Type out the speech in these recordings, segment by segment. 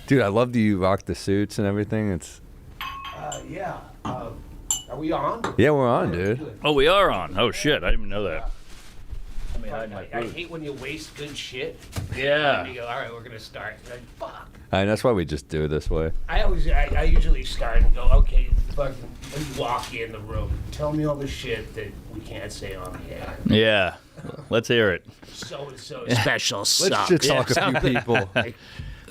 Dude, I love that you rock the suits and everything. It's. Yeah. Are we on? Yeah, we're on, dude. Oh, we are on. Oh shit, I didn't even know that. I hate when you waste good shit. Yeah. And you go, all right, we're gonna start. Like, fuck. And that's why we just do it this way. I usually start and go, okay, fucking, when you walk in the room, tell me all the shit that we can't say on the air. Yeah. Let's hear it. So and so special sucks. Let's just talk a few people.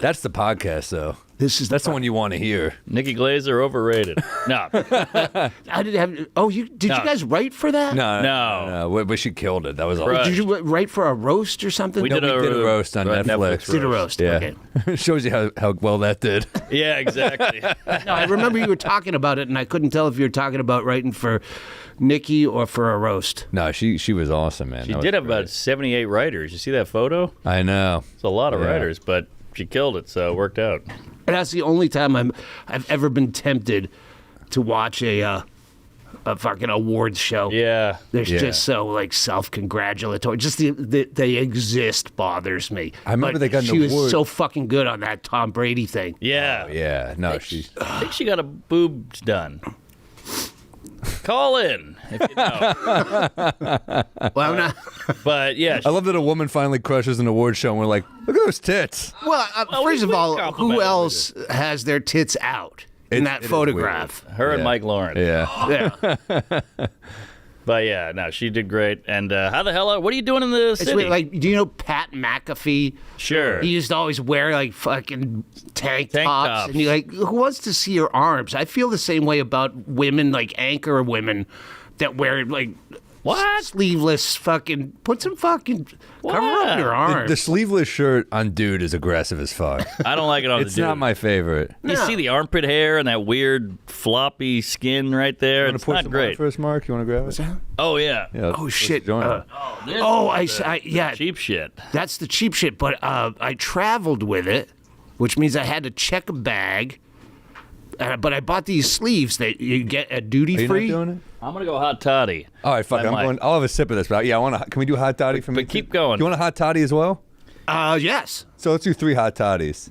That's the podcast, though. That's the one you want to hear. Nikki Glazer overrated. No. I didn't have. Oh, did you guys write for that? No. But she killed it. That was all. Right. Did you write for a roast or something? We did a roast on Netflix. Did a roast. Yeah. Okay. Shows you how well that did. Yeah, exactly. No, I remember you were talking about it, and I couldn't tell if you were talking about writing for Nikki or for a roast. No, she was awesome, man. She did have about 78 writers. You see that photo? I know. It's a lot of writers, but she killed it, so it worked out. And that's the only time I've ever been tempted to watch a fucking awards show. Yeah. There's just so like self-congratulatory. Just they exist bothers me. I remember they got an she was award. so fucking good on that Tom Brady thing. Yeah. Yeah. No, she's. I think she got a boobs done. Call in if you know. Well, I'm not. But yeah, I love that a woman finally crushes an award show and we're like, look at those tits. Well, first of all, who complimented else has their tits out in that It is photograph? her and Mike Lawrence. Yeah. Yeah. But yeah, no, she did great. And how the hell? What are you doing in the It's city? weird, like, do you know Pat McAfee? Sure. He used to always wear like fucking tank tops, tops. and you're like, who wants to see your arms? I feel the same way about women, like anchor women, that wear like What? sleeveless fucking. Put some fucking cover up your arms. The sleeveless shirt on dude is aggressive as fuck. I don't like it on It's the dude. not my favorite. You see the armpit hair and that weird floppy skin right there. You want It's to pour not some great. wine first, Mark? You want to grab it? Oh yeah. Yeah, Oh let's shit! join it. Yeah, Cheap shit. that's the cheap shit. But I traveled with it, which means I had to check a bag. But I bought these sleeves that you get at duty Are you free. not doing it? I'm gonna go hot toddy. All right, fuck it. I'll have a sip of this. But yeah, I want to. Can we do a hot toddy for me? But keep going. Do you want a hot toddy as well? Yes. So let's do 3 hot toddies.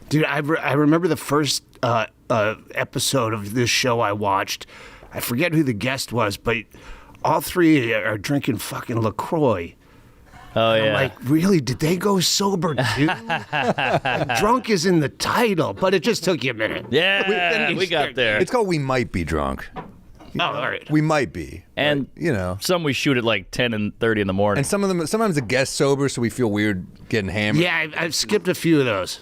Dude, I remember the first episode of this show I watched. I forget who the guest was, but all three are drinking fucking LaCroix. Oh yeah. I'm like, really? Did they go sober too? Drunk is in the title, but it just took you a minute. yeah, we got there. It's called We Might Be Drunk. Oh, all right. We might be. And but, you know. some we shoot at like 10 and 30 in the morning. And some of them, sometimes the guest's sober, so we feel weird getting hammered. Yeah, I've skipped a few of those.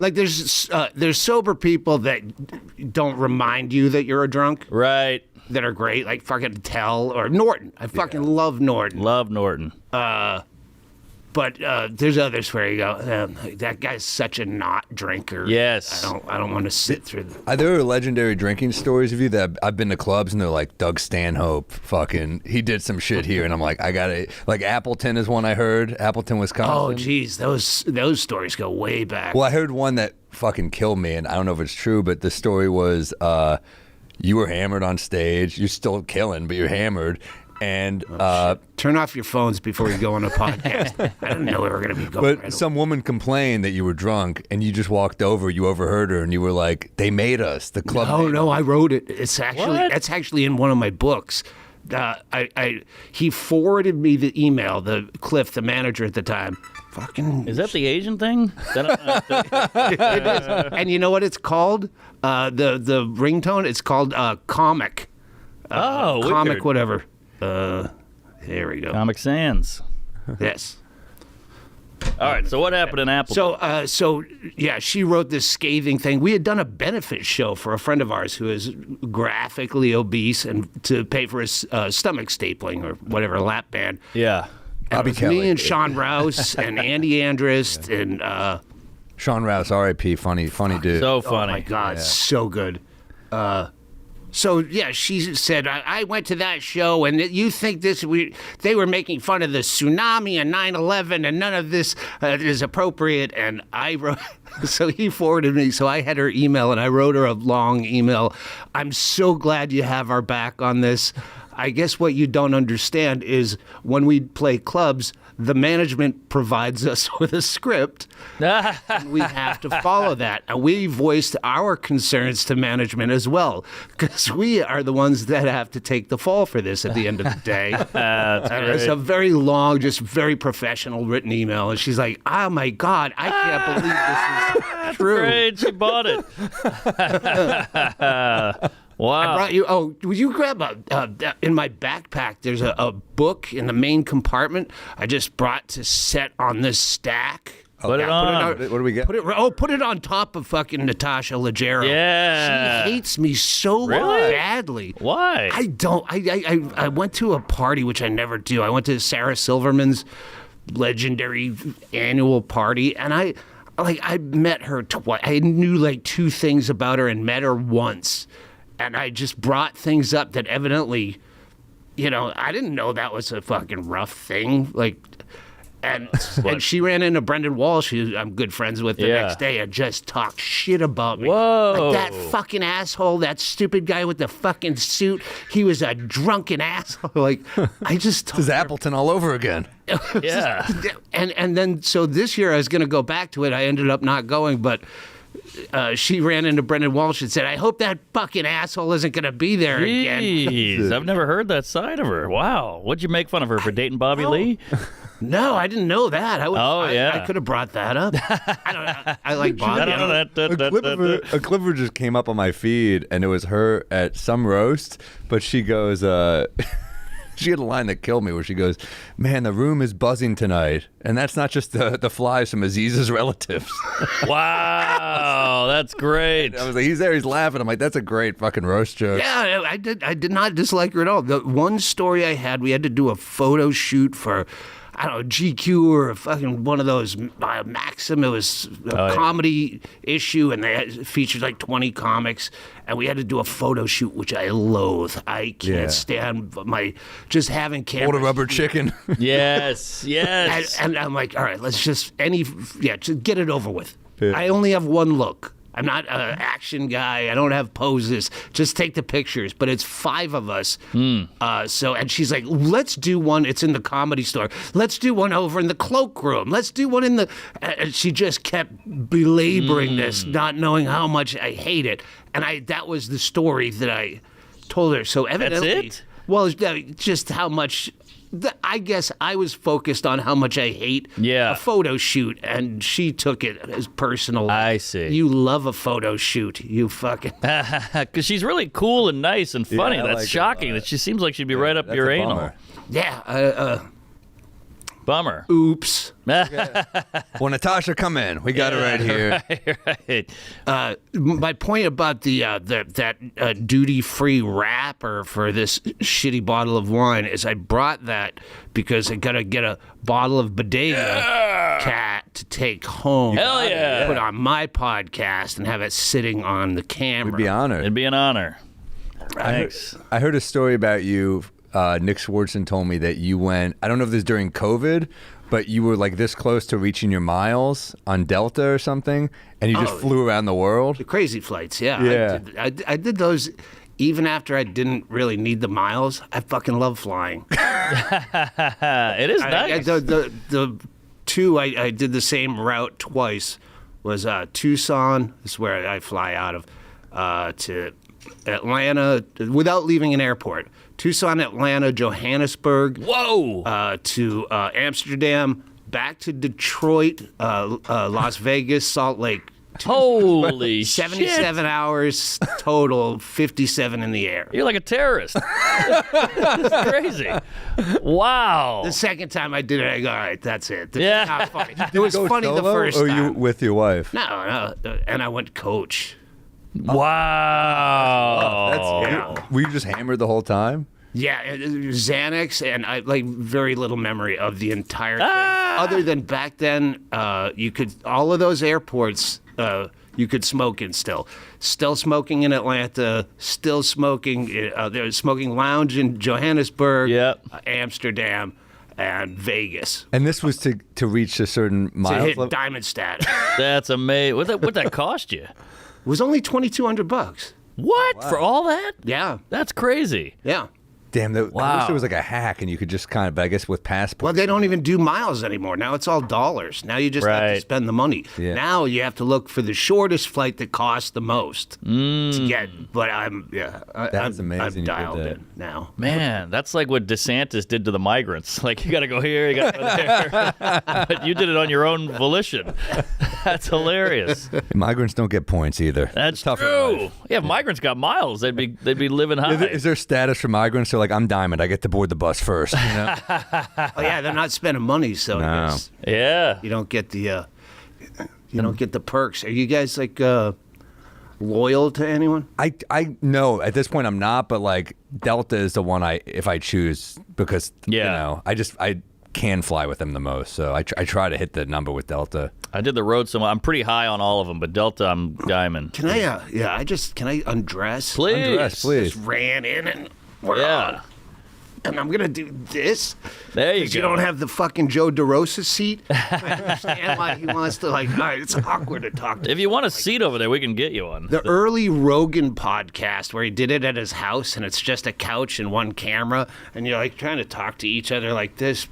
Like there's sober people that don't remind you that you're a drunk. Right. That are great, like fucking Tell or Norton. I fucking love Norton. Love Norton. But there's others where you go, that guy's such a not drinker. Yes. I don't want to sit through the... There are legendary drinking stories of you that I've been to clubs and they're like, Doug Stanhope, fucking, he did some shit here. And I'm like, I got it. Like Appleton is one I heard. Appleton, Wisconsin. Oh, geez. Those stories go way back. Well, I heard one that fucking killed me, and I don't know if it's true, but the story was you were hammered on stage. You're still killing, but you're hammered. And turn off your phones before you go on a podcast. I didn't know we were going to be going. But some woman complained that you were drunk, and you just walked over. You overheard her, and you were like, "They made us. The club." Oh made no, us. I wrote it. It's actually that's actually in one of my books. He forwarded me the email. The Cliff, the manager at the time. Fucking. Is that the Asian thing? And you know what it's called? The ringtone. It's called comic. Comic, weird. whatever. Here we go. Comic Sans. Yes. All right, so what happened in Apple? So yeah, she wrote this scathing thing. We had done a benefit show for a friend of ours who is graphically obese, and to pay for his stomach stapling or whatever, lap band. Yeah. And it was Kelly. me and Sean Rouse and Andy Andrist and Sean Rouse, R.I.P. Funny dude. So oh funny. my God, so good. So yeah, she said, I went to that show, and you think they were making fun of the tsunami and 9/11, and none of this is appropriate. And I wrote, so he forwarded me, so I had her email, and I wrote her a long email. I'm so glad you have our back on this. I guess what you don't understand is when we play clubs, the management provides us with a script. And we have to follow that. And we voiced our concerns to management as well, because we are the ones that have to take the fall for this at the end of the day. And it's a very long, just very professional written email. And she's like, oh my God, I can't believe this is true. Great, she bought it. Wow. I brought you. Oh, would you grab in my backpack? There's a book in the main compartment. I just brought to set on this stack. Put it on. What do we get? Put it on top of fucking Natasha Leggero. Yeah. She hates me so badly. Why? I don't. I went to a party, which I never do. I went to Sarah Silverman's legendary annual party, and I met her twice. I knew like 2 things about her and met her once. And I just brought things up that evidently, I didn't know that was a fucking rough thing. And she ran into Brendan Walsh, who I'm good friends with the next day, and just talked shit about me. Whoa. Like that fucking asshole, that stupid guy with the fucking suit, he was a drunken asshole. I just told This is Appleton all over again. Yeah. And then, so this year I was going to go back to it. I ended up not going, but she ran into Brendan Walsh and said, I hope that fucking asshole isn't going to be there again. Jeez, I've never heard that side of her. Wow. What'd you make fun of her for dating Bobby Lee? No, I didn't know that. Yeah. I could have brought that up. I don't know. I like Bobby. A clip of her just came up on my feed, and it was her at some roast, but she goes, she had a line that killed me where she goes, man, the room is buzzing tonight. And that's not just the flies from Aziz's relatives. Wow, that's great. I was like, he's there, he's laughing. I'm like, that's a great fucking roast joke. Yeah, I did not dislike her at all. The one story I had, we had to do a photo shoot for, I don't know, GQ or fucking one of those Maxim. It was a comedy issue, and they featured like 20 comics, and we had to do a photo shoot, which I loathe. I can't stand just having cameras. Hold a rubber chicken. Yes. And I'm like, all right, let's just get it over with. Yeah. I only have one look. I'm not an action guy. I don't have poses. Just take the pictures. But it's 5 of us. And she's like, let's do one. It's in the Comedy Store. Let's do one over in the cloakroom. Let's do one in the. And she just kept belaboring this, not knowing how much I hate it. And that was the story that I told her. So evidently, That's it? Well, just how much. I guess I was focused on how much I hate a photo shoot, and she took it as personal. I see. You love a photo shoot, you fucking. Because she's really cool and nice and funny. Yeah, I That's like shocking that she seems like she'd be right up your anal. Bummer. Yeah. Bummer. Oops. Well, Natasha, come in. We got her right here. Right. My point about that duty-free wrapper for this shitty bottle of wine is I brought that because I gotta get a bottle of Bodega Cat to take home. Hell yeah. Put on my podcast and have it sitting on the camera. We'd be honored. It'd be an honor. Thanks. I heard a story about you. Nick Swartzen told me that you went, I don't know if this is during COVID, but you were like this close to reaching your miles on Delta or something, and you just flew around the world. The crazy flights, yeah. Yeah. I did those even after I didn't really need the miles. I fucking love flying. It is nice. The 2, I did the same route twice, was Tucson, this is where I fly out of, to Atlanta without leaving an airport. Tucson, Atlanta, Johannesburg. Whoa! To Amsterdam, back to Detroit, Las Vegas, Salt Lake. Holy 77 shit. hours total, 57 in the air. You're like a terrorist. That's crazy. Wow. The second time I did it, I go, all right, that's it. This Yeah. is not funny. It was Go funny the solo, first or time. you with your wife? No, and I went coach. Wow. Were you just hammered the whole time? Yeah, Xanax, and I like very little memory of the entire thing. Other than back then, you could all of those airports, you could smoke in still smoking in Atlanta, still smoking. There was smoking lounge in Johannesburg, Amsterdam, and Vegas. And this was to reach a certain To miles hit level? diamond status. That's amazing. What'd that cost you? It was only $2,200. What? For all that? Yeah, That's crazy. yeah. Damn, I Wow. wish there was like a hack and you could just kind of, but I guess with passport. Well, they don't even do miles anymore. Now it's all dollars. Now you just have to Right. spend the money. Yeah. Now you have to look for the shortest flight that costs the most to get. But I'm That's amazing I'm you did dialed that. in now. Man, that's like what DeSantis did to the migrants. Like, you got to go here, you got to go there. But you did it on your own volition. That's hilarious. Migrants don't get points either. That's It's tougher in true. life. Yeah, if migrants got miles, they'd be living high. Is there status for migrants? They're like, I'm Diamond. I get to board the bus first. You know? Oh yeah, they're not spending money, so No. it's- Yeah. you don't get the don't get the perks. Are you guys like loyal to anyone? I know at this point I'm not, but like Delta is the one if I choose because you Yeah. know I can fly with them the most, so I try to hit the number with Delta. I did the road so I'm pretty high on all of them, but Delta, I'm diamond. Can I? Can I undress? Please. Undress, please. Just ran in and we're Yeah. on. And I'm gonna do this. There you 'Cause go. you don't have the fucking Joe DeRosa seat. I understand why he wants to all right, it's awkward to talk to. If you want a seat over there, we can get you one. The early Rogan podcast where he did it at his house and it's just a couch and one camera and you're like trying to talk to each other like this.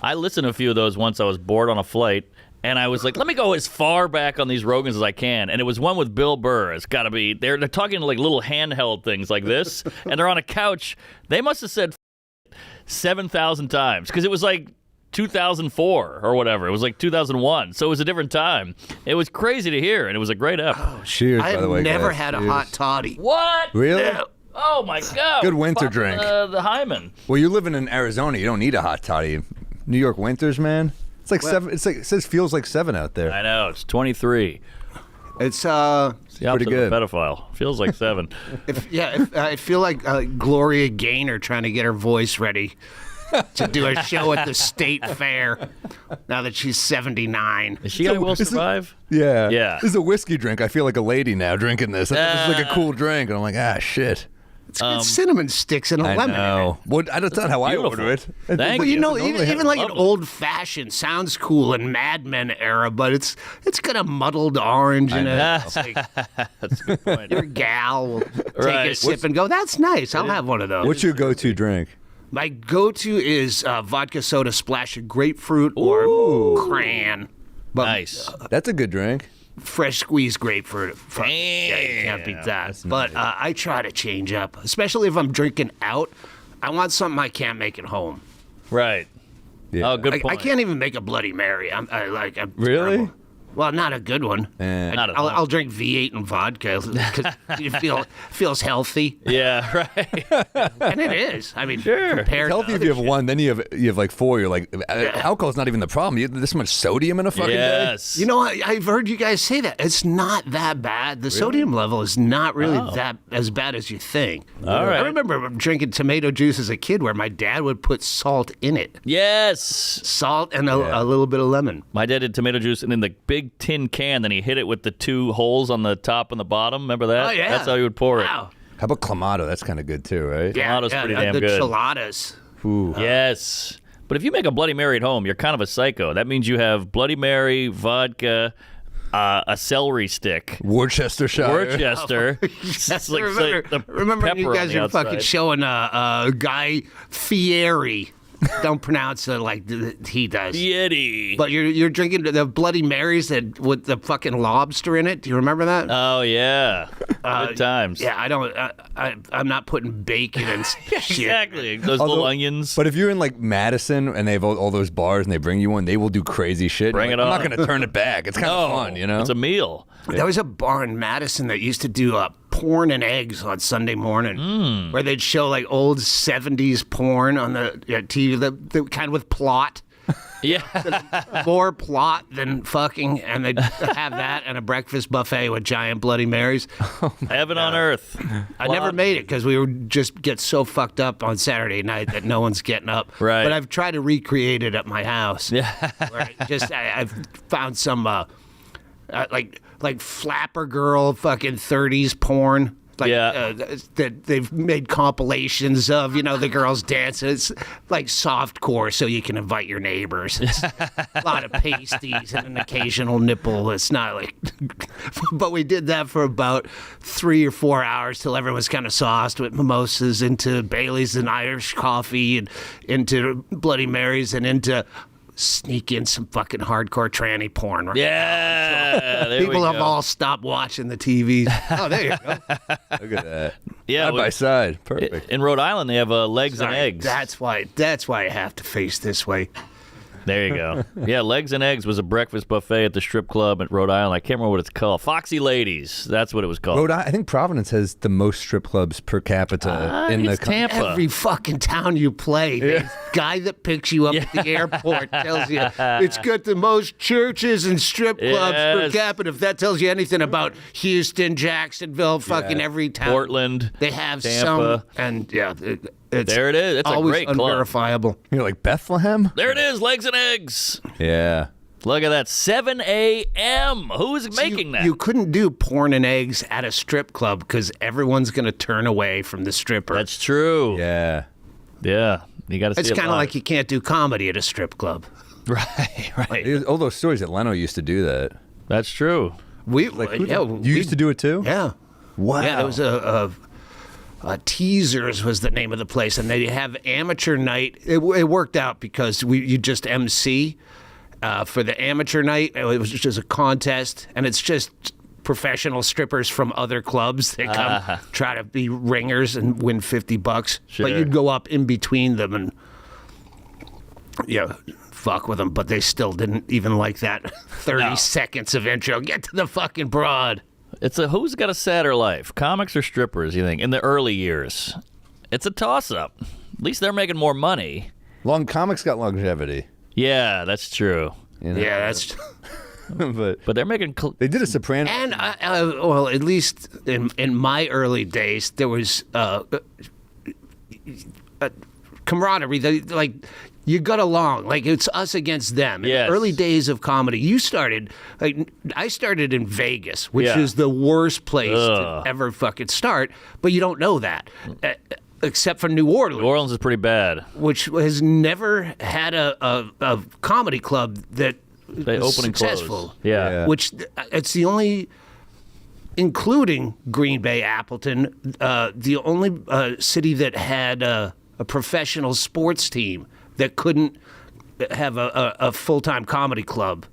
I listened to a few of those once I was bored on a flight, and I was like, let me go as far back on these Rogans as I can. And it was one with Bill Burr. It's got to be, they're talking like little handheld things like this, and they're on a couch. They must have said 7,000 times because it was like 2004 or whatever. It was like 2001, so it was a different time. It was crazy to hear, and it was a great ep. Cheers, by I've the way. never guys. had a Cheers. hot toddy. What? Really? Yeah. Oh my God! Good winter Fuck, drink. The Hyman. Well, you're living in Arizona. You don't need a hot toddy. New York winters, man. It's like 7. It's like it says feels like 7 out there. I know it's 23. It's The opposite Pretty good. of a pedophile. Feels like 7. I feel like Gloria Gaynor trying to get her voice ready to do a show at the state fair now that she's 79. Is she? I will survive. Yeah. Yeah. This is a whiskey drink. I feel like a lady now drinking this. I thought this was like a cool drink, and I'm like, shit. It's got cinnamon sticks and a I lemon in it. know. Well, that's not how I beautiful. order it. Thank Well, you. you know, Normally even, have even like an lovely. old fashioned sounds cool in Mad Men era, but it's got a muddled orange in it. know. It's like That's a good point. your gal will take Right. a sip and go, "That's nice. I'll have one of those." What's your go-to drink? My go-to is vodka soda, splash of grapefruit or cran. But Nice. That's a good drink. fresh squeezed grapefruit. Yeah, you can't beat that. But I try to change up, especially if I'm drinking out. I want something I can't make at home. Right. Yeah. Oh, good I point. can't even make a Bloody Mary. I'm Really? terrible. Well, not a good one. Not at I'll, home. Have drink V8 and vodka because it feels healthy, Yeah, right. and it is. I mean, Sure. compared It's healthy to if you other have one, then you have like 4. You're like, alcohol's not even the problem. You have this much sodium in a fucking day. Yes. You know, I've heard you guys say that. It's not that bad. The sodium level is not really that as bad as you think. All right. I remember drinking tomato juice as a kid where my dad would put salt in it. Yes. Salt and a little bit of lemon. My dad did tomato juice and in the big tin can, then he hit it with the 2 holes on the top and the bottom. Remember that? Oh, yeah. That's how he would pour Wow. How about Clamato? That's kind of good too, right? Clamado's pretty damn the good. chiladas. Ooh. it. Yes. But if you make a Bloody Mary at home, you're kind of a psycho. That means you have Bloody Mary, vodka, a celery stick, Worcestershire. Worcester. It's like remember when you pepper on guys the are fucking outside. showing a guy Fieri. Don't pronounce it like he does. Yeti. But you're drinking the Bloody Marys with the fucking lobster in it. Do you remember that? Oh, yeah. Good times. Yeah, I don't. I'm not putting bacon and shit. Exactly. Those little onions. But if you're in like Madison and they have all those bars and they bring you one, they will do crazy shit. Bring You're it like, on. I'm not going to turn it back. It's kind of fun, you know? It's a meal. There was a bar in Madison that used to do porn and eggs on Sunday morning, where they'd show like old '70s porn on the TV, the kind with plot. Yeah. More plot than fucking, and they'd have that and a breakfast buffet with giant Bloody Marys. Heaven on earth. I never made it because we would just get so fucked up on Saturday night that no one's getting up. Right. But I've tried to recreate it at my house. Yeah. I've found some like flapper girl fucking 30s porn. Like, Yeah. that they've made compilations of, the girls dancing. It's like softcore, so you can invite your neighbors. It's a lot of pasties and an occasional nipple. It's not like, but we did that for about 3 or 4 hours till everyone was kind of sauced with mimosas, into Baileys and Irish coffee, and into Bloody Marys, and into sneak in some fucking hardcore tranny porn. Right? Yeah. There People we have go. all stopped watching the TV. Oh, there you go. Look at that. Yeah, Side by side. Perfect. In Rhode Island, they have legs and Sorry, eggs. That's why I have to face this way. There you go. Yeah, Legs and Eggs was a breakfast buffet at the strip club at Rhode Island. I can't remember what it's called. Foxy Ladies. That's what it was called. I think Providence has the most strip clubs per capita in the it's Tampa. Every fucking town you play, the guy that picks you up at the airport tells you it's got the most churches and strip clubs per Yes. capita. If that tells you anything about Houston, Jacksonville, fucking every town. Portland. They have Tampa. some, and it's There it is. It's a always great club. unverifiable. like Bethlehem. There it is, Legs and Eggs. Yeah. Look at that, 7 a.m. Who's making that? You couldn't do porn and eggs at a strip club because everyone's going to turn away from the stripper. That's true. Yeah. Yeah. You got to see It's it kind of live. like you can't do comedy at a strip club. Right. All those stories that Leno used to do that. That's true. We You used to do it too? Yeah. Wow. Yeah, there was a Teasers was the name of the place, and they have amateur night. It worked out because you just MC for the amateur night. It was just a contest, and it's just professional strippers from other clubs. They come try to be ringers and win $50. Sure. But you'd go up in between them and fuck with them. But they still didn't even like that 30 seconds of intro. Get to the fucking broad. It's who's got a sadder life, comics or strippers, you think, in the early years? It's a toss-up. At least they're making more money. Comics got longevity. Yeah, that's true. You know? Yeah, that's... but But they're making... they did a Soprano. And well, at least in my early days, there was camaraderie. Like you got along. Like it's us against them. In Yes. the early days of comedy, you started. I started in Vegas, which Yeah. is the worst place to Ugh. ever fucking start. But you don't know that. Except for New Orleans, New Orleans is pretty bad. which has never had a comedy club that They was open and successful. close. Yeah. Yeah. Which it's the only, including Green Bay, Appleton, the only city that had a professional sports team that couldn't have a full-time comedy club.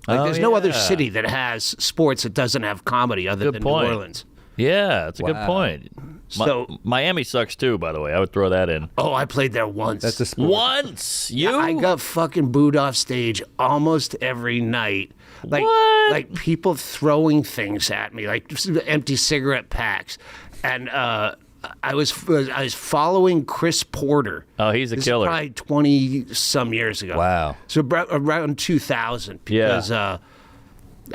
Like, Oh, there's no other yeah. city that has sports that doesn't have comedy other Good than point. New Orleans. Yeah, that's a good Wow. point. So- Miami sucks too, by the way. I would throw that in. Oh, I played there once. That's a sport. Once you. I got fucking booed off stage almost every night. What? Like people throwing things at me, like just empty cigarette packs. And I was following Chris Porter. Oh, he's a This killer. Is probably 20 some years ago. Wow. So around 2000, because I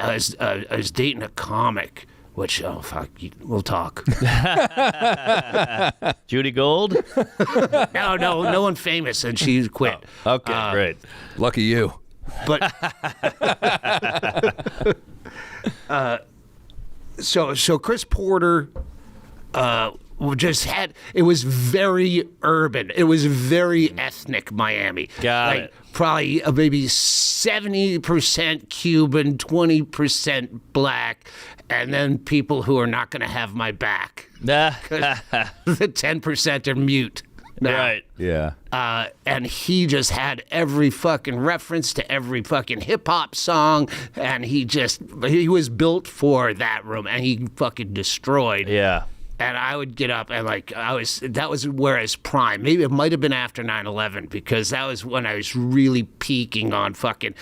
was dating a comic. Which, oh, fuck, we'll talk. Judy Gold? No one famous, and she quit. Okay, great. Lucky you. But so Chris Porter just had, it was very urban. It was very ethnic Miami. Got like, it. Probably maybe 70% Cuban, 20% black, and then people who are not going to have my back. The 10% are mute. Now. Right. Yeah. And he just had every fucking reference to every fucking hip hop song, and he was built for that room, and he fucking destroyed. Yeah. And I would get up and that was where I was prime. Maybe it might have been after 9/11 because that was when I was really peaking on fucking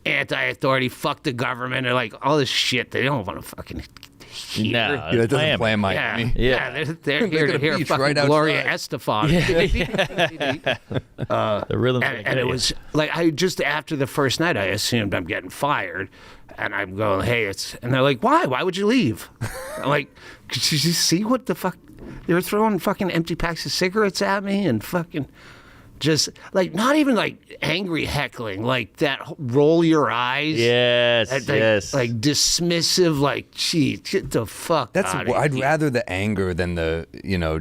anti-authority, fuck the government, and like all this shit they don't want to fucking hear. No, Yeah, that doesn't Miami. play in Yeah, Miami. Yeah. they're here got to a hear beach fucking right Gloria outside. Estefan. The rhythm. And it was like I just after the first night I assumed I'm getting fired, and I'm going, hey, and they're like, why? Why would you leave? I'm like, could you see what the fuck? They were throwing fucking empty packs of cigarettes at me and fucking just like not even like angry heckling, like that roll your eyes. Yes, Like dismissive, like, gee, get the fuck out of I'd here. rather the anger than the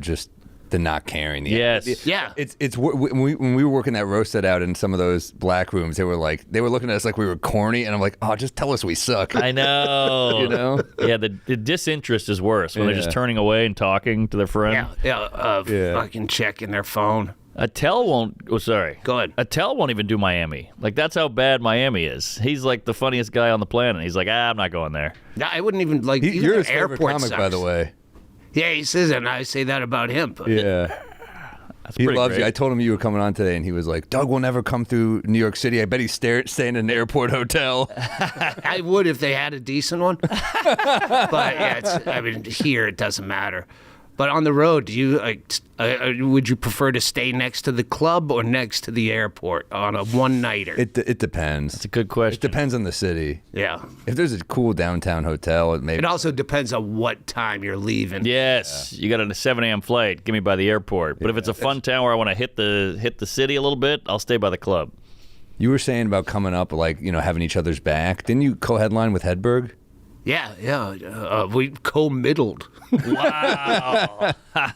just the not caring. Yes. Yeah. It's when we were working that roast set out in some of those black rooms, they were looking at us like we were corny, and I'm like, oh, just tell us we suck. I know. You know? Yeah, the disinterest is worse when they're just turning away and talking to their friend. Fucking checking their phone. Attell won't. Oh, sorry. Go ahead. Attell won't even do Miami. Like, that's how bad Miami is. He's like the funniest guy on the planet. He's like, I'm not going there. No, I wouldn't even like. Even You're the his favorite airport comic, sucks. by the way. Yeah, he says it, and I say that about him. But Yeah. That's He pretty loves great. you. I told him you were coming on today, and he was like, Doug will never come through New York City. I bet he's staying in an airport hotel. I would if they had a decent one. But yeah, here it doesn't matter. But on the road, do you would you prefer to stay next to the club or next to the airport on a one-nighter? It depends. That's a good question. It depends on the city. Yeah. If there's a cool downtown hotel, maybe. It also depends on what time you're leaving. Yes, you got a 7 a.m. flight. Give me by the airport. But if it's a fun town where I want to hit the city a little bit, I'll stay by the club. You were saying about coming up, like, having each other's back. Didn't you co-headline with Hedberg? Yeah. We co-middled. Wow.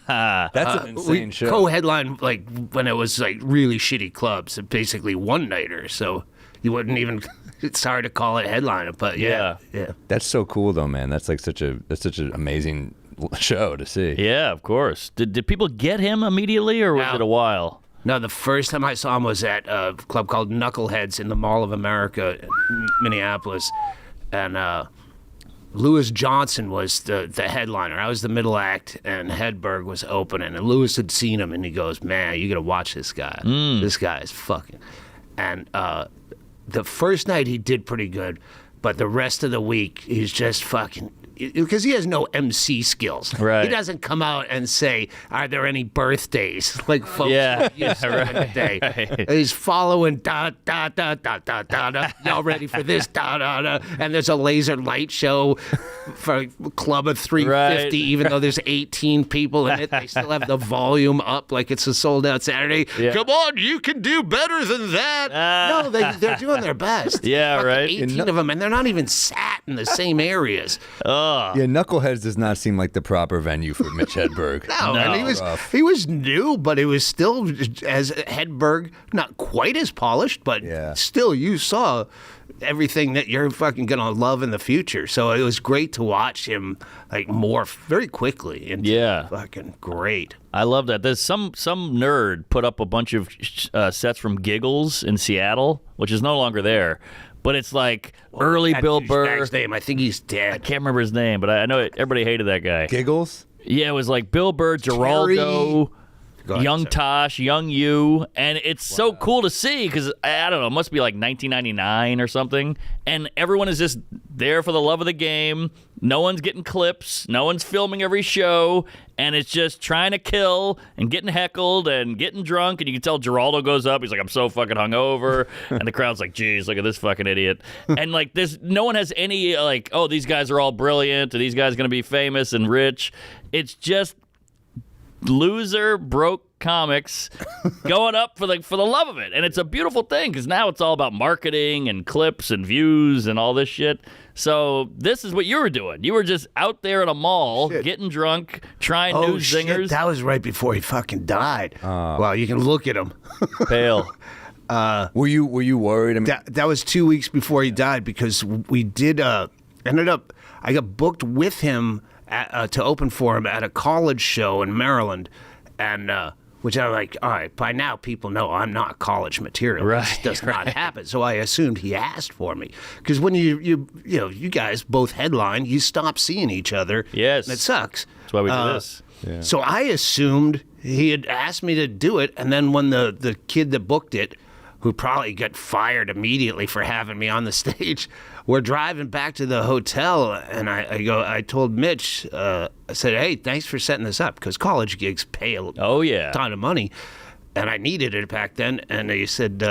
That's an insane We show. co-headline like when it was like really shitty clubs, basically one-nighter. So you wouldn't even. It's hard to call it headliner, but yeah. That's so cool, though, man. That's like such an amazing show to see. Yeah, of course. Did people get him immediately, or was No. it a while? No, the first time I saw him was at a club called Knuckleheads in the Mall of America, in Minneapolis, and Lewis Johnson was the headliner. I was the middle act, and Hedberg was opening. And Lewis had seen him, and he goes, "Man, you got to watch this guy. This guy is fucking." And the first night he did pretty good, but the rest of the week he's just fucking. Because he has no MC skills. Right. He doesn't come out and say, "Are there any birthdays?" Like folks used to in the day. Right. He's following da da da da da da da. Y'all ready for this da da da? And there's a laser light show for a club of 350. Right. Even though there's 18 people in it, they still have the volume up like it's a sold out Saturday. Yeah. Come on, you can do better than that. No, they're doing their best. Yeah, Fucking right. 18 of them, and they're not even sat in the same areas. Yeah, Knuckleheads does not seem like the proper venue for Mitch Hedberg. No, No. and he was new, but it was still as Hedberg, not quite as polished, but Yeah. still you saw everything that you're fucking gonna love in the future. So it was great to watch him like morph very quickly into fucking great. I love that. There's some nerd put up a bunch of sets from Giggles in Seattle, which is no longer there. But it's like early That Bill douchebag's Burr. name, I think he's I dead. can't remember his name, but I know everybody hated that guy. Giggles? Yeah, it was like Bill Burr, Geraldo, Go ahead, Young sorry. Tosh, Young You, and it's so cool to see because I don't know, it must be like 1999 or something, and everyone is just there for the love of the game. No one's getting clips, no one's filming every show, and it's just trying to kill and getting heckled and getting drunk, and you can tell Geraldo goes up, he's like, I'm so fucking hungover, and the crowd's like, geez, look at this fucking idiot, and like no one has any like, oh, these guys are all brilliant, and these guys are gonna be famous and rich. It's just loser broke comics going up for the love of it, and it's a beautiful thing because now it's all about marketing and clips and views and all this shit. So this is what you were doing. You were just out there at a mall getting drunk, trying new zingers. Shit, that was right before he fucking died. Well, you can look at him. Pale. Were you worried? I mean, That was 2 weeks before he died because we did ended up. I got booked with him to open for him at a college show in Maryland, and which I'm like, all right, by now people know I'm not college material. Right, This does not happen. So I assumed he asked for me because when you guys both headline, you stop seeing each other. Yes. and it sucks. That's why we do this. So I assumed he had asked me to do it, and then when the kid that booked it, who probably got fired immediately for having me on the stage, we're driving back to the hotel, and I told Mitch, I said, hey, thanks for setting this up, because college gigs pay a ton of money, and I needed it back then, and he said,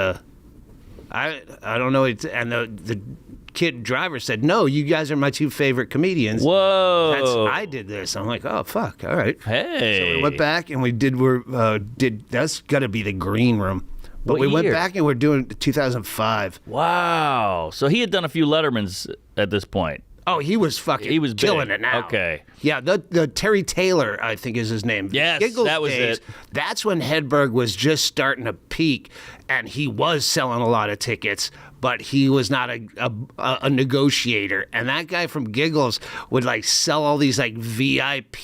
I don't know, and the Kid Driver said, "No, you guys are my two favorite comedians." Whoa. I did this. I'm like, "Oh fuck, all right." Hey. So we went back and we did. That's got to be the green room. But What we went year? back and we're doing 2005. Wow. So he had done a few Lettermans at this point. Oh, he was fucking. He was big. killing it now. Okay. Yeah, the Terry Taylor, I think is his name. Yes, Giggles that was days, it. That's when Hedberg was just starting to peak, and he was selling a lot of tickets, but he was not a negotiator. And that guy from Giggles would like sell all these like VIP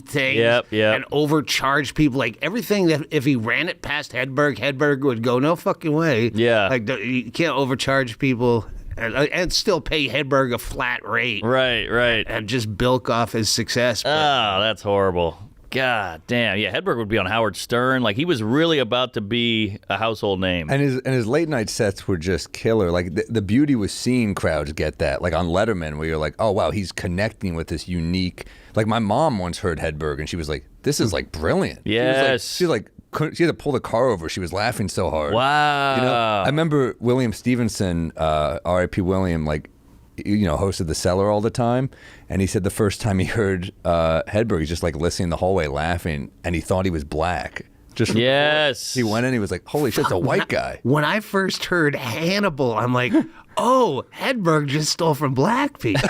things Yep. and overcharge people. Like everything that if he ran it past Hedberg would go, "No fucking way." Yeah. Like you can't overcharge people. And still pay Hedberg a flat rate. Right. And just bilk off his success. But Oh, that's horrible. God damn. Yeah, Hedberg would be on Howard Stern. Like, he was really about to be a household name. And his late night sets were just killer. Like the beauty was seeing crowds get that. Like on Letterman, where you're like, oh wow, he's connecting with this unique. Like my mom once heard Hedberg, and she was like, "This is like brilliant." Yes. She had to pull the car over. She was laughing so hard. Wow. You know, I remember William Stevenson, R.I.P. William, hosted The Cellar all the time, and he said the first time he heard Hedberg, he's just like listening in the hallway laughing, and he thought he was black. Just Yes. he went in, he was like, "Holy shit, it's a white guy." when I first heard Hannibal, I'm like, "Oh, Hedberg just stole from black people."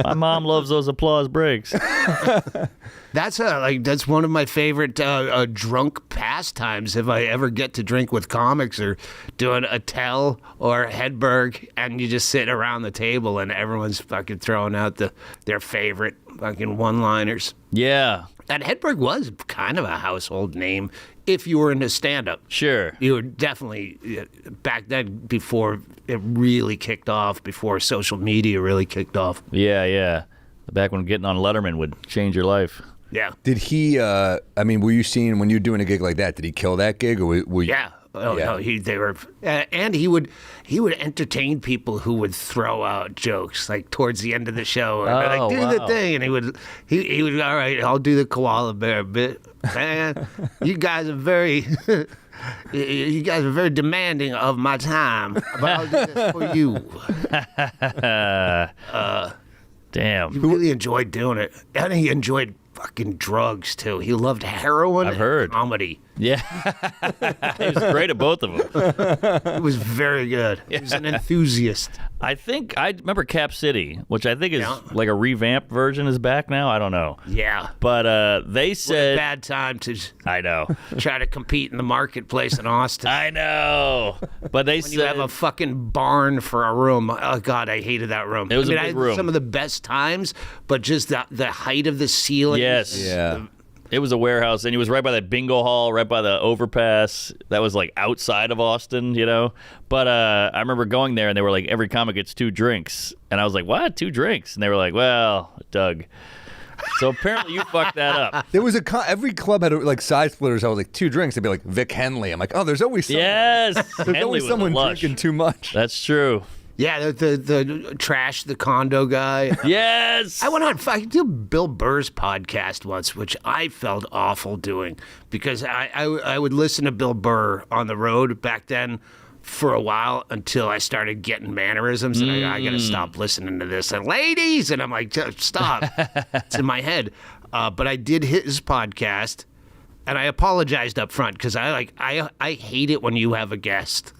My mom loves those applause breaks. That's one of my favorite drunk pastimes. If I ever get to drink with comics or doing Attell or Hedberg, and you just sit around the table and everyone's fucking throwing out their favorite fucking one-liners. Yeah. And Hedberg was kind of a household name if you were into stand-up. Sure. You were definitely, back then, before it really kicked off, before social media really kicked off. Yeah. Back when getting on Letterman would change your life. Yeah. Did he? Were you seeing when you were doing a gig like that? Did he kill that gig, or were you? Yeah. Oh, Yeah. no, they were, and he would entertain people who would throw out jokes like towards the end of the show. And they're like, do the wow. thing, and he would, all right, I'll do the koala bear bit. Man, you guys are very, demanding of my time, but I'll do this for you. Damn. He really enjoyed doing it, and he enjoyed fucking drugs too. He loved heroin. I've heard. And comedy. Yeah. He was great at both of them. It was very good. He was an enthusiast. I remember Cap City, which I think is Yeah. like a revamped version is back now. I don't know. Yeah. But they What a said, bad time to I know. try to compete in the marketplace in Austin. I know. But they When you have said, a fucking barn for a room. Oh, God, I hated that room. It was a I big had room. some of the best times, but just the height of the ceiling. yes. Yeah. It was a warehouse, and he was right by that bingo hall, right by the overpass. That was like outside of Austin, you know. But I remember going there, and they were like, every comic gets 2 drinks. And I was like, what? 2 drinks? And they were like, well, Doug. So apparently you fucked that up. There was every club had like side splitters. I was like 2 drinks. They'd be like Vic Henley. I'm like, oh, there's always someone. Yes. There's Henley always was someone lush. drinking too much. That's true. Yeah, the trash, the condo guy. Yes. I went on. I did Bill Burr's podcast once, which I felt awful doing because I would listen to Bill Burr on the road back then for a while until I started getting mannerisms, and I got to stop listening to this. And ladies, and I'm like, just stop. It's in my head. But I did his podcast, and I apologized up front because I hate it when you have a guest.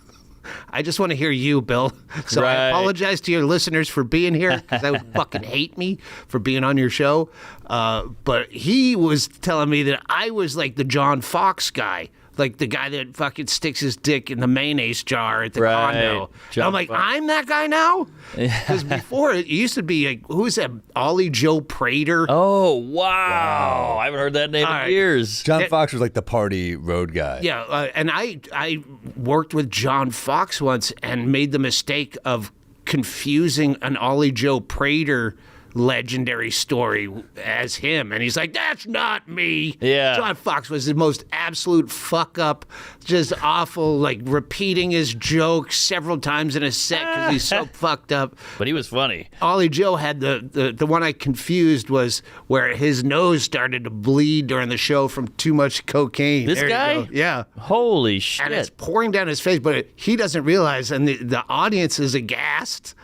I just want to hear you, Bill. So I Right. apologize to your listeners for being here because they would fucking hate me for being on your show. But he was telling me that I was like the John Fox guy. Like the guy that fucking sticks his dick in the mayonnaise jar at the Right. condo. John I'm like, Fox. I'm that guy now? Because before it used to be like, who's that? Ollie Joe Prater? Oh, wow. I haven't heard that name All in right. years. John Fox was like the party road guy. Yeah, and I worked with John Fox once and made the mistake of confusing an Ollie Joe Prater legendary story as him, and he's like, "That's not me." Yeah. John Fox was the most absolute fuck up, just awful, like repeating his jokes several times in a set because he's so fucked up. But he was funny. Ollie Joe had the one I confused was where his nose started to bleed during the show from too much cocaine. This There you guy? go. Yeah. Holy shit. And it's pouring down his face, but he doesn't realize, and the audience is aghast.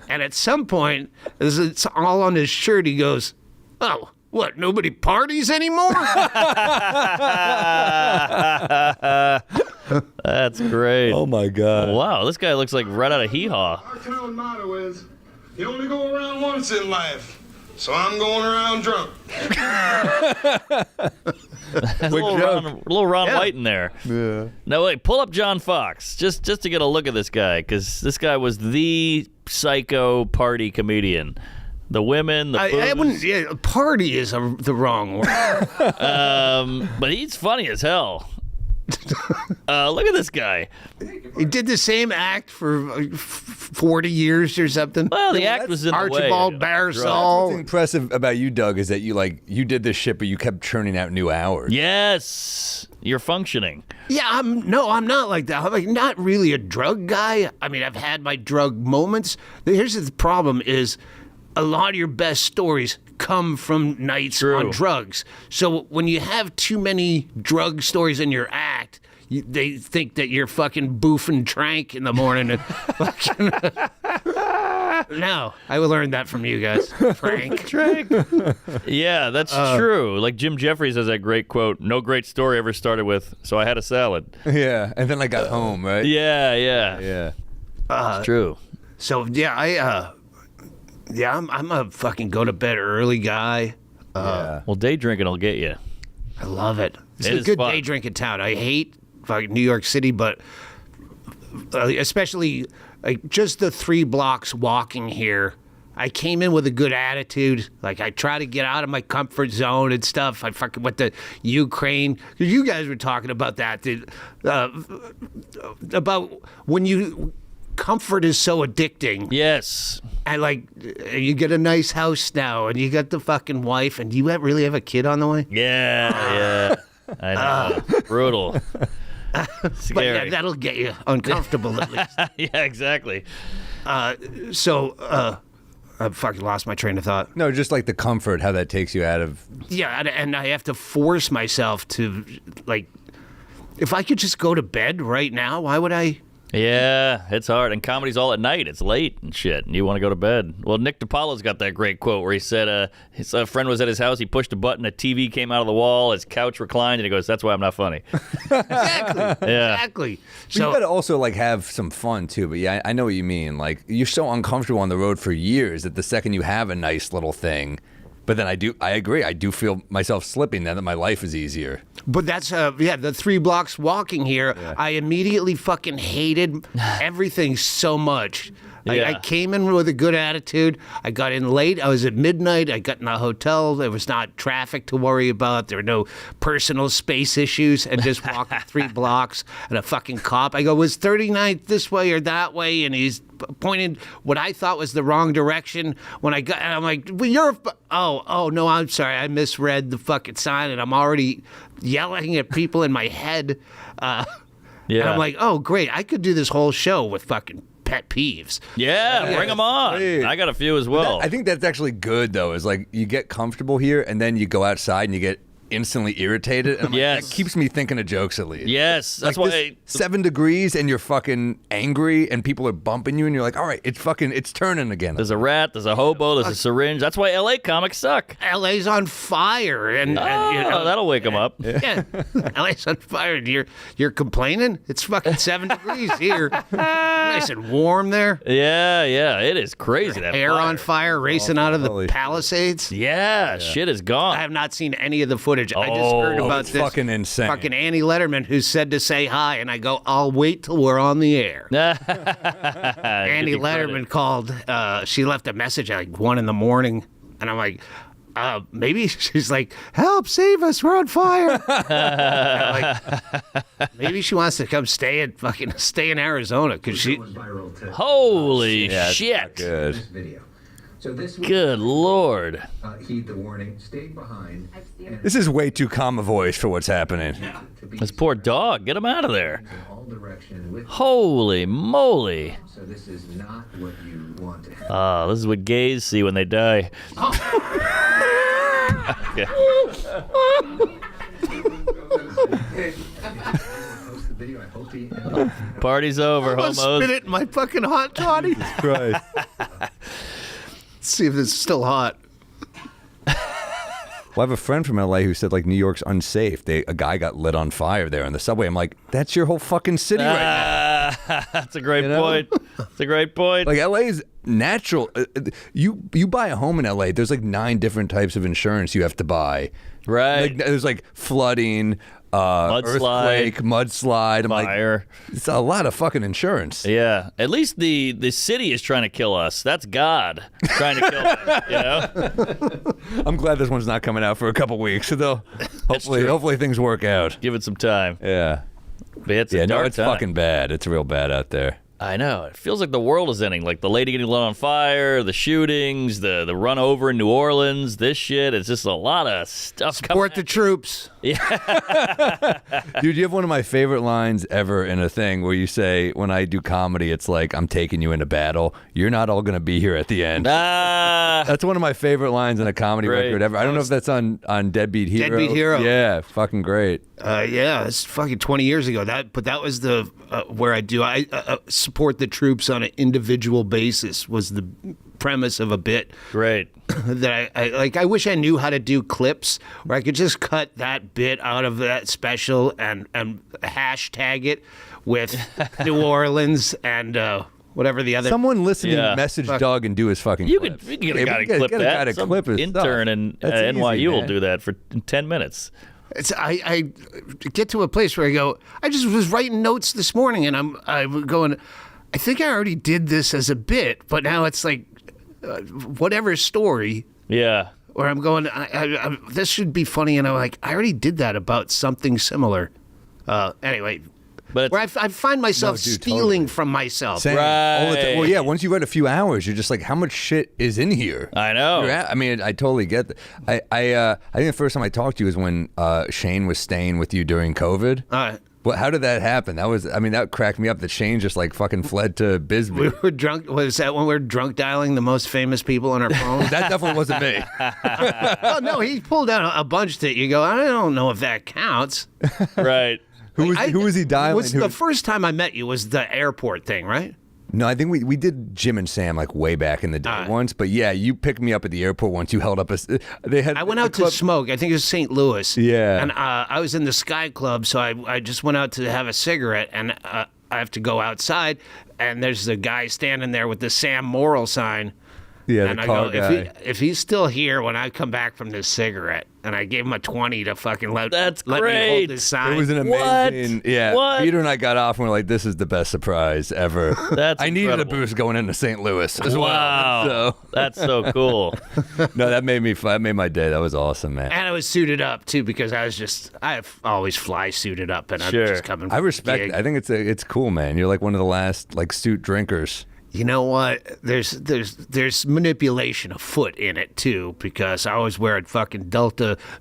And at some point, as it's all on his shirt, he goes, "Oh, what, nobody parties anymore?" That's great. Oh my god. Wow, this guy looks like right out of Hee Haw. Our town motto is, you only go around once in life, so I'm going around drunk. A little Ron Yeah. White in there. Yeah. No, wait, pull up John Fox just to get a look at this guy, because this guy was the psycho party comedian. The women, the I booze. wouldn't. Yeah, party is the wrong word. But he's funny as hell. Look at this guy. He did the same act for 40 years or something. Well, the act was in the way. Archibald What's Barisal. impressive about you, Doug, is that you did this shit, but you kept churning out new hours. Yes, you're functioning. Yeah, I'm not like that. I'm like not really a drug guy. I mean, I've had my drug moments. Here's the problem: is a lot of your best stories come from nights True. on drugs. So when you have too many drug stories in your act, they think that you're fucking boofing trank in the morning. And fucking no, I learned that from you guys. Trank. Yeah, that's true. Like Jim Jeffries has that great quote, "No great story ever started with, so I had a salad." Yeah, and then I got home, right? Yeah. Yeah. It's true. So yeah, I'm a fucking go to bed early guy. Yeah. Well, day drinking will get you. I love it. It's It a is good fun. day drinking town. I hate fucking New York City, but especially like just the 3 blocks walking here. I came in with a good attitude. Like I try to get out of my comfort zone and stuff. I fucking went to Ukraine. You guys were talking about that. About when you comfort is so addicting. Yes. And like you get a nice house now, and you got the fucking wife, and do you really have a kid on the way? Yeah. I know. Brutal. But Scary. yeah, that'll get you uncomfortable at least. Yeah, exactly. So I fucking lost my train of thought. No, just like the comfort, how that takes you out of. Yeah, and I have to force myself to, like, if I could just go to bed right now, why would I? Yeah, it's hard. And comedy's all at night. It's late and shit, and you want to go to bed. Well, Nick DiPaolo's got that great quote where he said his friend was at his house, he pushed a button, a TV came out of the wall, his couch reclined, and he goes, "That's why I'm not funny." Exactly. Yeah. Exactly. So, you So gotta also like have some fun too. But yeah, I know what you mean. Like you're so uncomfortable on the road for years that the second you have a nice little thing, but then I agree. I do feel myself slipping then that my life is easier. But that's the 3 blocks walking here. I immediately fucking hated everything so much. I Yeah. came in with a good attitude. I got in late. I was at midnight. I got in a hotel. There was not traffic to worry about. There were no personal space issues. And just walking 3 blocks and a fucking cop. I go, was 39th this way or that way? And he's pointed what I thought was the wrong direction. When I got, and I'm like, well, oh no, I'm sorry. I misread the fucking sign, and I'm already yelling at people in my head. And Yeah. I'm like, oh, great. I could do this whole show with fucking pet peeves. Yeah, bring them on. Great. I got a few as well. I think that's actually good though. Is like you get comfortable here and then you go outside and you get instantly irritated. And I'm like, Yes. that keeps me thinking of jokes at least. Yes, that's Like why. this 7 degrees and you're fucking angry and people are bumping you and you're like, all right, it's turning again. There's a rat, there's a hobo, there's a syringe. That's why LA comics suck. LA's on fire, and That'll wake them up. yeah, LA's on fire. And you're complaining? It's fucking 7 degrees here, nice and warm there. Yeah, it is crazy. That Air fire. on fire, racing out of the holy- Palisades. Yeah, shit is I gone. have not seen any of the footage. I just heard Oh, about it's this. fucking insane. Fucking Annie Letterman, who said to say hi, and I go, I'll wait till we're on the air. Annie Give you credit. Letterman called. She left a message at like 1 a.m, and I'm like, maybe she's like, help, save us, we're on fire. I'm like, maybe she wants to come stay in Arizona because she. Holy Yeah, it's shit. not good. Video. So this Good Lord. Heed the warning. Stay behind. This is way too calm a voice for what's happening. This poor dog. Get him out of there. In all direction with Holy moly. so this is not what you want to have. Oh, this is what gays see when they die. Okay. Post the video. I hope he Party's over, I'm gonna homos. spit it in my fucking hot toddy. Right. Let's see if it's still hot. Well, I have a friend from LA who said like New York's unsafe. A guy got lit on fire there on the subway. I'm like, that's your whole fucking city right now. That's a great You know? point. That's a great point. Like LA's natural. You buy a home in LA. There's like 9 different types of insurance you have to buy. Right. Like, there's like flooding, Mudslide, earthquake, mudslide. I'm fire. like, it's a lot of fucking insurance. Yeah. At least the city is trying to kill us. That's God trying to kill us. You know? I'm glad this one's not coming out for a couple weeks. So they'll hopefully things work out. Give it some time. Yeah. But it's a Yeah. No, dark it's time. fucking bad. It's real bad out there. I know. It feels like the world is ending. Like the lady getting lit on fire, the shootings, the run over in New Orleans, this shit. It's just a lot of stuff coming. Support the troops. Dude, you have one of my favorite lines ever in a thing where you say, when I do comedy, it's like, I'm taking you into battle. You're not all going to be here at the end. Ah, That's one of my favorite lines in a comedy Great. record ever. I don't know if that's on Deadbeat Hero. Deadbeat Hero. Yeah, fucking great. Yeah, it's fucking 20 years ago. But that was the where I support the troops on an individual basis was the premise of a bit great. that I wish I knew how to do clips where I could just cut that bit out of that special and hashtag it with New Orleans and whatever the other. Someone listening Yeah. message Doug and do his fucking You clips. could get a Yeah, guy we to clip get a that. guy to Some clip his intern stuff. in That's easy, NYU will man. do that for 10 minutes. I get to a place where I go, I just was writing notes this morning and I'm going, I think I already did this as a bit, but now it's like whatever story Yeah. where I'm going, this should be funny. And I'm like, I already did that about something similar. Anyway, But where I find myself No, dude, stealing totally. from myself. Same. All the time. Right. Well, yeah, once you read a few hours, you're just like, how much shit is in here? I know. I mean, I totally get that. I think the first time I talked to you was when Shane was staying with you during COVID. Well, how did that happen? That cracked me up that Shane just like fucking fled to Bisbee. We were drunk. Was that when we were drunk dialing the most famous people on our phone? That definitely wasn't me. Oh, no, he pulled out a bunch that you go, I don't know if that counts. Right. Who was he dialing? Was the first time I met you was the airport thing, right? No, I think we did Jim and Sam like way back in the day once. But yeah, you picked me up at the airport once. You held up I went out to smoke. I think it was St. Louis. Yeah. And I was in the Sky Club, so I just went out to have a cigarette, and I have to go outside, and there's a guy standing there with the Sam Morril sign. Yeah, And the I car go, guy. if he's still here when I come back from this cigarette, and I gave him a 20 to fucking let me great. hold his sign. It was an amazing. What? Yeah. What? Peter and I got off and we're like, this is the best surprise ever. That's I needed incredible. a boost going into St. Louis as Wow. well. So That's so cool. no, that made my day. That was awesome, man. And I was suited up too because I always fly suited up, and Sure. I'm just coming. I respect gig. it. I think it's cool, man. You're like one of the last like suit drinkers. You know what? There's manipulation afoot in it too, because I always wear a fucking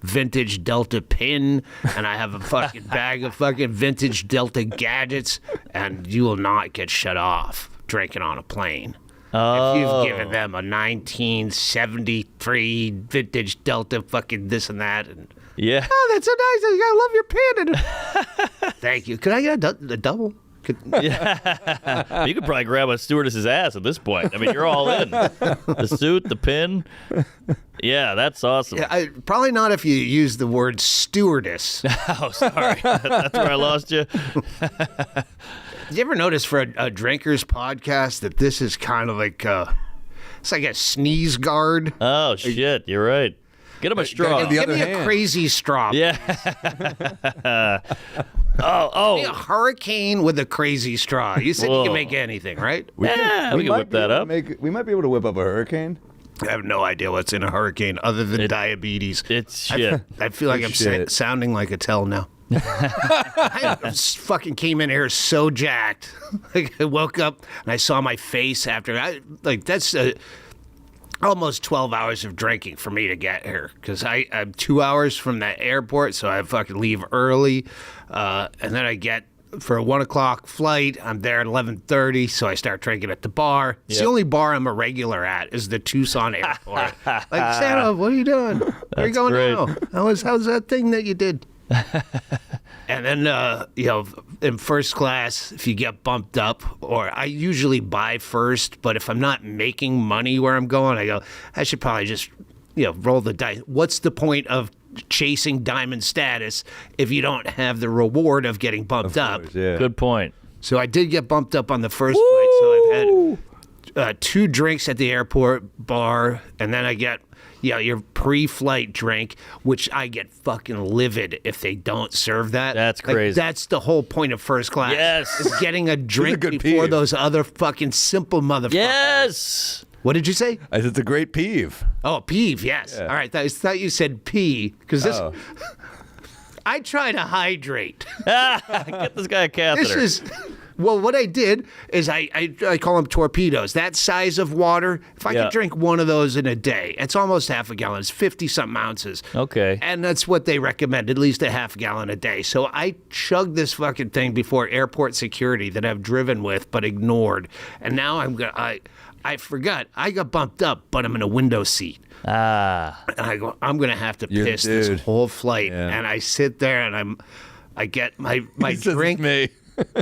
vintage Delta pin, and I have a fucking bag of fucking vintage Delta gadgets, and you will not get shut off drinking on a plane. If you've given them a 1973 vintage Delta fucking this and that, and Yeah. oh, that's so nice. I love your pin. And thank you. Could I get a double? You could probably grab a stewardess's ass at this point. I mean, you're all in. The suit, the pin. Yeah, that's awesome. Probably not if you use the word stewardess. Oh, sorry. That's where I lost you. Did you ever notice for a drinkers podcast that this is kind of like it's like a sneeze guard? Oh, shit. You're right. Get him a straw. get the Give other me a hand. crazy straw. Yeah. Give me a hurricane with a crazy straw. You said you Whoa. can make anything, right? Yeah, we can might whip be that able to up. we might be able to whip up a hurricane. I have no idea what's in a hurricane other than diabetes. It's shit. I feel like I'm Shit. sounding like a tell now. I fucking came in here so jacked. Like, I woke up and I saw my face after. almost 12 hours of drinking for me to get here because I'm 2 hours from the airport, so I fucking leave early, and then I get for a 1 o'clock flight. I'm there at 11:30, so I start drinking at the bar. It's the only bar I'm a regular at is the Tucson airport. Like, Stanhope, what are you doing? Where are you going great. now? How's that thing that you did? And then, in first class, if you get bumped up, or I usually buy first, but if I'm not making money where I'm going, I go, I should probably just, roll the dice. What's the point of chasing diamond status if you don't have the reward of getting bumped up? Yeah. Good point. So I did get bumped up on the first flight, so I've had 2 drinks at the airport bar, and then I get your pre-flight drink, which I get fucking livid if they don't serve that. That's Like, crazy. that's the whole point of first class. Yes. Is getting a drink good before peeve. those other fucking simple motherfuckers. Yes. What did you say? It's a great peeve. Oh, peeve, yes. Yeah. All right, I thought you said pee, because this... Oh. I try to hydrate. Get this guy a catheter. This is... Well, what I did is I call them torpedoes. That size of water, if I Yeah. could drink one of those in a day, it's almost half a gallon. It's 50-something ounces. Okay. And that's what they recommend, at least a half gallon a day. So I chugged this fucking thing before airport security that I've driven with but ignored. And now I forgot. I got bumped up, but I'm in a window seat. Ah. And I go, I'm going to have to You piss dude. this whole flight. Yeah. And I sit there and I get my He says, drink. me.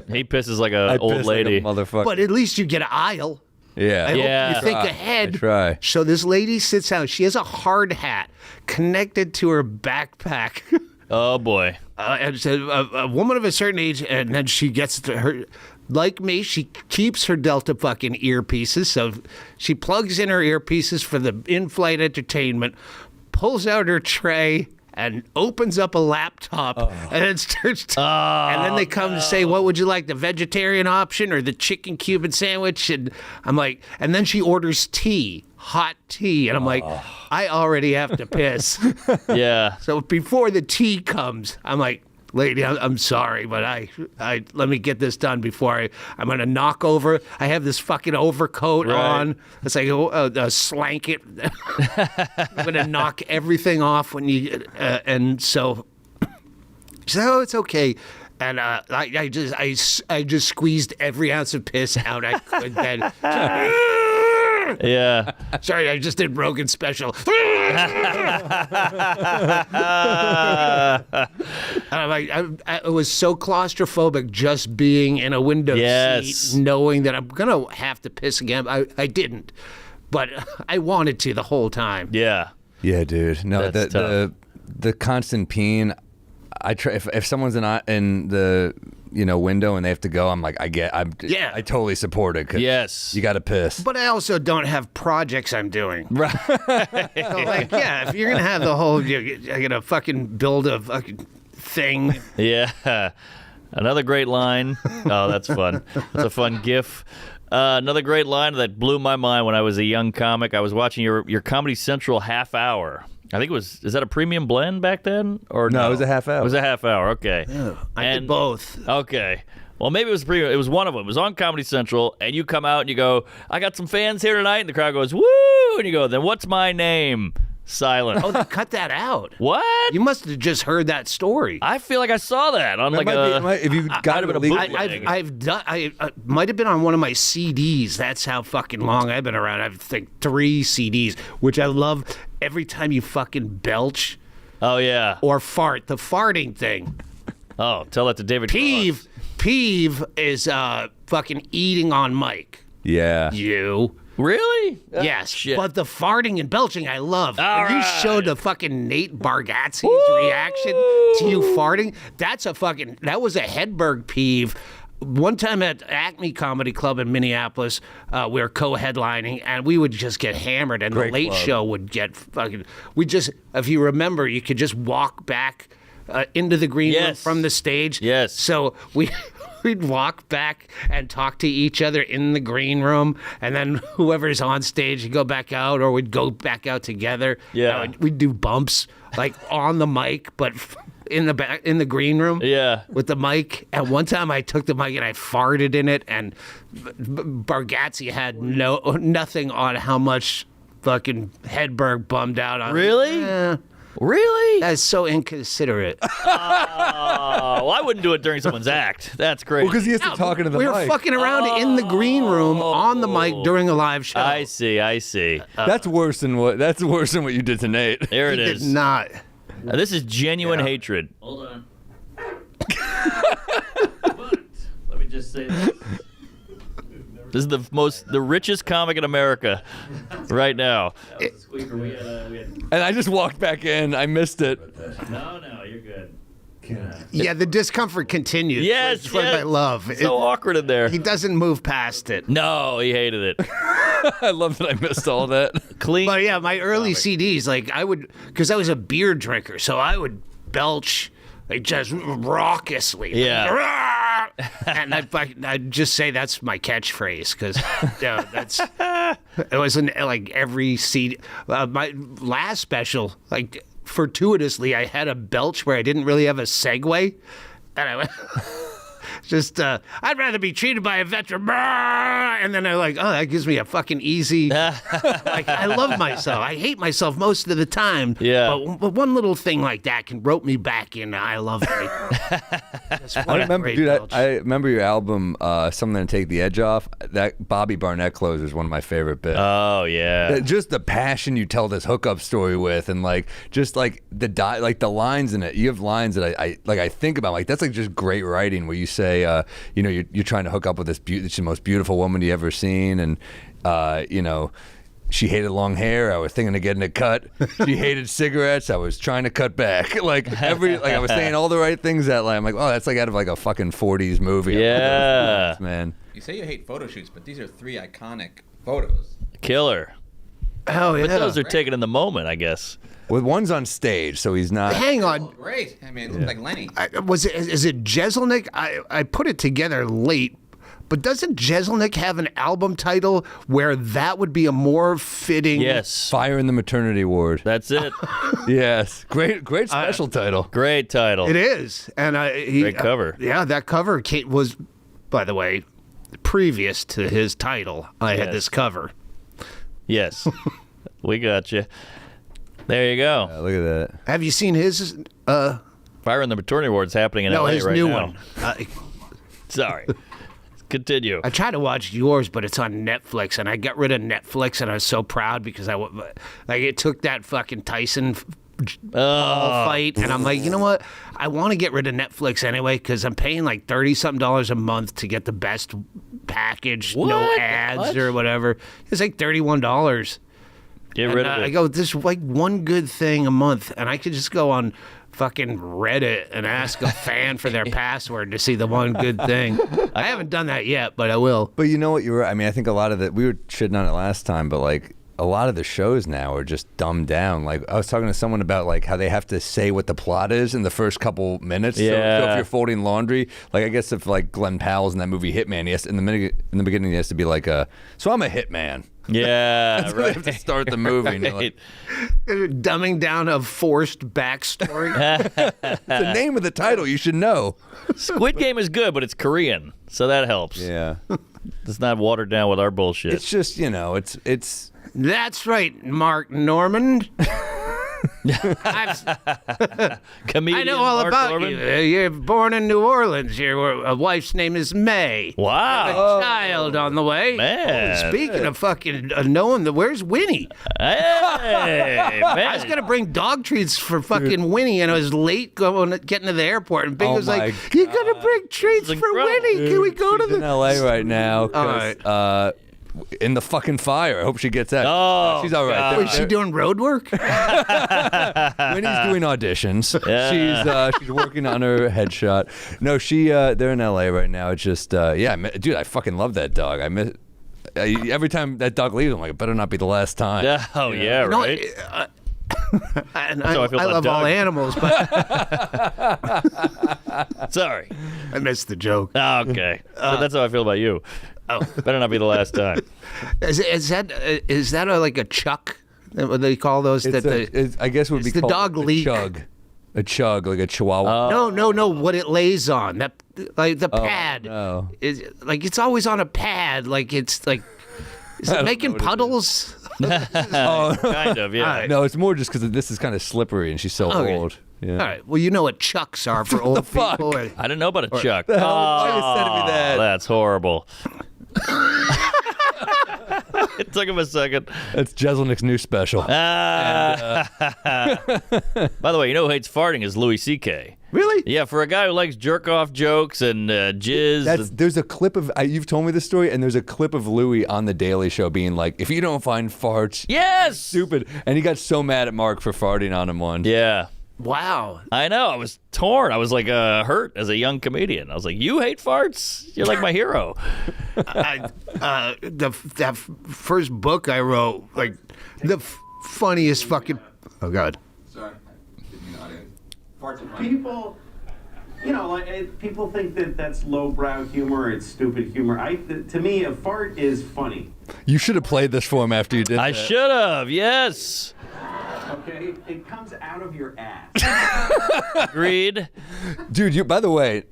He pisses like an I old piss lady. like a motherfucker. But at least you get an aisle. yeah. I hope Yeah. you think Try. ahead. I try. So this lady sits down. She has a hard hat connected to her backpack. Oh boy. And it's a woman of a certain age, and then she gets to her. Like me, she keeps her Delta fucking earpieces. So she plugs in her earpieces for the in-flight entertainment, pulls out her tray, and opens up a laptop, and then starts. And then they come to say, "What would you like, the vegetarian option or the chicken Cuban sandwich?" And I'm like, and then she orders tea, hot tea, and I'm like, I already have to piss. Yeah. So before the tea comes, I'm like, lady, I'm sorry, but I let me get this done before I'm going to knock over. I have this fucking overcoat on. It's like a slanket. I'm going to knock everything off when you, and so it's okay. And I just squeezed every ounce of piss out I could then. Yeah. Sorry, I just did Rogan special. I was so claustrophobic just being in a window Yes. seat, knowing that I'm gonna have to piss again. I didn't, but I wanted to the whole time. Yeah. Yeah, dude. No, That's the constant peeing. I try if someone's in the window and they have to go. I'm like, I totally support it. 'Cause Yes. you got to piss. But I also don't have projects I'm doing. Right. So like, yeah, if you're gonna have the whole, I gotta fucking build a fucking thing. Yeah. Another great line. Oh, that's fun. That's a fun gif. Another great line that blew my mind when I was a young comic. I was watching your Comedy Central half hour. I think is that a premium blend back then? Or No, it was a half hour. It was a half hour, okay. I did both. Okay. Well, maybe it was premium. It was one of them. It was on Comedy Central, and you come out and you go, I got some fans here tonight, and the crowd goes, woo! And you go, then what's my name? Silent. Oh, they cut that out. What? You must have just heard that story. I feel like I saw that on like if you got might have been a leak- bootleg. I've done. I might have been on one of my CDs. That's how fucking long I've been around. I've think 3 CDs, which I love. Every time you fucking belch Oh, yeah. or fart, the farting thing. Oh, tell that to David Cross. Peeve is fucking eating on mic. Yeah. You. Really? Yes, Shit. but the farting and belching I love. All When you right. showed the fucking Nate Bargatze's reaction to you farting, that was a Hedberg peeve. One time at Acme Comedy Club in Minneapolis, we were co-headlining, and we would just get hammered, and Great the Late club. Show would get fucking. If you remember, you could just walk back into the green room Yes. from the stage. Yes. So we'd walk back and talk to each other in the green room, and then whoever's on stage would go back out, or we'd go back out together. Yeah. We'd do bumps like on the mic, but in the green room. Yeah. With the mic. And one time I took the mic and I farted in it, and Bargatze had nothing on how much fucking Hedberg bummed out on. Really? Yeah. Really? That's so inconsiderate. Oh, well, I wouldn't do it during someone's act. That's great. Because he has to talk into the We mic. were fucking around in the green room on the mic during a live show. I see. That's worse than what you did to Nate. There it He is. did not. This is genuine hatred. Hold on. But let me just say this. This is the richest comic in America right now. And I just walked back in. I missed it. No, you're good. Yeah, the discomfort continues. Yes, Which is what yes. I love. So awkward in there. He doesn't move past it. No, he hated it. I love that I missed all that. Clean. But yeah, my early CDs, like I would, because I was a beer drinker, so I would belch like just raucously. Yeah. And I'd just say that's my catchphrase because it wasn't like every CD. My last special, like fortuitously, I had a belch where I didn't really have a segue, and I went. Just, I'd rather be treated by a veteran. And then I'm like, oh, that gives me a fucking easy. Like, I love myself. I hate myself most of the time. Yeah. But one little thing like that can rope me back in. I love me. I remember your album, Something to Take the Edge Off. That Bobby Barnett closer is one of my favorite bits. Oh yeah. Just the passion you tell this hookup story with, and like just like the lines in it. You have lines that I think about. Like that's like just great writing where you say, you're trying to hook up with this the most beautiful woman you ever seen, and she hated long hair. I was thinking of getting it cut. She hated cigarettes. I was trying to cut back. I was saying all the right things that line. I'm like, oh, that's like out of like a fucking 40s movie. Yeah, man. You say you hate photo shoots, but these are 3 iconic photos. Killer. Oh yeah. But those are taken in the moment, I guess. Well, one's on stage, so he's not. Hang on. Oh, great. I mean, it looked like Lenny. Is it Jeselnik? I put it together late, but doesn't Jeselnik have an album title where that would be a more fitting? Yes. Fire in the Maternity Ward. That's it. Yes. Great special title. Great title. It is. And Great cover. Yeah, that cover was, by the way, previous to his title. I had this cover. Yes. We got you. There you go. Look at that. Have you seen his? Fire in the Maternity Ward's happening in No, LA his right new now. one. Sorry. Continue. I tried to watch yours, but it's on Netflix, and I got rid of Netflix, and I was so proud because it took that fucking Tyson fight, and I'm like, you know what? I want to get rid of Netflix anyway because I'm paying like $30-something a month to get the best package, no What? ads What? or whatever. It's like $31. Get rid of it. I go, this is like one good thing a month, and I could just go on fucking Reddit and ask a fan for their password to see the one good thing. I haven't done that yet, but I will. But you know what? You're right. I mean, I think a lot of we were shitting on it last time, but like a lot of the shows now are just dumbed down. Like I was talking to someone about like how they have to say what the plot is in the first couple minutes. Yeah. So if you're folding laundry, like I guess if like Glenn Powell's in that movie Hitman, he has to, in the beginning he has to be like, so I'm a hitman. Yeah, That's right. They have to start the movie. And you're like, Dumbing down a forced backstory. the name of the title you should know. Squid Game is good, but it's Korean, so that helps. Yeah. It's not watered down with our bullshit. It's just, it's That's right, Mark Norman. Comedian I know all Mark about Norman. you. You're born in New Orleans. Your wife's name is May. A Wow. child on the way. Man. Speaking of fucking knowing where's Winnie? Hey, man. I was gonna bring dog treats for fucking Winnie, and I was late getting to the airport. And Bing Oh was like, my "You're gonna bring treats It's for incredible. Winnie? Can we go to in the?" LA right now. 'Cause, All right. In the fucking fire. I hope she gets that. Oh, she's all right. God. Was she doing road work? Winnie's doing auditions. Yeah. She's working on her headshot. No, they're in LA right now. It's just dude, I fucking love that dog. I miss every time that dog leaves. I'm like, it better not be the last time. Oh, yeah, No, right? and how I I feel about love all dogs. animals, but Sorry. I missed the joke. Oh, okay. So that's how I feel about you. Oh. Better not be the last time. Is that like a chuck? What they call those? I guess it would be it's the called dog a leak. chug. A chug, like a chihuahua. No. What it lays on? That like the pad. no. Is like it's always on a pad. Like it's like. Is I it don't making know what it puddles? Kind of, yeah. right. No, it's more just because this is kind of slippery and she's so Okay. old. Yeah. All right. Well, you know what chucks are for old fuck? people. I didn't know about a chuck. Why are you sending me that? That's horrible. It took him a second. That's Jeselnik's new special. By the way, you know who hates farting is Louis C.K. Really? Yeah, for a guy who likes jerk-off jokes and jizz. There's a clip of you've told me this story, and there's a clip of Louis on the Daily Show being like, "If you don't find farts, Yes! stupid," and he got so mad at Mark for farting on him once. Yeah. Wow. I know. I was torn. I was like hurt as a young comedian. I was like, "You hate farts? You're like my hero." That first book I wrote, like the funniest fucking. Oh God. Sorry. Didn't know it. Farts are funny. People, people think that that's lowbrow humor. It's stupid humor. To me, a fart is funny. You should have played this for him after you did. I that. should have. Yes. Okay, it comes out of your ass. Agreed. Dude. By the way,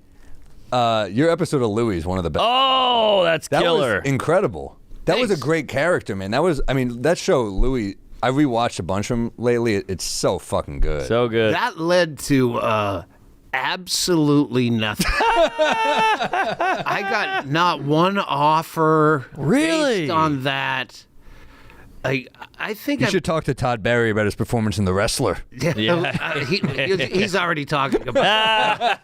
your episode of Louis is one of the best. Oh, that's that killer. was incredible. That was a Thanks. great character, man. That show, Louis. I rewatched a bunch of them lately. It's so fucking good. So good. That led to absolutely nothing. I got not one offer. Really? Based on that. I think you I should talk to Todd Barry about his performance in The Wrestler. Yeah. he's already talking about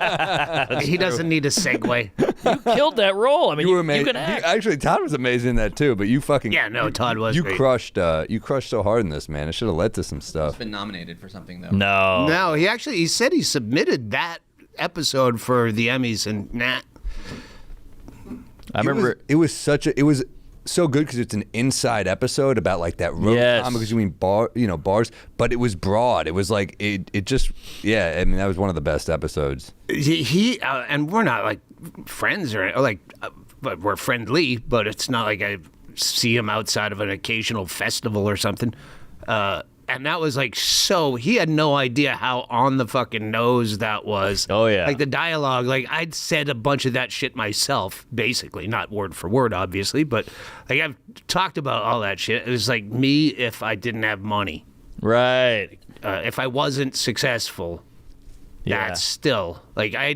it. He doesn't need a segue. You killed that role. I mean, You were you amazing. can act. Actually, Todd was amazing in that too. But you fucking Yeah, no, Todd was You great. crushed. You crushed so hard in this, man. It should have led to some stuff. It's been nominated for something though. No. No, he said he submitted that episode for the Emmys, and nah. I remember. It was so good because it's an inside episode about like that road Yes. comic between bars, but it was broad. It was like it just I mean that was one of the best episodes. He and we're not like friends or like, but we're friendly. But it's not like I see him outside of an occasional festival or something. And that was like he had no idea how on the fucking nose that was. Oh, yeah. Like the dialogue, like I'd said a bunch of that shit myself, basically, not word for word, obviously, but like I've talked about all that shit. It was like me if I didn't have money, Right. if I wasn't successful. Yeah. That's still like I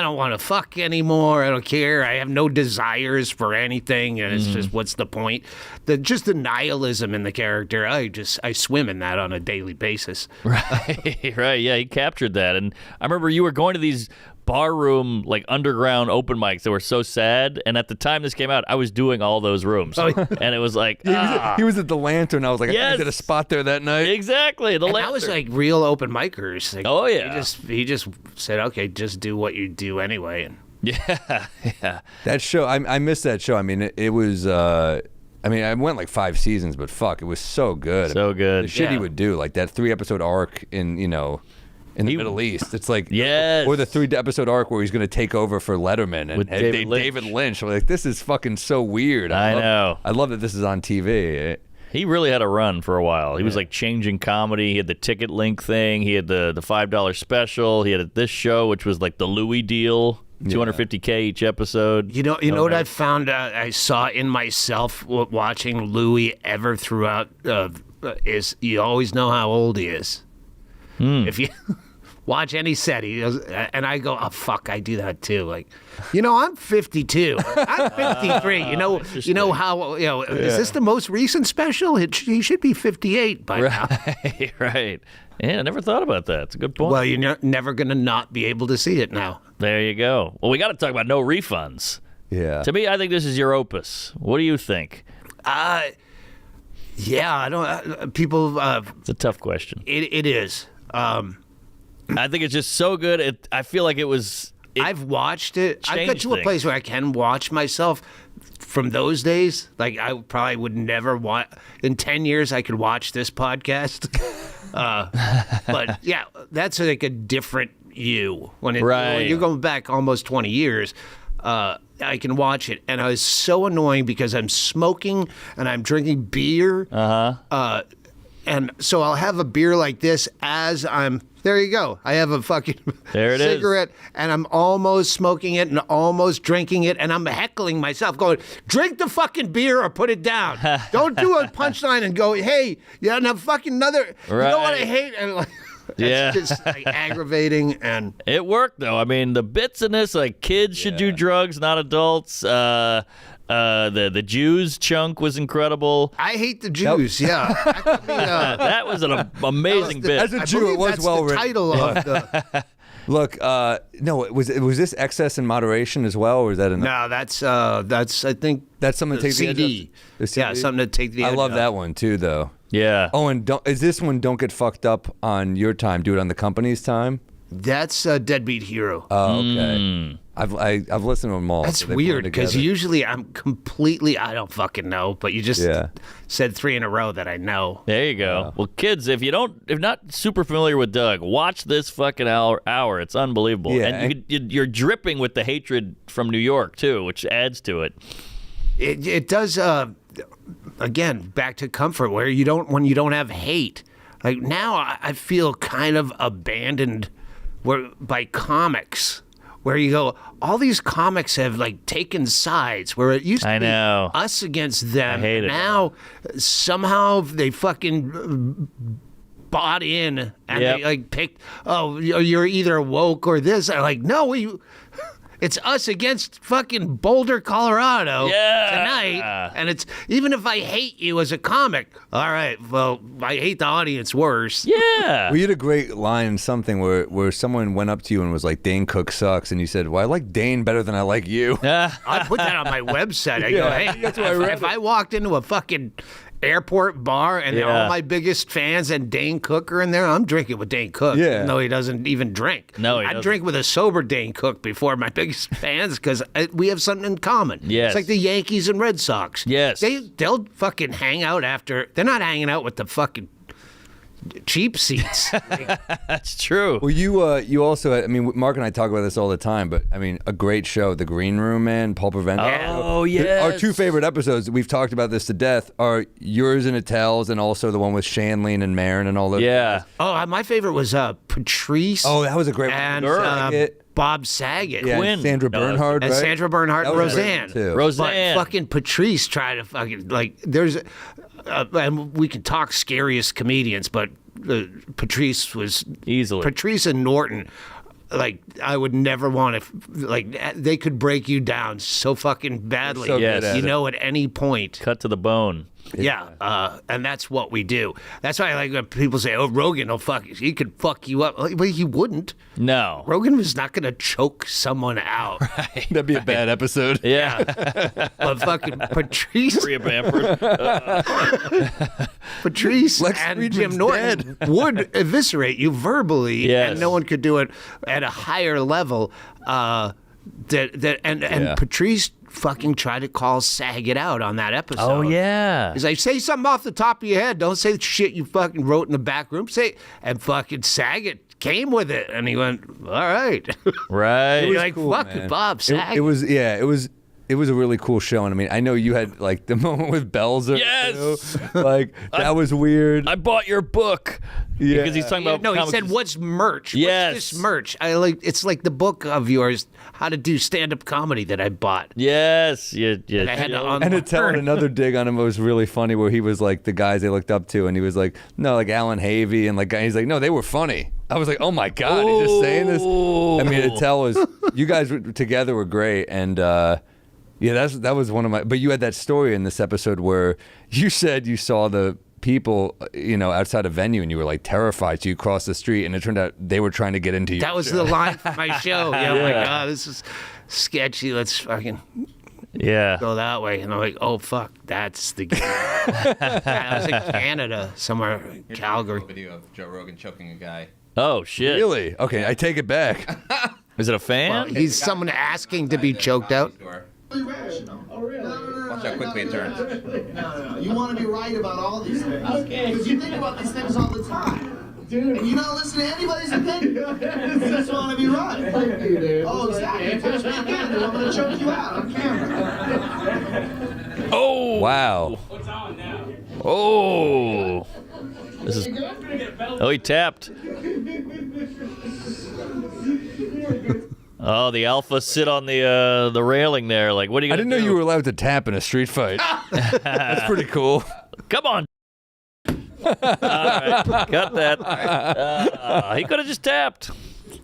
don't want to fuck anymore. I don't care. I have no desires for anything, and it's just what's the point? The nihilism in the character. I swim in that on a daily basis. Right. Right. Yeah, he captured that. And I remember you were going to these barroom, like underground open mics that were so sad. And at the time this came out, I was doing all those rooms. Oh, yeah. And it was like, He was at the Lantern. I was like, I Yes. did a spot there that night. exactly. The And that was Lantern. like real open micers. Like, Oh, yeah. He just said, okay, just do what you do anyway. And Yeah. Yeah. That show, I missed that show. I mean, it was. I mean, I went like 5 seasons, but fuck, it was so good. So good. The shit he Yeah. would do, like that 3-episode arc in the Middle East. It's like, Yes. or the 3-episode arc where he's going to take over for Letterman and With David Lynch. David Lynch. I'm like, this is fucking so weird. I know. I love that this is on TV. He really had a run for a while. He was like changing comedy. He had the ticket link thing. He had the $5 special. He had this show, which was like the Louis deal, $250K each episode. you know what I found? I saw in myself watching Louis ever throughout is you always know how old he is. If you watch any set, he goes, and I go, oh fuck, I do that too. Like, I'm 52. I'm 53. You know how is this the most recent special? He should be 58 by now. Right, right. Yeah, I never thought about that. It's a good point. Well, you're never gonna not be able to see it now. There you go. Well, we got to talk about no refunds. Yeah. To me, I think this is your opus. What do you think? Yeah, I don't. People, It's a tough question. it is. I think it's just so good. I feel like it was. I've watched it. I've got changed to a place things. where I can watch myself from those days. Like I probably would never watch. In 10 years, I could watch this podcast. But yeah, that's like a different you. When Right. you're going back almost 20 years, I can watch it. And I was so annoying because I'm smoking and I'm drinking beer. And so I'll have a beer like this as I'm There you go. I have a fucking There it is. cigarette, and I'm almost smoking it and almost drinking it, and I'm heckling myself, going, "Drink the fucking beer or put it down. Don't do a punchline and go, hey, yeah, now fucking another. You know what I hate?" And like, it's just like aggravating, and It worked though. I mean, the bits in this, like kids should do drugs, not adults. The Jews chunk was incredible. I hate the Jews. Yeah, that could be, That was an amazing bit. As a I Jew, believe it was that's well the written. title of the. Look, no, was this excess and moderation as well, or is that No, that's I think that's something to the take the edge CD. off? The CD? Yeah, something to take the I edge love off. that one too, though. Yeah. Oh, and is this one don't get fucked up on your time? Do it on the company's time. That's Deadbeat Hero. Oh, okay. I've listened to them all. That's so they weird blend because together. usually I'm completely I don't fucking know, but you just said 3 in a row that I know. There you go. Well, kids, if not super familiar with Doug, watch this fucking hour. It's unbelievable. Yeah, and you're dripping with the hatred from New York too, which adds to it. It does. Again, back to comfort where when you don't have hate. Like now, I feel kind of abandoned by comics. Where you go, all these comics have like taken sides. Where it used to be us against them. I hate it. Now, somehow they fucking bought in and they like picked. Oh, you're either woke or this. I'm like, no, it's us against fucking Boulder, Colorado tonight. And it's even if I hate you as a comic, all right, well, I hate the audience worse. Yeah. Well, you had a great line in something where someone went up to you and was like, "Dane Cook sucks," and you said, "Well, I like Dane better than I like you." I put that on my website. I go, hey, that's why I read if I walked into a fucking airport bar and all my biggest fans and Dane Cook are in there, I'm drinking with Dane Cook, even though he doesn't even drink. No, he I'd doesn't. drink with a sober Dane Cook before my biggest fans because we have something in common. Yes. It's like the Yankees and Red Sox. Yes. They'll fucking hang out after. They're not hanging out with the fucking cheap seats. That's true. Well, you also, I mean, Mark and I talk about this all the time, but I mean, a great show, The Green Room, man, Paul Prevento. Oh, yes. Our two favorite episodes, we've talked about this to death, are yours and Attell's, and also the one with Shanlene and Marin and all those. Yeah. Oh, my favorite was Patrice. Oh, that was a great and one. Bob Saget. Yeah, Quinn. Sandra No, Bernhard, And right? Sandra Bernhard and That was a great Roseanne. one, too. Roseanne. But fucking Patrice tried to fucking, like, there's, and we can talk scariest comedians, but Patrice was, Easily. Patrice and Norton, like, I would never want to, like, they could break you down so fucking badly. So good at You it. know, at any point. Cut to the bone. Yeah, and that's what we do. That's why I like when people say, "Oh, Rogan will fuck you. He could fuck you up." Like, well, he wouldn't. No. Rogan was not going to choke someone out. That'd be a bad episode. Yeah. But fucking Patrice, Rhea Bamford. Patrice, Lex and Friedman's Jim Norton would eviscerate you verbally, Yes. and no one could do it at a higher level. And Patrice fucking tried to call Saget out on that episode. Oh, yeah. He's like, say something off the top of your head. Don't say the shit you fucking wrote in the back room. And fucking Saget came with it. And he went, all right. Right. You're like, cool, fuck man. Bob Saget. It was a really cool show, and I mean, I know you had like the moment with Belzer. Yes! too. Like that was weird. I bought your book. Yeah. Because he's talking about No, he comics. said, "What's merch? Yes. What's this merch?" It's like the book of yours, How to Do Stand-Up Comedy that I bought. Yes. Yeah. And I had to And unlearn. Attell another dig on him was really funny, where he was like the guys they looked up to, and he was like, no, like Alan Havey, and like he's like, no, they were funny. I was like, oh my god, he's just saying this. I mean, Attell was, you guys together were great, and yeah, that was one of my. But you had that story in this episode where you said you saw the people, outside a venue, and you were like terrified. So you crossed the street, and it turned out they were trying to get into you. That was the line for my show. Yeah, I'm like, oh, this is sketchy. Let's fucking go that way. And I'm like, oh, fuck, that's the game. I was in Canada, somewhere, Here's Calgary. a video of Joe Rogan choking a guy. Oh, shit. Really? Okay, I take it back. Is it a fan? Well, he's someone asking to be choked out. Irrational. Oh, really? Watch how quickly it turns. No. You want to be right about all these things. Okay. Because you think about these things all the time. Dude. And you don't listen to anybody's opinion. You just want to be right. Thank you, dude. Oh, exactly. Touch me again, and I'm going to choke you out on camera. Oh. Wow. Oh. This is. Oh, he tapped. Oh, the alphas sit on the railing there. Like, what are you I gonna didn't know do? you were allowed to tap in a street fight. That's pretty cool. Come on. All right, cut that. He could have just tapped.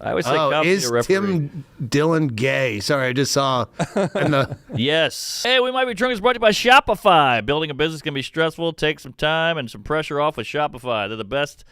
I always say cops need is a referee. Tim Dillon gay? Sorry, I just saw in the. Yes. Hey, We Might Be Drunk is brought to you by Shopify. Building a business can be stressful. Take some time and some pressure off with Shopify. They're the best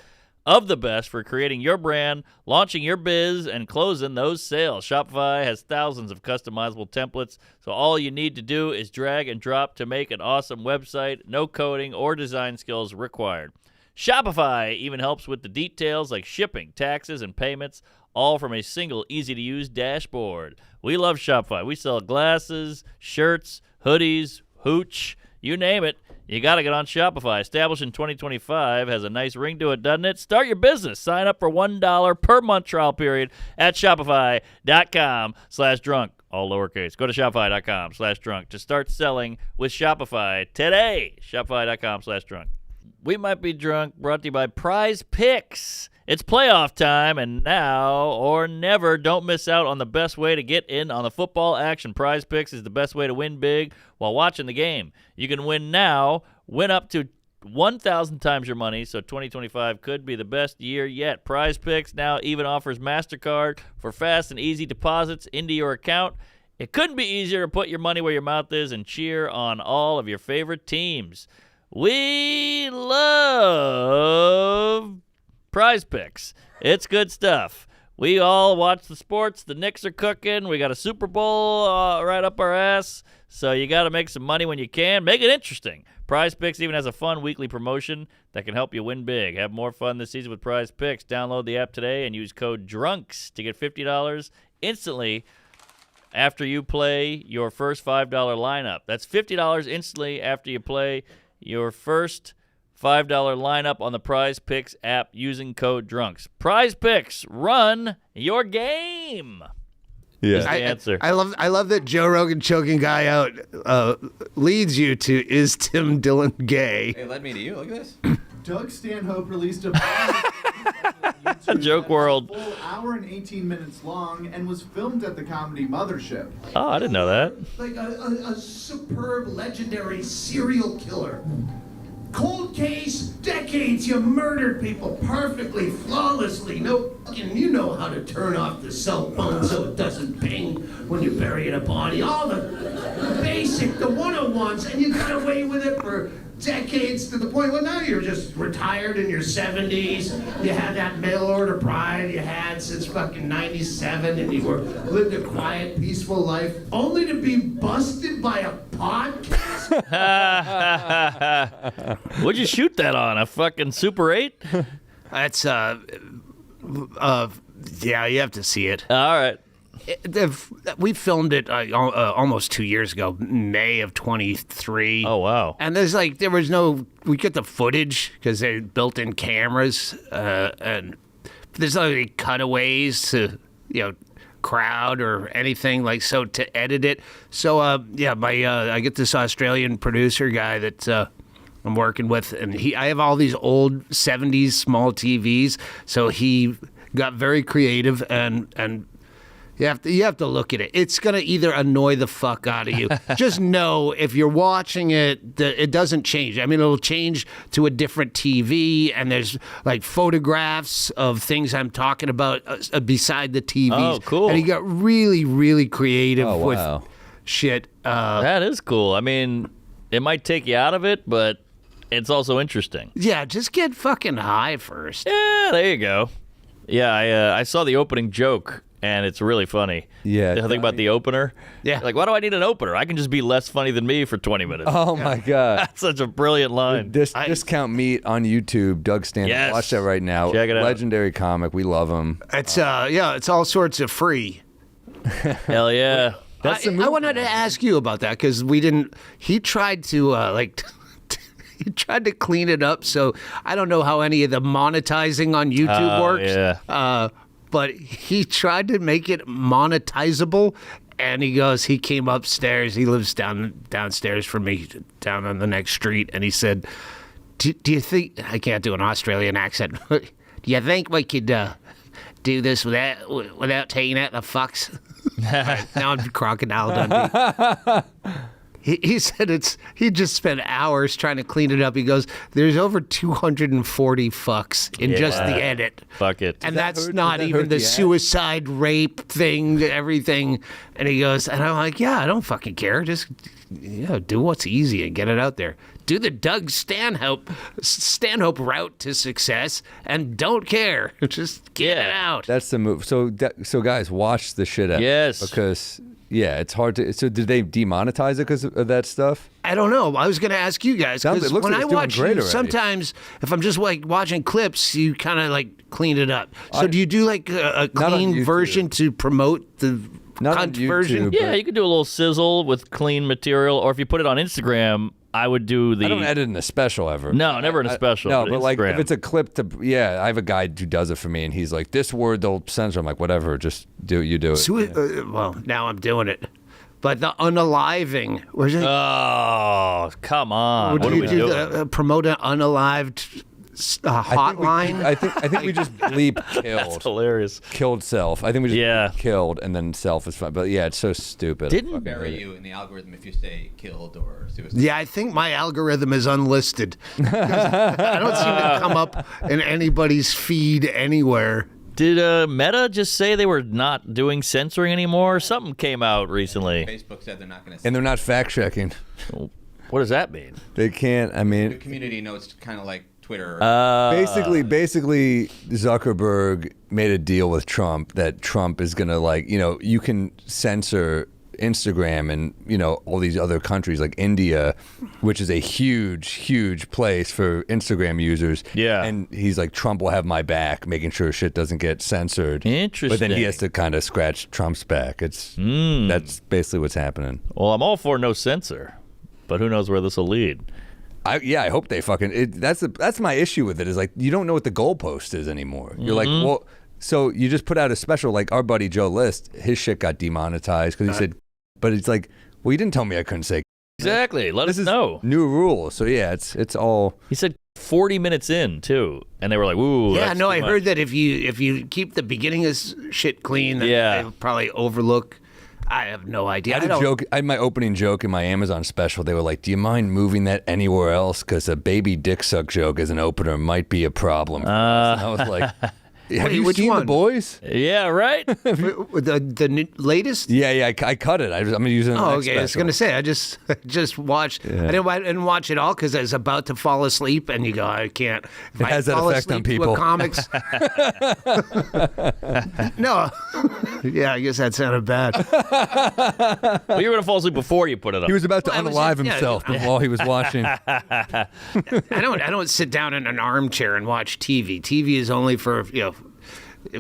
of the best for creating your brand, launching your biz, and closing those sales. Shopify has thousands of customizable templates, so all you need to do is drag and drop to make an awesome website. No coding or design skills required. Shopify even helps with the details like shipping, taxes, and payments, all from a single easy-to-use dashboard. We love Shopify. We sell glasses, shirts, hoodies, hooch, you name it. You got to get on Shopify. Established in 2025, has a nice ring to it, doesn't it? Start your business. Sign up for $1 per month trial period at shopify.com/drunk. All lowercase. Go to shopify.com/drunk to start selling with Shopify today. Shopify.com/drunk. We Might Be Drunk, brought to you by Prize Picks. It's playoff time, and now or never, don't miss out on the best way to get in on the football action. Prize Picks is the best way to win big while watching the game. You can win now, win up to 1,000 times your money, so 2025 could be the best year yet. Prize Picks now even offers MasterCard for fast and easy deposits into your account. It couldn't be easier to put your money where your mouth is and cheer on all of your favorite teams. We love Prize Picks. It's good stuff. We all watch the sports. The Knicks are cooking. We got a Super Bowl right up our ass. So you got to make some money when you can. Make it interesting. Prize Picks even has a fun weekly promotion that can help you win big. Have more fun this season with Prize Picks. Download the app today and use code DRUNKS to get $50 instantly after you play your first $5 lineup. That's $50 instantly after you play your first $5 lineup on the Prize Picks app using code DRUNKS. Prize Picks, run your game. Yeah. Is the answer. I love that Joe Rogan choking guy out leads you to is Tim Dillon gay? It led me to you. Look at this. Doug Stanhope released a YouTube Joke that world. was a full hour and 18 minutes long and was filmed at the Comedy Mothership. Oh, I didn't know that. Like a superb, legendary serial killer. Cold case, decades, you murdered people perfectly, flawlessly. No fucking, you know how to turn off the cell phone so it doesn't ping when you're burying a body. All the basic, the 101s, and you got away with it for decades to the point where now you're just retired in your 70s. You had that mail order pride you had since fucking 97, and you lived a quiet, peaceful life, only to be busted by a podcast. What'd you shoot that on? A fucking Super 8? That's yeah, you have to see it. All right. We filmed it almost 2 years ago, May of 23. Oh, wow. And we get the footage because they're built-in cameras, and there's no cutaways to, crowd or anything like so to edit it. So, I get this Australian producer guy that I'm working with, and I have all these old 70s small TVs, so he got very creative and you have to look at it. It's going to either annoy the fuck out of you. Just know if you're watching it, it doesn't change. I mean, it'll change to a different TV, and there's like photographs of things I'm talking about beside the TVs. Oh, cool. And he got really, really creative with wow. shit. That is cool. I mean, it might take you out of it, but it's also interesting. Yeah, just get fucking high first. Yeah, there you go. Yeah, I saw the opening joke, and it's really funny. Yeah. The thing about the opener. Yeah. Like, why do I need an opener? I can just be less funny than me for 20 minutes. Oh my God. That's such a brilliant line. Discount Meat on YouTube. Doug Stanhope. Yes. Watch that right now. Check it out. Legendary comic. We love him. It's it's all sorts of free. Hell yeah. I wanted to ask you about that because he tried to he tried to clean it up, so I don't know how any of the monetizing on YouTube works. Yeah. But he tried to make it monetizable, and he came upstairs. He lives downstairs from me, down on the next street, and he said, "Do you think I can't do an Australian accent? Do you think we could do this without taking out the fucks. Right, now I'm Crocodile Dundee. He said he just spent hours trying to clean it up. He goes, there's over 240 fucks in just the edit. Fuck it. And that's not even the suicide, rape thing, everything. And he goes, and I'm like, yeah, I don't fucking care. Just do what's easy and get it out there. Do the Doug Stanhope route to success and don't care. Just get it out. That's the move. So guys, watch the shit out. Yes. Because it's hard to. So did they demonetize it because of that stuff? I don't know. I was going to ask you guys because when I watch you, already. sometimes if I'm just like watching clips, you kind of like clean it up. So do you do like a clean version to promote the cunt version? Yeah, you could do a little sizzle with clean material, or if you put it on Instagram, I would do the. I don't edit in a special ever. No, never in a special. No, but like if it's a clip I have a guy who does it for me, and he's like, this word they'll censor. I'm like, whatever, just do it. Well, now I'm doing it. But the unaliving, was it? Oh, come on! What do we do? Promote an unalived hotline. I think we just bleep killed. That's hilarious. Killed self. I think we just bleep killed and then self is fine. But yeah, it's so stupid. Didn't bury you in the algorithm if you say killed or suicide. Yeah, I think my algorithm is unlisted. I don't seem to come up in anybody's feed anywhere. Did Meta just say they were not doing censoring anymore? Something came out recently. Facebook said they're not going to. And they're not fact checking. What does that mean? They can't. I mean, the community knows kind of like Twitter. Basically, Zuckerberg made a deal with Trump that Trump is gonna you can censor Instagram and all these other countries like India, which is a huge place for Instagram users. Yeah, and he's like, Trump will have my back, making sure shit doesn't get censored. Interesting. But then he has to kind of scratch Trump's back. That's basically what's happening. Well, I'm all for no censor, but who knows where this will lead. I hope they fucking. That's my issue with it. Is like you don't know what the goalpost is anymore. You're like, well, so you just put out a special like our buddy Joe List. His shit got demonetized because he said, but it's like, well, you didn't tell me I couldn't say. Exactly. Let us know. New rule. So yeah, it's all. He said 40 minutes in too, and they were like, "Ooh." Yeah, that's no, too I much. heard that if you keep the beginning of shit clean, they probably overlook. I have no idea. I had my opening joke in my Amazon special. They were like, "Do you mind moving that anywhere else? Because a baby dick suck joke as an opener might be a problem." And I was like, "Have you seen The Boys?" Yeah, right. the latest? Yeah. I cut it. I'm using it. Oh, okay. I was gonna say I just watched. Yeah. I didn't watch it all because I was about to fall asleep, and you go, I can't. If it has that effect on people. Comics. No. Yeah, I guess that sounded bad. Well, you were gonna fall asleep before you put it up. He was about to unalive himself while he was watching. I don't sit down in an armchair and watch TV. TV is only for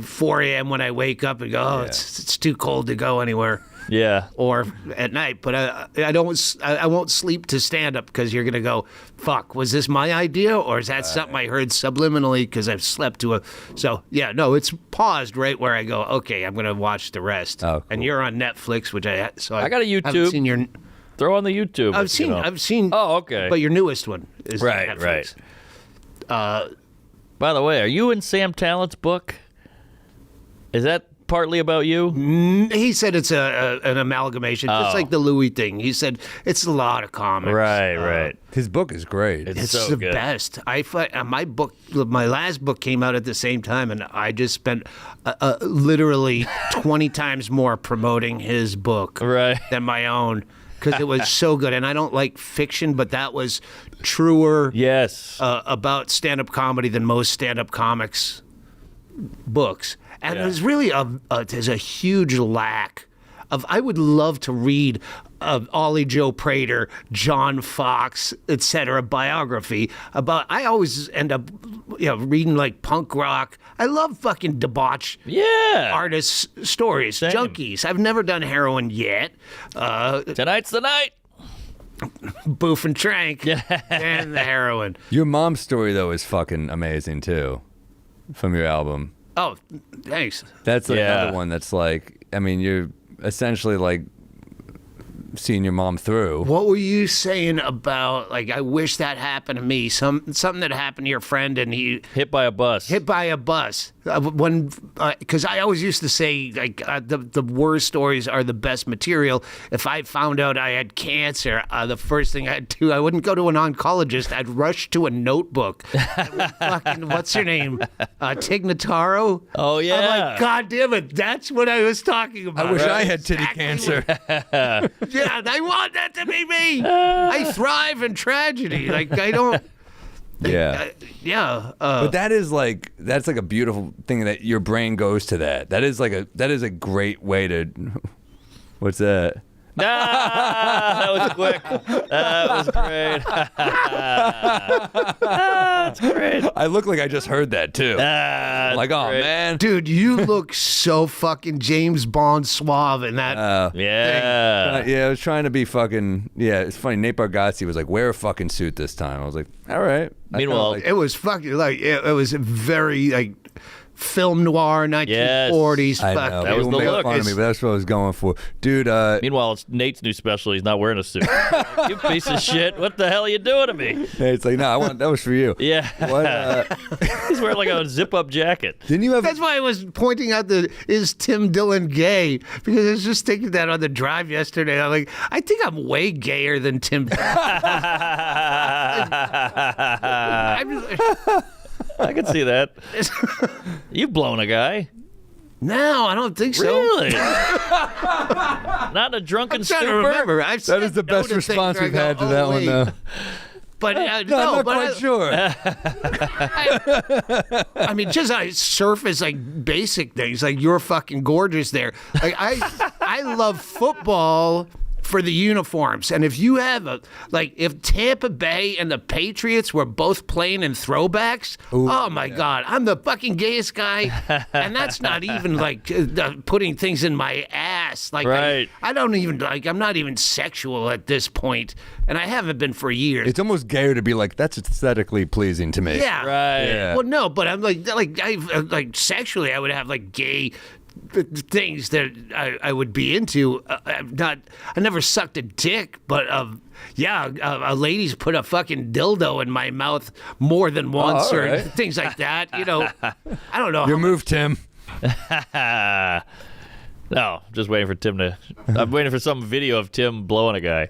4 a.m. when I wake up and go, it's too cold to go anywhere. Yeah. Or at night, but I won't sleep to stand up because you're gonna go, fuck, was this my idea or is that something I heard subliminally because I've slept to so yeah, no, it's paused right where I go, okay, I'm gonna watch the rest. Oh, cool. And you're on Netflix, which I got a YouTube. I've seen your. Throw on the YouTube. I've seen. Oh, okay. But your newest one is Netflix. Right. By the way, are you in Sam Talent's book? Is that partly about you? He said it's an amalgamation, just like the Louis thing. He said it's a lot of comics. Right. His book is great. It's so the good. best. My last book came out at the same time, and I just spent literally 20 times more promoting his book than my own. Because it was so good, and I don't like fiction, but that was truer about stand-up comedy than most stand-up comics books. And there's really there's a huge lack of. I would love to read Ollie Joe Prater, John Fox, etc. biography about. I always end up reading like punk rock. I love fucking debauch artists' stories. Same. Junkies. I've never done heroin yet. Tonight's the night. Boof and Trank and the heroin. Your mom's story though is fucking amazing too, from your album. Oh, thanks. That's another one that's like, I mean, you're essentially like seeing your mom through. What were you saying about, like, I wish that happened to me? Something that happened to your friend and he Hit by a bus. hit by a bus. Because I always used to say, like, the worst stories are the best material. If I found out I had cancer, the first thing I'd do, I wouldn't go to an oncologist. I'd rush to a notebook. Fucking, what's her name? Tig Notaro? Oh, yeah. I'm like, God damn it, that's what I was talking about. I wish I had titty cancer. Yeah, I want that to be me. I thrive in tragedy. Like, I don't. Yeah. Yeah. But that's like a beautiful thing that your brain goes to that. That is a great way to. What's that? That was quick. That was great. That's great. I look like I just heard that too. Like, oh great. man, Dude, you look so fucking James Bond suave in that. Yeah. yeah, I was trying to be fucking. Yeah, it's funny. Nate Bargatze was like, "Wear a fucking suit this time." I was like, "All right." I kinda Meanwhile- like- It was fucking like it was very like film noir 1940s. I know. fucking- That was People the make look. fun of me, but that's what I was going for, dude. Meanwhile, it's Nate's new special. He's not wearing a suit. You piece of shit. What the hell are you doing to me? It's like, no, that was for you. Yeah. What? He's wearing like a zip-up jacket. Didn't you have? That's why I was pointing out is Tim Dillon gay? Because I was just thinking that on the drive yesterday. I'm like, I think I'm way gayer than Tim. I can see that. You've blown a guy. No, I don't think so. Really? Not a drunken I'm trying to stupor? remember. I've That is said the no best to things response where I we've go, had to "Oh, that one, wait." though. But No, I'm not quite sure. I mean, just surface like basic things. Like, you're fucking gorgeous there. Like, I love football for the uniforms. And if you have if Tampa Bay and the Patriots were both playing in throwbacks, oh my God, I'm the fucking gayest guy. And that's not even like putting things in my ass. Like, Right. I don't even I'm not even sexual at this point, and I haven't been for years. It's almost gayer to be like, that's aesthetically pleasing to me. Yeah. Right. Yeah. Well, no, but I'm like sexually, I would have like gay things that I would be into. I never sucked a dick, but a lady's put a fucking dildo in my mouth more than once, all or right. things like that. You know, I don't know. Your move, Tim. No, just waiting for Tim to. I'm waiting for some video of Tim blowing a guy.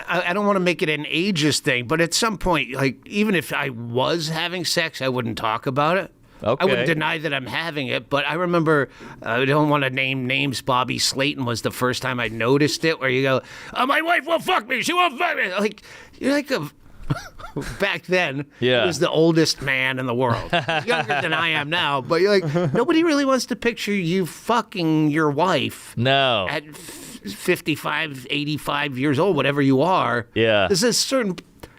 I don't want to make it an ageist thing, but at some point, like, even if I was having sex, I wouldn't talk about it. Okay. I wouldn't deny that I'm having it, but I remember, I don't want to name names, Bobby Slayton was the first time I noticed it, where you go, oh, my wife will fuck me, she won't fuck me. Like, you're like a... Back then, Yeah. he was the oldest man in the world. He's younger than I am now, but you're like, nobody really wants to picture you fucking your wife No. at 55, 85 years old, whatever you are. Yeah. There's a certain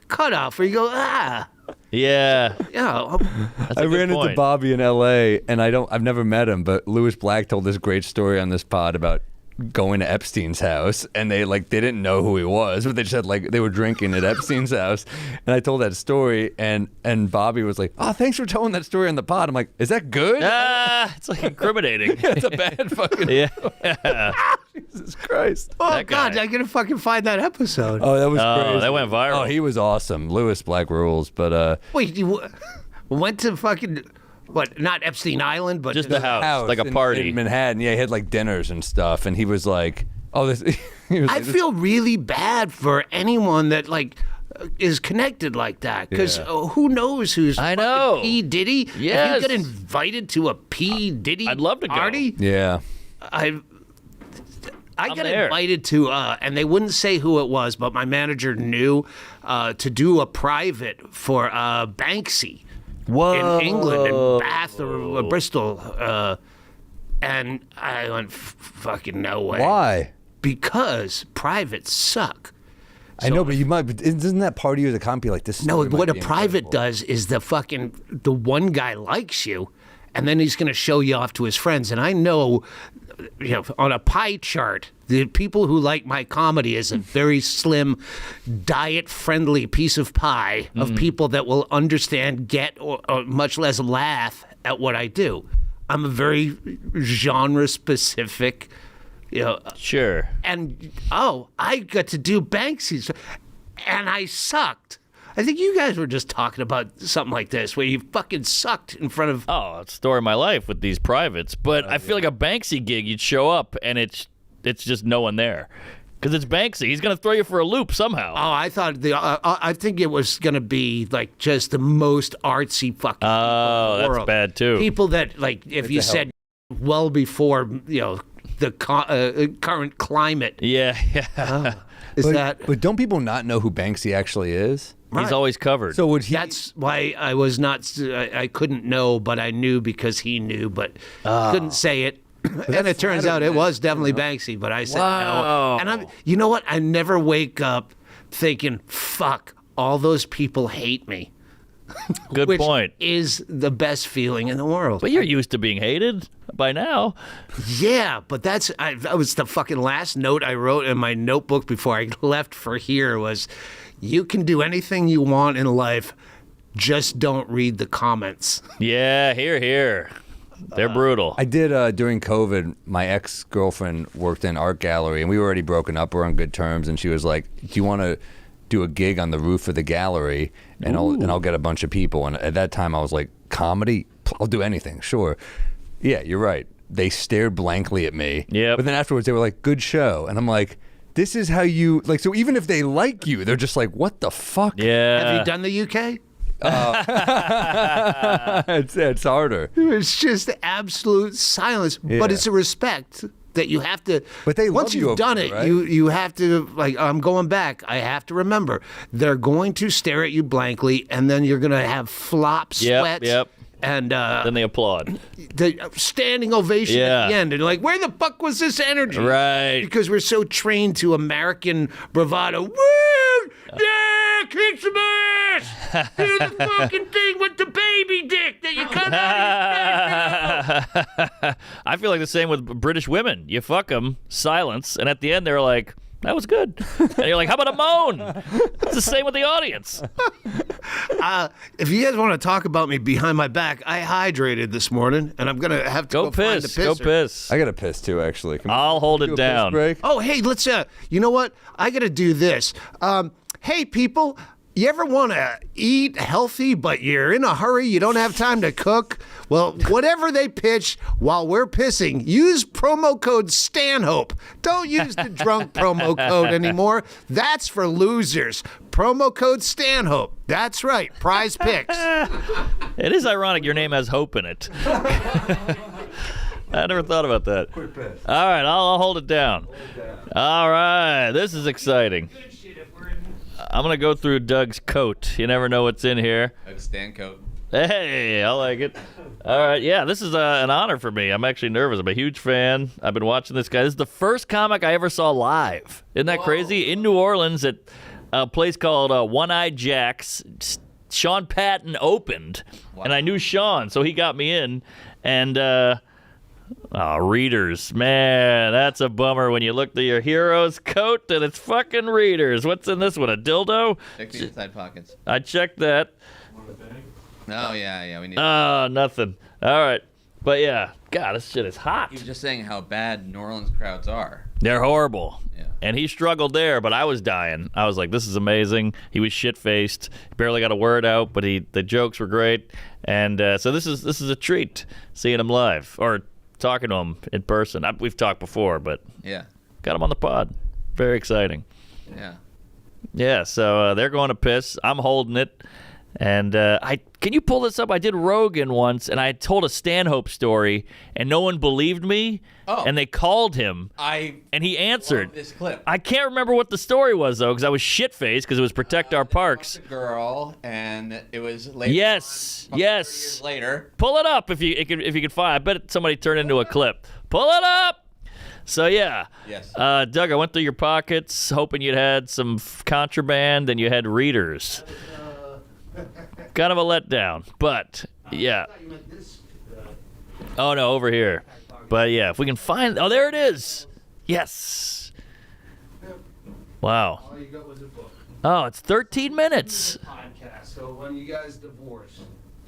cutoff where you go, yeah. Yeah. I ran into point. Bobby in L.A. and I've never met him, but Lewis Black told this great story on this pod about going to Epstein's house, and they didn't know who he was, but they just had they were drinking at Epstein's house, and I told that story, and Bobby was like, "Oh, thanks for telling that story on the pod." I'm like, "Is that good?" It's like incriminating. It's a bad fucking. Yeah. Jesus Christ. Oh, That guy. God, I gotta fucking find that episode. Oh, that was crazy. that went viral. Oh, he was awesome. Lewis Black rules, but Wait, you went to fucking, what, not Epstein Island, but Just the house, like a party. in Manhattan. Yeah, he had dinners and stuff, and he was like, "Oh, this." He was I like, this- feel really bad for anyone that is connected like that, because Yeah. who knows who's I fucking know. P. Diddy? Yes. If you get invited to a P. Diddy I'd love to go. party, Yeah. I got there. invited to, and they wouldn't say who it was, but my manager knew, to do a private for Banksy Whoa. in England, in Bath or Bristol. And I went, fucking no way. Why? Because privates suck. I know, but you might. But isn't that part of you that can't be like this? No, story might what a be private incredible. does is the one guy likes you, and then he's going to show you off to his friends. And I know, on a pie chart, the people who like my comedy is a very slim, diet-friendly piece of pie of people that will understand, get, or much less laugh at what I do. I'm a very genre-specific. Sure. And I got to do Banksy's, and I sucked. I think you guys were just talking about something like this, where you fucking sucked in front of. Oh, it's the story of my life with these privates. But I feel like a Banksy gig, you'd show up and it's just no one there. Because it's Banksy. He's going to throw you for a loop somehow. Oh, I thought I think it was going to be like just the most artsy fucking people in the world. That's bad too. People that, like, if you said well before, the current climate. Yeah. But don't people not know who Banksy actually is? He's always covered. So would he? That's why I was not. I couldn't know, but I knew because he knew, but couldn't say it. And it turns out it was definitely Banksy, but I said no. And you know what? I never wake up thinking, "Fuck, all those people hate me." Good which point. Is the best feeling in the world. But you're used to being hated by now. Yeah, but that was the fucking last note I wrote in my notebook before I left for here was, you can do anything you want in life, just don't read the comments. Yeah, here. They're brutal. I did during COVID. My ex-girlfriend worked in an art gallery, and we were already broken up. We're on good terms, and she was like, "Do you want to do a gig on the roof of the gallery, and I'll get a bunch of people?" And at that time, I was like, "Comedy? I'll do anything, sure." Yeah, you're right. They stared blankly at me. Yeah. But then afterwards, they were like, "Good show," and I'm like, "This is how you like." So even if they like you, they're just like, "What the fuck?" Yeah. Have you done the UK? It's harder. It's just absolute silence, but it's a respect that you have to. But they once love you you've done over it, right? you have to, like, I'm going back. I have to remember they're going to stare at you blankly, and then you're going to have flop sweats. Yep. And then they applaud. The standing ovation at the end, and like, where the fuck was this energy? Right. Because we're so trained to American bravado. Woo! Yeah, kick some ass! Do the fucking thing with the baby dick that you cut out. I feel like the same with British women. You fuck them, silence, and at the end they're like, "That was good." And you're like, "How about a moan?" It's the same with the audience. If you guys want to talk about me behind my back, I hydrated this morning, and I'm gonna have to go find the pisser. Go piss. I got to piss too, actually. I'll hold it down. Break? Oh, hey, let's. You know what? I gotta do this. Hey, people. You ever want to eat healthy, but you're in a hurry, you don't have time to cook? Well, whatever they pitch while we're pissing, use promo code Stanhope. Don't use the drunk promo code anymore. That's for losers. Promo code Stanhope. That's right. Prize picks. It is ironic your name has hope in it. I never thought about that. All right, I'll hold it down. All right, this is exciting. I'm going to go through Doug's coat. You never know what's in here. Like a Stancoat. Hey, I like it. All right, yeah, this is an honor for me. I'm actually nervous. I'm a huge fan. I've been watching this guy. This is the first comic I ever saw live. Isn't that crazy? In New Orleans at a place called One-Eyed Jack's. Sean Patton opened, and I knew Sean, so he got me in. And readers, man, that's a bummer when you look through your hero's coat and it's fucking readers. What's in this one? A dildo? Check the inside pockets. I checked that. Oh, yeah, we need Nothing. All right. But yeah, God, this shit is hot. He was just saying how bad New Orleans crowds are. They're horrible. Yeah. And he struggled there, but I was dying. I was like, this is amazing. He was shit-faced. Barely got a word out, but the jokes were great. And so this is a treat, seeing him live, or talking to him in person. We've talked before, but got him on the pod. Very exciting. Yeah. Yeah, so they're going to piss. I'm holding it. And can you pull this up? I did Rogan once, and I told a Stanhope story, and no one believed me. Oh. And they called him, and he answered. This clip. I can't remember what the story was, though, because I was shit-faced because it was Protect Our Parks. Girl, and it was later. Yes. Years later. Pull it up if you can find. I bet somebody turned into a clip. Pull it up. So yeah. Yes. Doug, I went through your pockets, hoping you'd had some contraband, and you had readers. Kind of a letdown, but yeah. Oh no, over here. But yeah, if we can find. Oh, there it is. Yes. Wow. All you got was a book. Oh, it's 13 minutes. Podcast. So when you guys divorce,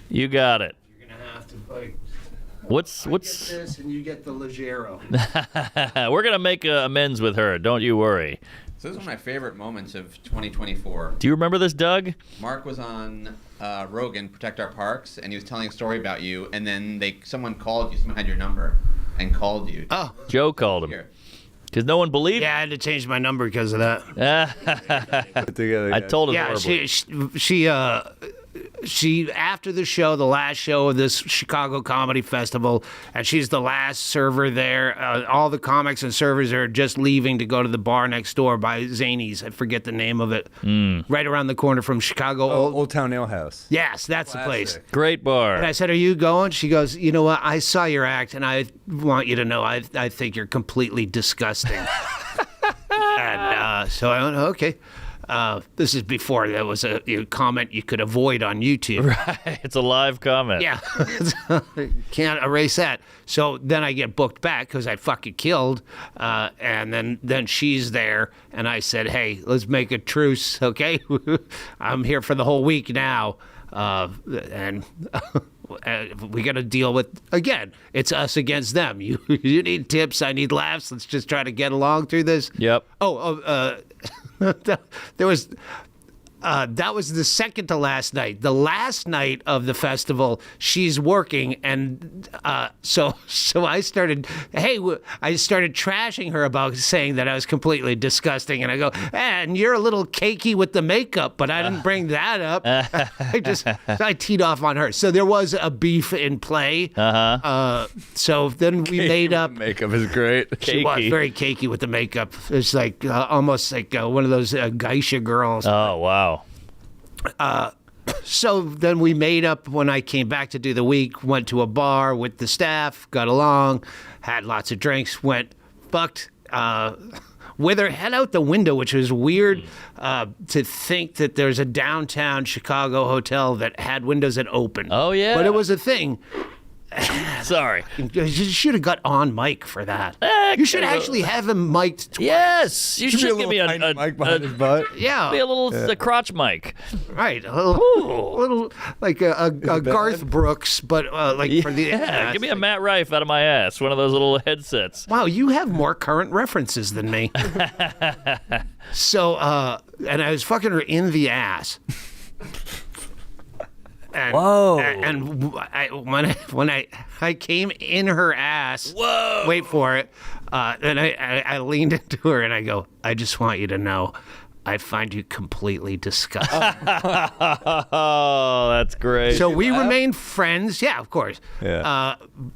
You got it. you're gonna have to What's Get this and you get the Leggero. We're gonna make amends with her. Don't you worry. So this is one of my favorite moments of 2024. Do you remember this, Doug? Mark was on Rogan, Protect Our Parks, and he was telling a story about you, and then someone called you, someone had your number, and called you. Oh. Joe called him. Here. Because no one believed Yeah, I had to change my number because of that. Together, I told him Yeah, horribly. she after the show, the last show of this Chicago Comedy Festival, and she's the last server there. All the comics and servers are just leaving to go to the bar next door by Zany's. I forget the name of it. Right around the corner from Chicago. Old Town Ale House. Yes, that's the place. Great bar. And I said, "Are you going?" She goes, "You know what? I saw your act, and I want you to know I think you're completely disgusting." And so I went, "Okay." This is before there was a comment you could avoid on YouTube. Right. It's a live comment. Yeah. Can't erase that. So then I get booked back because I fucking killed. And then she's there. And I said, hey, let's make a truce, okay? I'm here for the whole week now. And we got to deal with, again, it's us against them. You need tips. I need laughs. Let's just try to get along through this. Yep. There was that was the second to last night. The last night of the festival, she's working, and so I started. I started trashing her about saying that I was completely disgusting, and I go, and you're a little cakey with the makeup, but I didn't bring that up. I teed off on her. So there was a beef in play. So then we made up. Makeup is great. She was very cakey with the makeup. It's like almost like one of those geisha girls. Oh, wow. So then we made up when I came back to do the week, went to a bar with the staff, got along, had lots of drinks, fucked with her head out the window, which was weird to think that there's a downtown Chicago hotel that had windows that open. Oh, yeah. But it was a thing. Sorry. You should have got on mic for that. You should actually have him mic'd twice. Yes. You should Be give me a mic behind his butt. Yeah. be a little crotch mic. Right, a little like a Garth Brooks, but for the Yeah, give me a Matt Rife out of my ass, one of those little headsets. Wow, you have more current references than me. So, and I was fucking her in the ass. And, Whoa. And when I came in her ass. Whoa. Wait for it. And I leaned into her and I go, I just want you to know, I find you completely disgusting. Oh, that's great. So we remained friends. Yeah, of course. Yeah.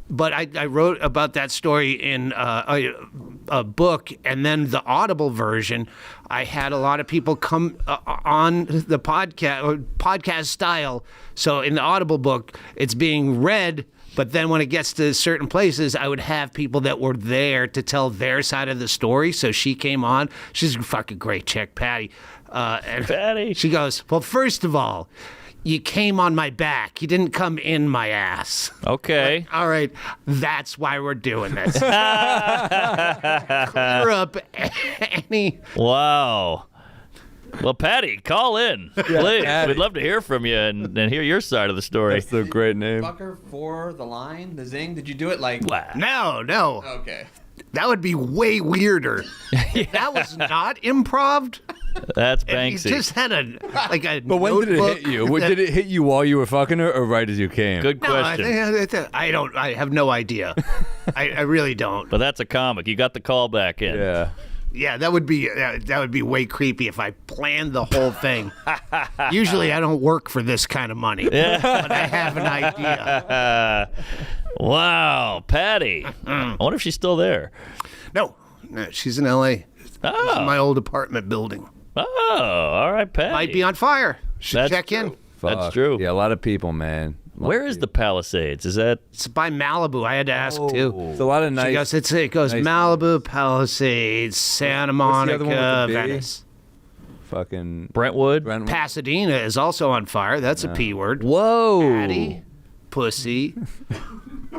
But I wrote about that story in a book, and then the Audible version, I had a lot of people come on the podcast style. So in the Audible book, it's being read, but then when it gets to certain places, I would have people that were there to tell their side of the story. So she came on. She's a fucking great chick, Patty. And Patty. She goes, well, first of all, you came on my back. You didn't come in my ass. Okay. All right, that's why we're doing this. Clear up any. Wow. Well, Patty, call in, please. We'd love to hear from you and hear your side of the story. That's a great name. Fucker for the line, the zing. Did you do it like? No. Okay. That would be way weirder. That was not improv. That's He Banksy. just had a But when did it hit you? Did it hit you while you were fucking her, or right as you came? Good No, question. I don't. I have no idea. I really don't. But that's a comic. You got the call back in. Yeah. Yeah, that would be way creepy if I planned the whole thing. Usually, I don't work for this kind of money, but I have an idea. Wow, Patty. I wonder if she's still there. No, she's in L.A. Oh. In my old apartment building. Oh, all right, Patty. Might be on fire. Should That's check true. in. Fuck. That's true. Yeah, a lot of people, man. Where is the Palisades? Is that? It's by Malibu. I had to ask too. It's a lot of nice. It goes nice- Malibu, Palisades, Santa What's the other one Monica, with the B? Venice. Fucking Brentwood? Pasadena is also on fire. That's a P word. Whoa. Patty, pussy,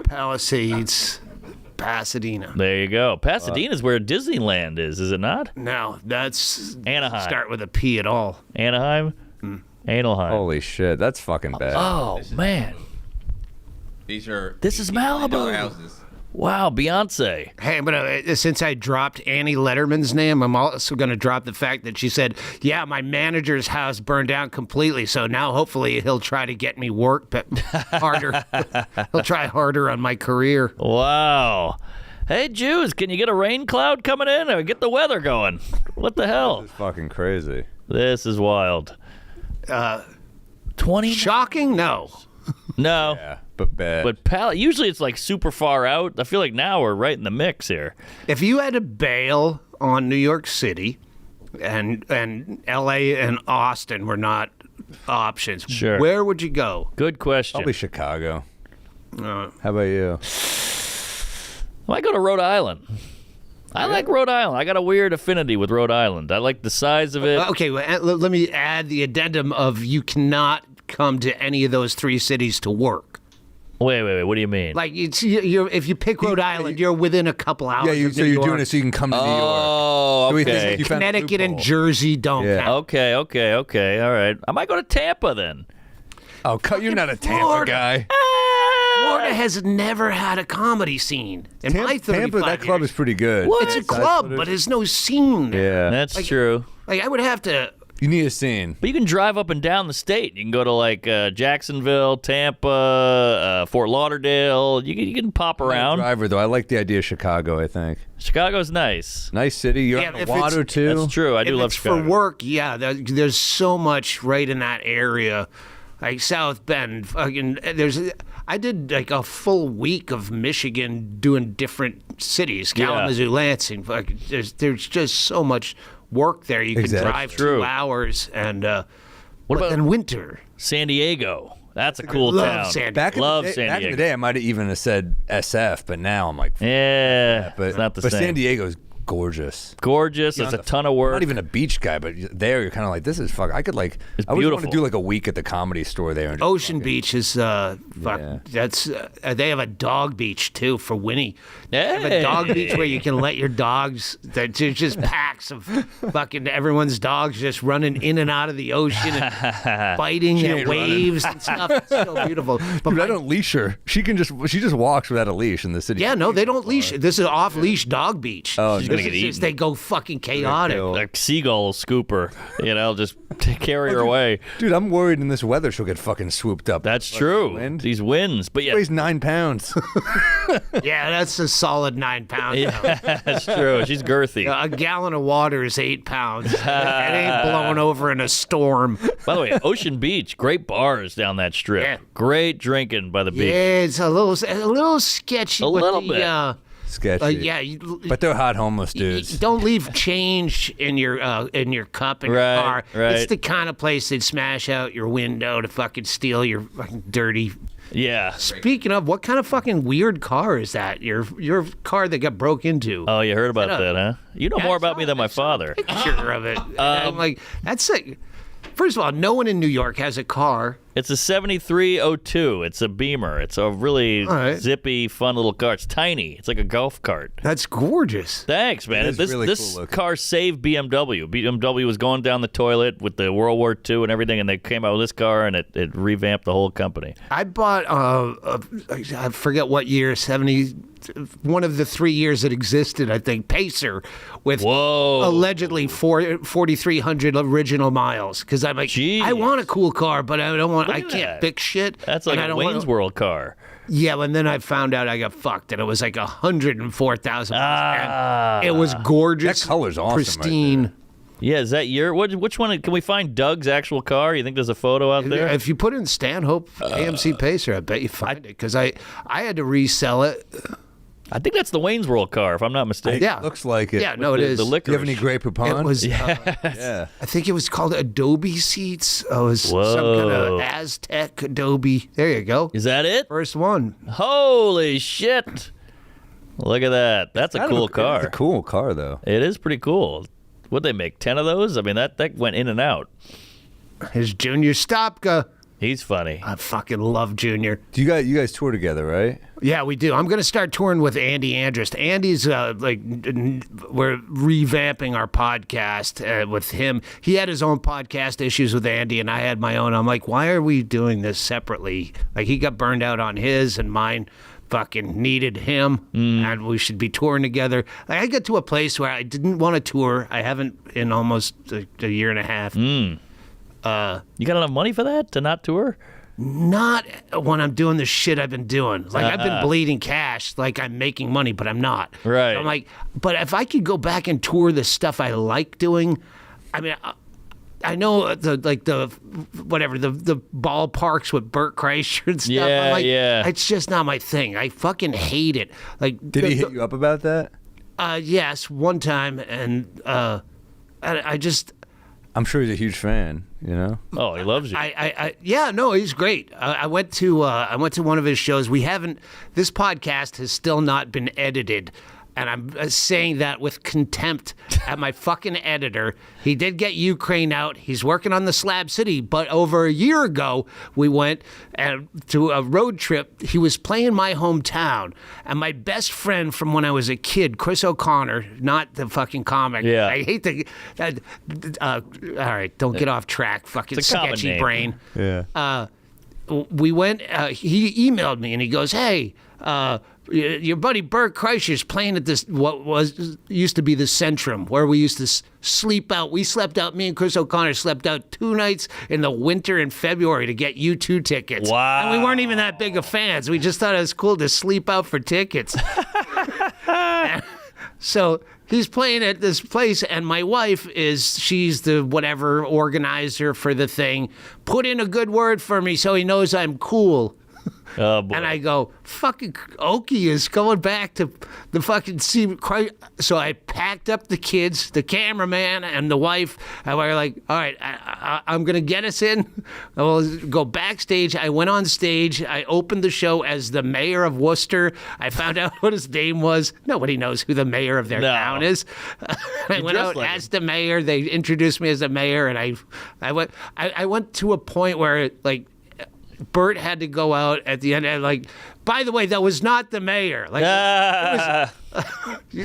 Palisades, Pasadena. There you go. Pasadena's where Disneyland is it not? No, that's Anaheim. start with a P at all. Anaheim? Analheim. Holy shit, that's fucking bad. Oh, man. These are. This is $18 Malibu. houses. Wow, Beyonce. Hey, but since I dropped Annie Letterman's name, I'm also going to drop the fact that she said, yeah, my manager's house burned down completely, so now hopefully he'll try to get me work but harder. He'll try harder on my career. Wow. Hey, Jews, can you get a rain cloud coming in or get the weather going? What the hell? It's fucking crazy. This is wild. 20? Shocking? No. No. Yeah, but bad. But usually it's like super far out. I feel like now we're right in the mix here. If you had to bail on New York City and L.A. and Austin were not options, Sure. where would you go? Good question. Probably Chicago. Uh, How about you? I might go to Rhode Island. I like Rhode Island. I got a weird affinity with Rhode Island. I like the size of it. Okay, well, let me add the addendum of you cannot come to any of those three cities to work. Wait. What do you mean? Like, if you pick Rhode Island, you're within a couple hours. Yeah, of so New you're York. doing it so you can come to New York. Oh, So we think okay. you found a Connecticut and loophole. Jersey don't Yeah. count. Okay. All right. I might go to Tampa then. Oh, you're not a Tampa Florida. guy. Florida has never had a comedy scene in my 35 Tampa, that club years. is pretty good. It's a club, but there's no scene there. Yeah. That's true. Like, I would have to... You need a scene. But you can drive up and down the state. You can go to like Jacksonville, Tampa, Fort Lauderdale. You can pop around. Driver, though. I like the idea of Chicago, I think. Chicago's nice. Nice city. You're Yeah, on if the water, it's- too. That's true. I do if love it's Chicago. for work, yeah, there's so much right in that area. Like South Bend, fucking, I did like a full week of Michigan doing different cities, Kalamazoo, Lansing. Fucking, there's just so much work there. You can Exactly. drive True. 2 hours, and What about in winter? San Diego? That's a cool Love town. San Back in, Love the day, San back in Diego. the day, I might have even said SF, but now I'm like, Yeah, but it's not the but same. San Diego's gorgeous. Gorgeous. It's a ton of I'm work. not even a beach guy, but there you're kind of like, this is fuck. I could like, It's I would want to beautiful. do like a week at the Comedy Store there. And just Ocean fucking- Beach is fuck. Yeah. That's they have a dog beach too for Winnie. They have a dog Hey. beach where you can let your dogs. There's just packs of fucking everyone's dogs just running in and out of the ocean and biting She at ain't waves and stuff. It's so beautiful. But Dude, I my- don't leash her. She just walks without a leash in the city. yeah, no, they don't leash. This is off leash dog beach. Oh, She's no. gonna This get is just- eaten. they go fucking chaotic. kill. A seagull scooper, just carry her away. Dude, I'm worried in this weather she'll get fucking swooped up. That's Fucking true. wind. These winds, but yeah, Weighs 9 pounds. Yeah, that's a solid 9 pounds. that's true. She's girthy. A gallon of water is 8 pounds. It ain't blowing over in a storm. By the way, Ocean Beach, great bars down that strip. Yeah. Great drinking by the beach. Yeah, it's a little sketchy. A with little the, bit. Sketchy. yeah, you, But they're hot homeless you dudes. don't leave change in your cup in Right, your car. right. It's the kind of place they'd smash out your window to fucking steal your fucking dirty. Yeah. Speaking of, what kind of fucking weird car is that? Your car that got broke into. Oh, you heard about Shut up. that, huh? You know Yeah, more I about saw me it. than I my saw a father. Picture of it. And I'm like, that's like. First of all, no one in New York has a car. It's a 7302. It's a Beamer. It's a really All right. zippy, fun little car. It's tiny. It's like a golf cart. That's gorgeous. Thanks, man. It is This really this cool looking. car saved BMW. BMW was going down the toilet with the World War II and everything, and they came out with this car, and it revamped the whole company. I bought I forget what year, 70, one of the 3 years it existed, I think, Pacer with Whoa. allegedly 4,300 original miles. Because I'm like, Jeez. I want a cool car, but I don't want. Look I at can't that. fix shit. That's like and I a don't Wayne's wanna- World car. Yeah, and then I found out I got fucked, and it was like 104,000 miles. Ah. And it was gorgeous. That color's awesome right pristine. Yeah, is that your? Which one? Can we find Doug's actual car? You think there's a photo out there? If you put in Stanhope AMC Pacer, I bet you find it. Because I had to resell it. I think that's the Wayne's World car, if I'm not mistaken. Yeah. Looks like it. Yeah, no, it the, is. The Do liquor. you have any Grey Poupon? It was. Yeah. I think it was called Adobe Seats. Oh, it was some Whoa. kind of Aztec Adobe. There you go. Is that it? First one. Holy shit! Look at that. That's a Kind of cool It's car. a cool car, though. It is pretty cool. What'd they make? 10 of those? I mean, that went in and out. His Junior Stopka. He's funny. I fucking love Junior. Do you guys tour together, right? Yeah, we do. I'm going to start touring with Andy Andrist. Andy's we're revamping our podcast with him. He had his own podcast issues with Andy, and I had my own. I'm like, why are we doing this separately? Like, he got burned out on his, and mine fucking needed him, and we should be touring together. Like, I got to a place where I didn't want to tour. I haven't in almost a year and a half. You got enough money for that to not tour? Not when I'm doing the shit I've been doing. Like, I've been bleeding cash, like I'm making money, but I'm not. Right. So I'm like, but if I could go back and tour the stuff I like doing, I mean, I know the ballparks with Bert Kreischer and stuff. Yeah, I'm like, yeah. It's just not my thing. I fucking hate it. Like, Did he hit you up about that? Yes, one time, and I just. I'm sure he's a huge fan, you know? Oh, he loves you. Yeah, no, he's great. I went to one of his shows. This podcast has still not been edited, and I'm saying that with contempt at my fucking editor. He did get Ukraine out. He's working on the Slab City, but over a year ago, we went to a road trip. He was playing my hometown, and my best friend from when I was a kid, Chris O'Connor, not the fucking comic. Yeah. I hate the. All right, don't get off track, fucking It's a common sketchy name. brain. Yeah. We went, he emailed me and he goes, hey, your buddy Bert Kreischer's playing at this, used to be the Centrum, where we used to sleep out. We slept out, me and Chris O'Connor slept out 2 nights in the winter in February to get U2 tickets. Wow. And we weren't even that big of fans. We just thought it was cool to sleep out for tickets. So he's playing at this place, and my wife she's the whatever organizer for the thing. Put in a good word for me so he knows I'm cool. Oh, boy. And I go, fucking Okie is going back to the fucking sea. So I packed up the kids, the cameraman, and the wife. And we were like, all right, I'm going to get us in. We'll go backstage. I went on stage. I opened the show as the mayor of Worcester. I found out what his name was. Nobody knows who the mayor of their town is. I went out as the mayor. They introduced me as the mayor, and I went to a point where, like, Bert had to go out at the end and like, by the way, that was not the mayor. Like, he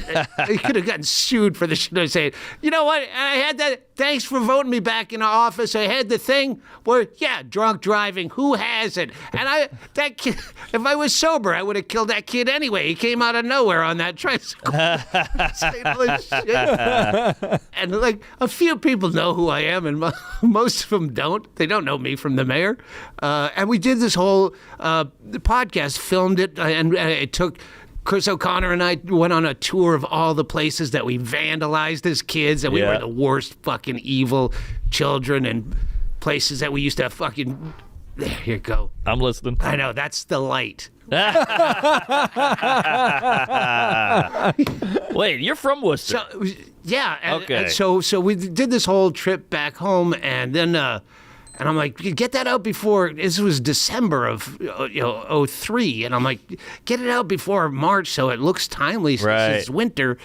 could have gotten sued for the shit I was saying. You know what? I had that. Thanks for voting me back in the office. I had the thing where, drunk driving. Who hasn't? And that kid, if I was sober, I would have killed that kid anyway. He came out of nowhere on that tricycle. Saying all this shit. And like, a few people know who I am, and most of them don't. They don't know me from the mayor. And we did this whole podcast, filmed it, and it took. Chris O'Connor and I went on a tour of all the places that we vandalized as kids, and we were the worst fucking evil children, and places that we used to fucking. There you go. I'm listening. I know, that's the light. Wait, you're from Worcester? So, yeah. Okay. And so we did this whole trip back home, and then. And I'm like, get that out before, this was December of 03. And I'm like, get it out before March so it looks timely since it's winter.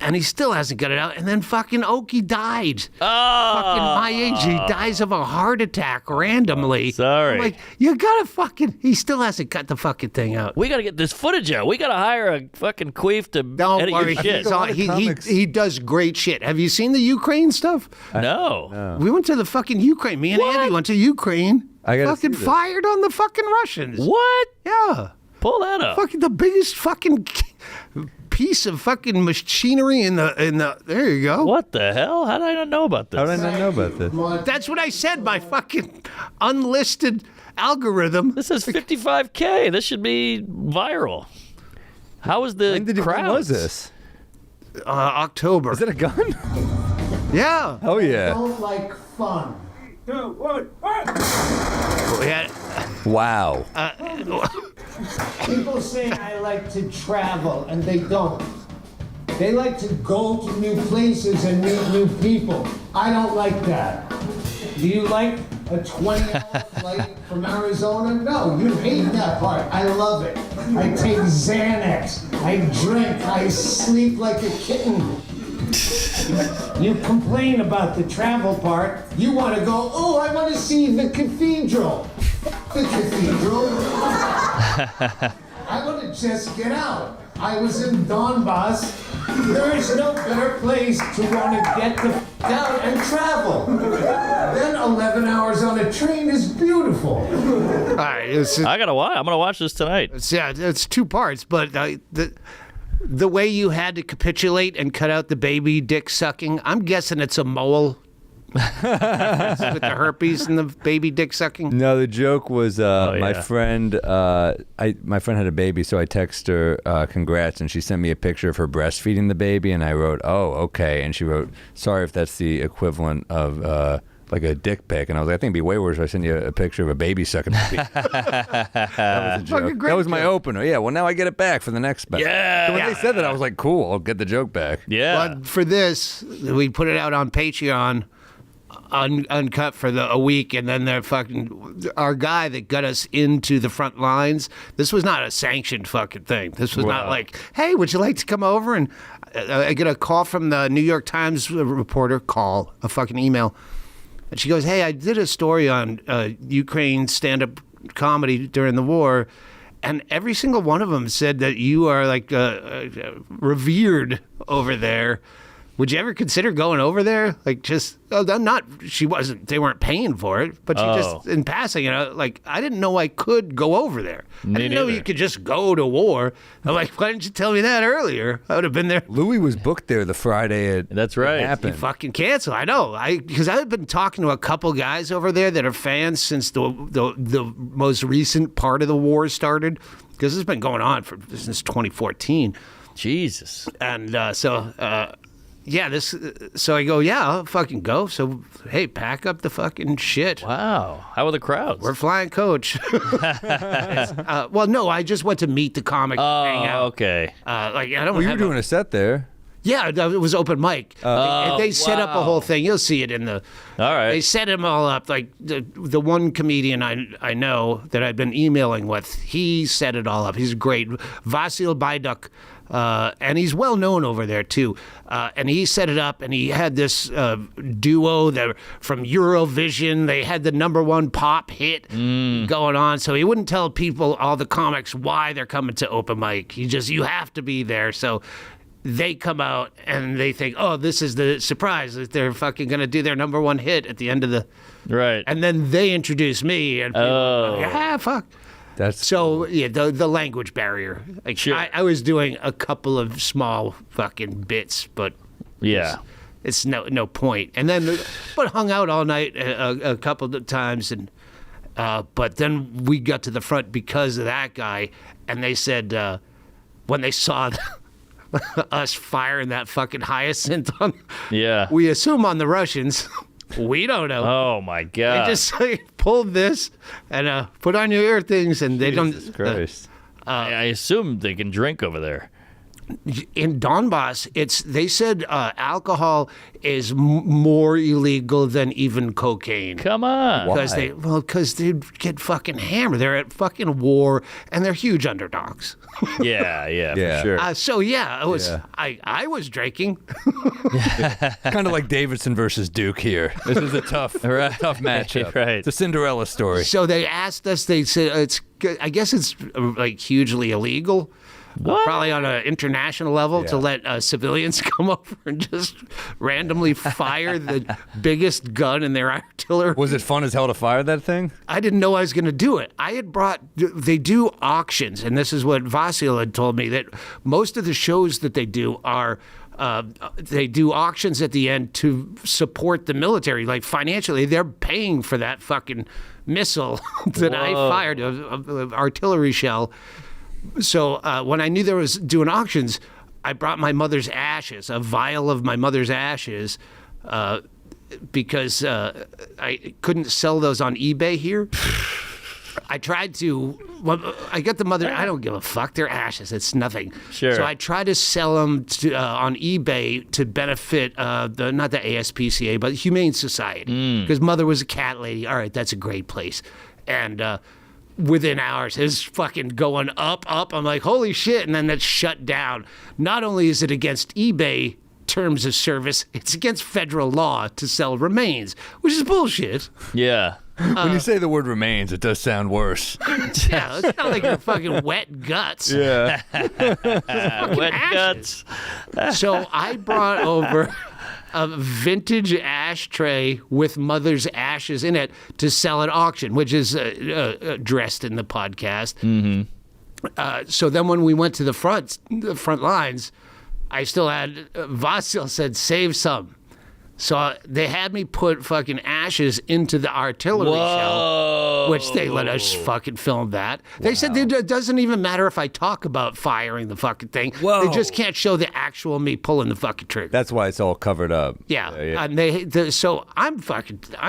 And he still hasn't got it out. And then fucking Okie died. Fucking my age. He dies of a heart attack randomly. Sorry. I'm like, you gotta fucking, he still hasn't got the fucking thing out. We gotta get this footage out. We gotta hire a fucking queef to edit worry, your shit. he does great shit. Have you seen the Ukraine stuff? No. We went to the fucking Ukraine. Me and Andy went to Ukraine. I gotta fucking see this. fired on the fucking Russians. What? Yeah. Pull that up. Fucking the biggest fucking piece of fucking machinery in the. There you go. What the hell? How did I not know about this? How did I not know about this? That's what I said. My fucking unlisted algorithm. This is 55K. This should be viral. How is the When crowd? was this? October. Is it a gun? Yeah. Oh yeah. Don't like fun. We had. Wow. People say I like to travel, and they don't. They like to go to new places and meet new people. I don't like that. Do you like a 20-hour flight from Arizona? No, you hate that part. I love it. I take Xanax. I drink. I sleep like a kitten. You complain about the travel part. You want to go, oh, I want to see the cathedral. the cathedral. I want to just get out. I was in Donbass. There is no better place to want to get the out and travel. Then 11 hours on a train is beautiful. All right, I gotta watch. I'm gonna watch this tonight. it's 2 parts, but the way you had to capitulate and cut out the baby dick sucking, I'm guessing it's a mole. With the herpes and the baby dick sucking. No, the joke was my yeah. friend. My friend had a baby, so I texted her congrats, and she sent me a picture of her breastfeeding the baby, and I wrote, "Oh, okay," and she wrote, "Sorry if that's the equivalent of." Like a dick pic, and I was like, I think it'd be way worse if I sent you a picture of a baby sucking a dick. That was a joke. That was my opener. Yeah, well, now I get it back for the next special. Yeah. So when they said that, I was like, cool, I'll get the joke back. Yeah. But for this, we put it out on Patreon, uncut for a week, and then they're fucking our guy that got us into the front lines. This was not a sanctioned fucking thing. This was not like, hey, would you like to come over? And I get a call from the New York Times reporter, a fucking email. And she goes, hey, I did a story on Ukraine stand-up comedy during the war, and every single one of them said that you are like revered over there. Would you ever consider going over there? Like, just, they weren't paying for it, but she just, in passing, like, I didn't know I could go over there. I didn't know you could just go to war. I'm like, why didn't you tell me that earlier? I would have been there. Louis was booked there the Friday That's right. it happened. He fucking canceled. I know. Because I've been talking to a couple guys over there that are fans since the most recent part of the war started. Because it's been going on since 2014. Jesus. And so I go, yeah, I'll fucking go. So, hey, pack up the fucking shit. Wow. How are the crowds? We're flying coach. Well, no, I just went to meet the comic, hang out. Okay. I don't Well, you have were doing a set there. Yeah, it was open mic. They set up a whole thing. You'll see it in the. All right. They set them all up. Like the one comedian I know that I've been emailing with, he set it all up. He's great, Vasil Baiduk, and he's well known over there too. And he set it up, and he had this duo that from Eurovision. They had the #1 pop hit going on, so he wouldn't tell people, all the comics, why they're coming to open mic. You have to be there. So they come out and they think, oh, this is the surprise that they're fucking going to do their #1 hit at the end of the. Right. And then they introduce me, and people are like, fuck. That's So, yeah, the language barrier. Like, Sure. I was doing a couple of small fucking bits, but Yeah. it's no point. And then, but hung out all night a couple of times, and but then we got to the front because of that guy, and they said when they saw us firing that fucking hyacinth on, Yeah. we assume on the Russians. We don't know. Oh my God. They just pulled this and put on your ear things, and they Jesus don't. Christ. I assume they can drink over there. In Donbass, they said alcohol is more illegal than even cocaine. Come on. Because they get fucking hammered. They're at fucking war, and they're huge underdogs. Yeah, Yeah. for sure. So yeah, it was. Yeah. I was drinking. Kind of like Davidson versus Duke here. This is a tough matchup. Right. It's a Cinderella story. So they asked us. They said I guess it's like hugely illegal. What? Probably on an international level to let civilians come over and just randomly fire the biggest gun in their artillery. Was it fun as hell to fire that thing? I didn't know I was going to do it. I had they do auctions, and this is what Vasil had told me, that most of the shows that they do are, they do auctions at the end to support the military. Like financially, they're paying for that fucking missile that I fired, of artillery shell. So when I knew there was doing auctions, I brought my mother's ashes, a vial of my mother's ashes, because I couldn't sell those on eBay here. I tried to. Well, I got the mother. I don't give a fuck. They're ashes. It's nothing. Sure. So I tried to sell them on eBay to benefit not the ASPCA, but the Humane Society, because mother was a cat lady. All right, that's a great place, and. Within hours, it's fucking going up. I'm like, holy shit. And then that's shut down. Not only is it against eBay terms of service, it's against federal law to sell remains, which is bullshit. Yeah. When you say the word remains, it does sound worse. Yeah, it's not like your fucking wet guts. Yeah. Wet guts. So I brought over a vintage ashtray with mother's ashes in it to sell at auction, which is addressed in the podcast. Mm-hmm. So then when we went to the front lines, I still had, Vasil said, save some. So they had me put fucking ashes into the artillery shell, which they let us fucking film that. They said it doesn't even matter if I talk about firing the fucking thing. Whoa. They just can't show the actual me pulling the fucking trigger. That's why it's all covered up. Yeah, and so I'm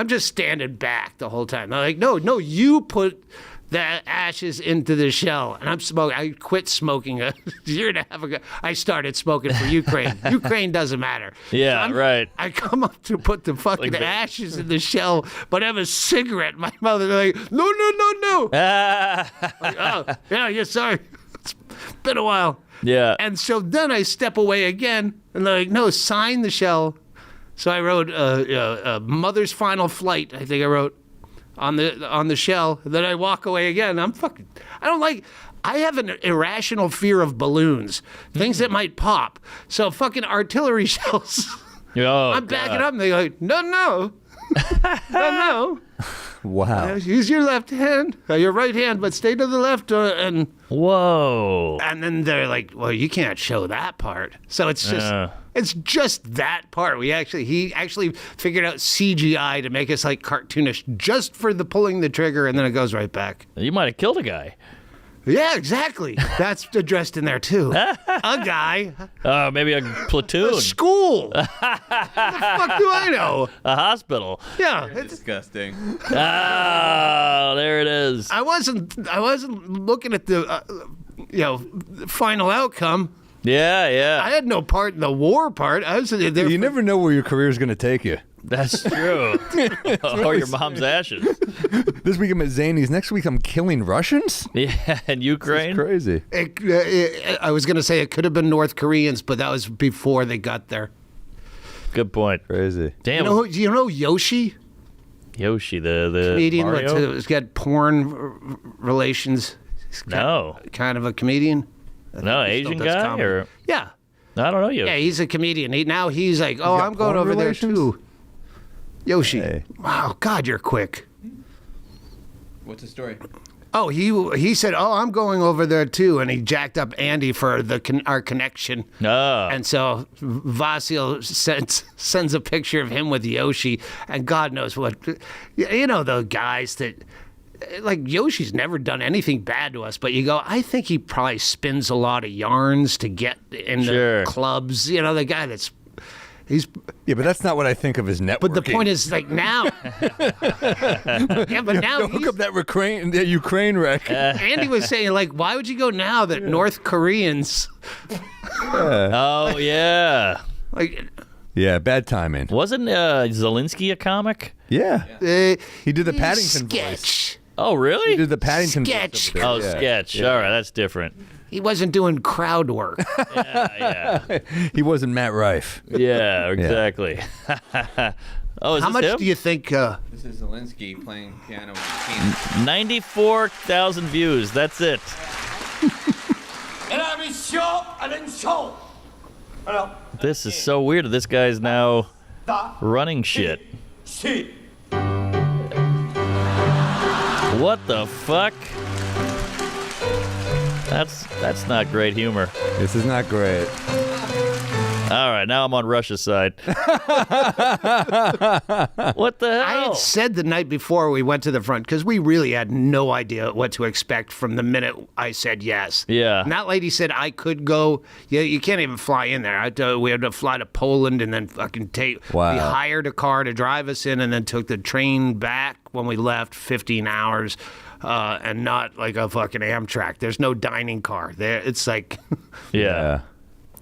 just standing back the whole time. They're like, no, you put the ashes into the shell, and I'm smoking. I quit smoking a year and a half ago. I started smoking for Ukraine. Ukraine doesn't matter. Yeah, right. I come up to put the fucking ashes in the shell, but I have a cigarette in my mouth. And they're like, no. Like, oh, yeah, sorry. It's been a while. Yeah. And so then I step away again, and they're like, no, sign the shell. So I wrote Mother's Final Flight, I think I wrote, on the shell. Then I walk away again. I have an irrational fear of balloons, things that might pop. So fucking artillery shells. Oh, I'm backing up, and they're like, no. Wow. Use your left hand, your right hand, but stay to the left. And Whoa. And then they're like, well, you can't show that part. So it's just that part. He actually figured out CGI to make us like cartoonish just for the pulling the trigger, and then it goes right back. You might have killed a guy. Yeah, exactly. That's addressed in there too. A guy. Maybe a platoon. A school. What the fuck do I know? A hospital. Yeah. Disgusting. Oh, there it is. I wasn't looking at the final outcome. Yeah. I had no part in the war part. I was there. You never know where your career is going to take you. That's true. Or your mom's ashes. This week I'm at Zany's. Next week I'm killing Russians? Yeah, in Ukraine. That's crazy. I was going to say it could have been North Koreans, but that was before they got there. Good point. Crazy. Damn. You know Yoshi? Yoshi, the Comedian. Mario? He's got porn relations. No. Kind of a comedian. No, Asian guy? Comedy. Or Yeah. I don't know Yoshi. Yeah, he's a comedian. Now he's like, oh, I'm going porn over relations? there too. Yoshi. Hey. Wow, God, you're quick. What's the story? Oh, he said, oh, I'm going over there too, and he jacked up Andy for our connection. Oh. And so Vasil sends a picture of him with Yoshi, and God knows what. You know, the guys that, like, Yoshi's never done anything bad to us, but you go, I think he probably spins a lot of yarns to get in the clubs. You know, the guy that's. Yeah, but that's not what I think of as networking. But the point is, like, now. Yeah, but now. Don't hook up that Ukraine wreck. Andy was saying, like, why would you go now that North Koreans. Oh, yeah. Like. Yeah, bad timing. Wasn't Zelensky a comic? Yeah. He did the Paddington sketch. voice. Oh, really? He did the Paddington Sketch. voice. Oh, sketch. All right, that's different. He wasn't doing crowd work. Yeah. He wasn't Matt Rife. Yeah, exactly. Oh, is How this much him? do you think? This is Zelensky playing piano with Tina. 94,000 views. That's it. This is so weird. This guy's now running shit. What the fuck? That's not great humor. This is not great. All right, now I'm on Russia's side. What the hell? I had said the night before we went to the front, because we really had no idea what to expect from the minute I said yes. Yeah. And that lady said I could go. Yeah, you can't even fly in there. We had to fly to Poland and then fucking Wow. We hired a car to drive us in and then took the train back when we left, 15 hours. And not like a fucking Amtrak. There's no dining car there. It's like, Yeah.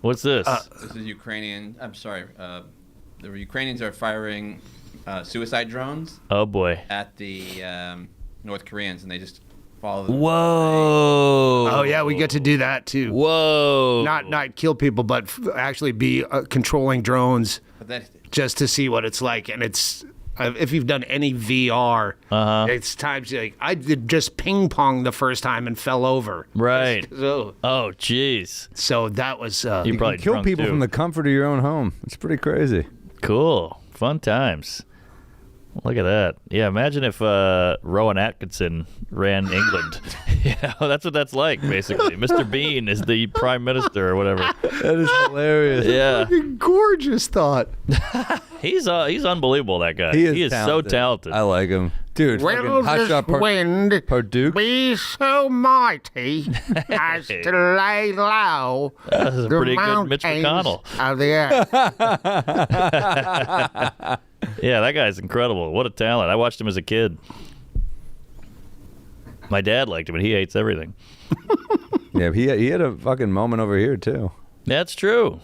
What's this? This is Ukrainian. I'm sorry. The Ukrainians are firing suicide drones Oh boy. at the North Koreans, and they just follow them. Whoa. oh yeah, we get to do that too. Whoa. Not kill people, but actually be controlling drones But that, just to see what it's like. And it's if you've done any VR, it's times like I did just ping pong the first time and fell over. Right. So, Oh, jeez. so that was You probably Kill drunk, people too. from the comfort of your own home. It's pretty crazy. Cool. Fun times. Look at that. Yeah, imagine if Rowan Atkinson ran England. That's what that's like, basically. Mr. Bean is the prime minister or whatever. That is hilarious. Yeah. gorgeous thought. He's unbelievable, that guy. He is so talented. I like him. Dude, fucking Will hot this shot wind Parduk. be so mighty as to lay low That's a the pretty good Mitch mountains McConnell. of the earth? Yeah, that guy's incredible. What a talent. I watched him as a kid. My dad liked him, and he hates everything. Yeah, he had a fucking moment over here, too. That's true.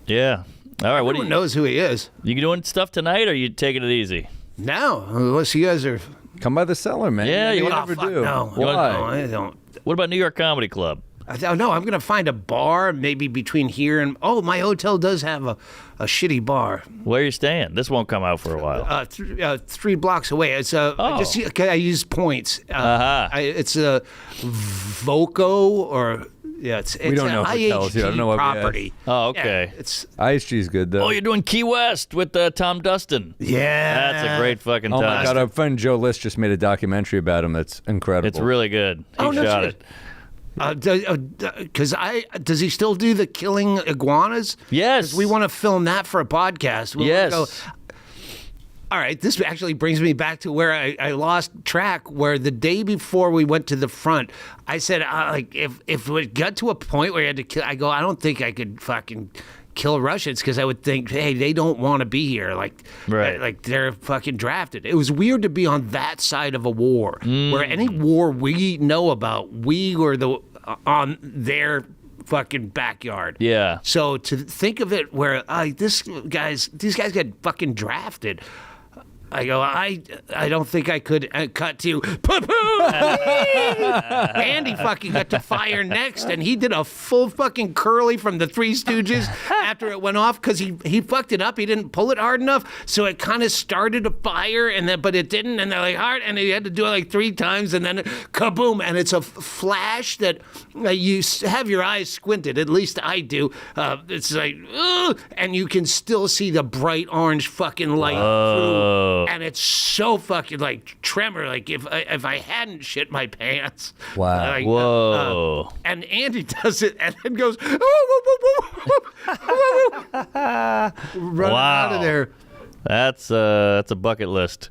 Yeah. All right, what do Everyone you knows who he is. You doing stuff tonight, or are you taking it easy? No, unless you guys are. Come by the cellar, man. Yeah, you you wanna- never fuck do. no. Why? No, I don't. What about New York Comedy Club? No, I'm gonna find a bar maybe between here and my hotel does have a shitty bar. Where are you staying? This won't come out for a while. 3 blocks away. It's I use points. It's a Voco or it's We don't know an hotels here. I don't know what we asked. property. Oh, okay. Yeah, it's IHG's good, though. Oh, you're doing Key West with Tom Dustin. yeah. That's a great fucking Oh, time. my God. Our friend Joe List just made a documentary about him that's incredible. It's really good. He Oh, no shot shit. it. Does he still do the killing iguanas? Yes. 'Cause we want to film that for a podcast. We wanna Yes. all right, this actually brings me back to where I lost track. Where the day before we went to the front, I said, like, if it got to a point where you had to kill, I don't think I could fucking kill Russians because I would think, hey, they don't want to be here. Like, Right. like they're fucking drafted. It was weird to be on that side of a war, where any war we know about, we were on their fucking backyard. Yeah. So to think of it where these guys get fucking drafted. I go, I don't think I could cut to poo-poo. Andy fucking got to fire next, and he did a full fucking curly from the Three Stooges after it went off because he fucked it up. He didn't pull it hard enough, so it kind of started a fire, but it didn't. And they're like, hard, and he had to do it like 3 times, and then kaboom, and it's a flash that you have your eyes squinted. At least I do. It's like, ugh, and you can still see the bright orange fucking light through. And it's so fucking like tremor. Like if I hadn't shit my pants. Wow. Like, Whoa. and Andy does it and then goes, running out of there. That's a bucket list.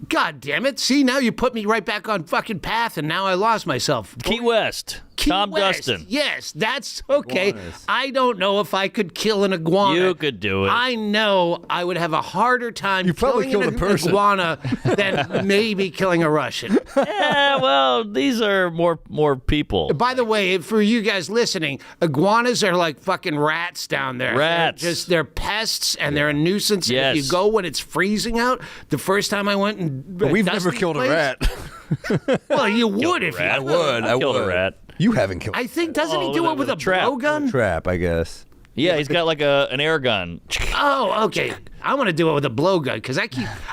God damn it. See, now you put me right back on fucking path and now I lost myself. Key West. Key Tom West. Dustin. Yes, that's okay. Iguanas. I don't know if I could kill an iguana. You could do it. I know I would have a harder time You probably killing killed an a person. iguana than maybe killing a Russian. Yeah, well, these are more people. By the way, for you guys listening, iguanas are like fucking rats down there. Rats. They're pests and they're a nuisance. And Yes. if you go when it's freezing out, the first time I went and But we've never Dusty's killed place- a rat. Well, you would if rat. you would. I Killed would. a rat. You haven't killed I think, doesn't Oh, he do with it with a a trap. blowgun? a trap, I guess. Yeah, he's got like an air gun. Oh, okay. I want to do it with a blowgun because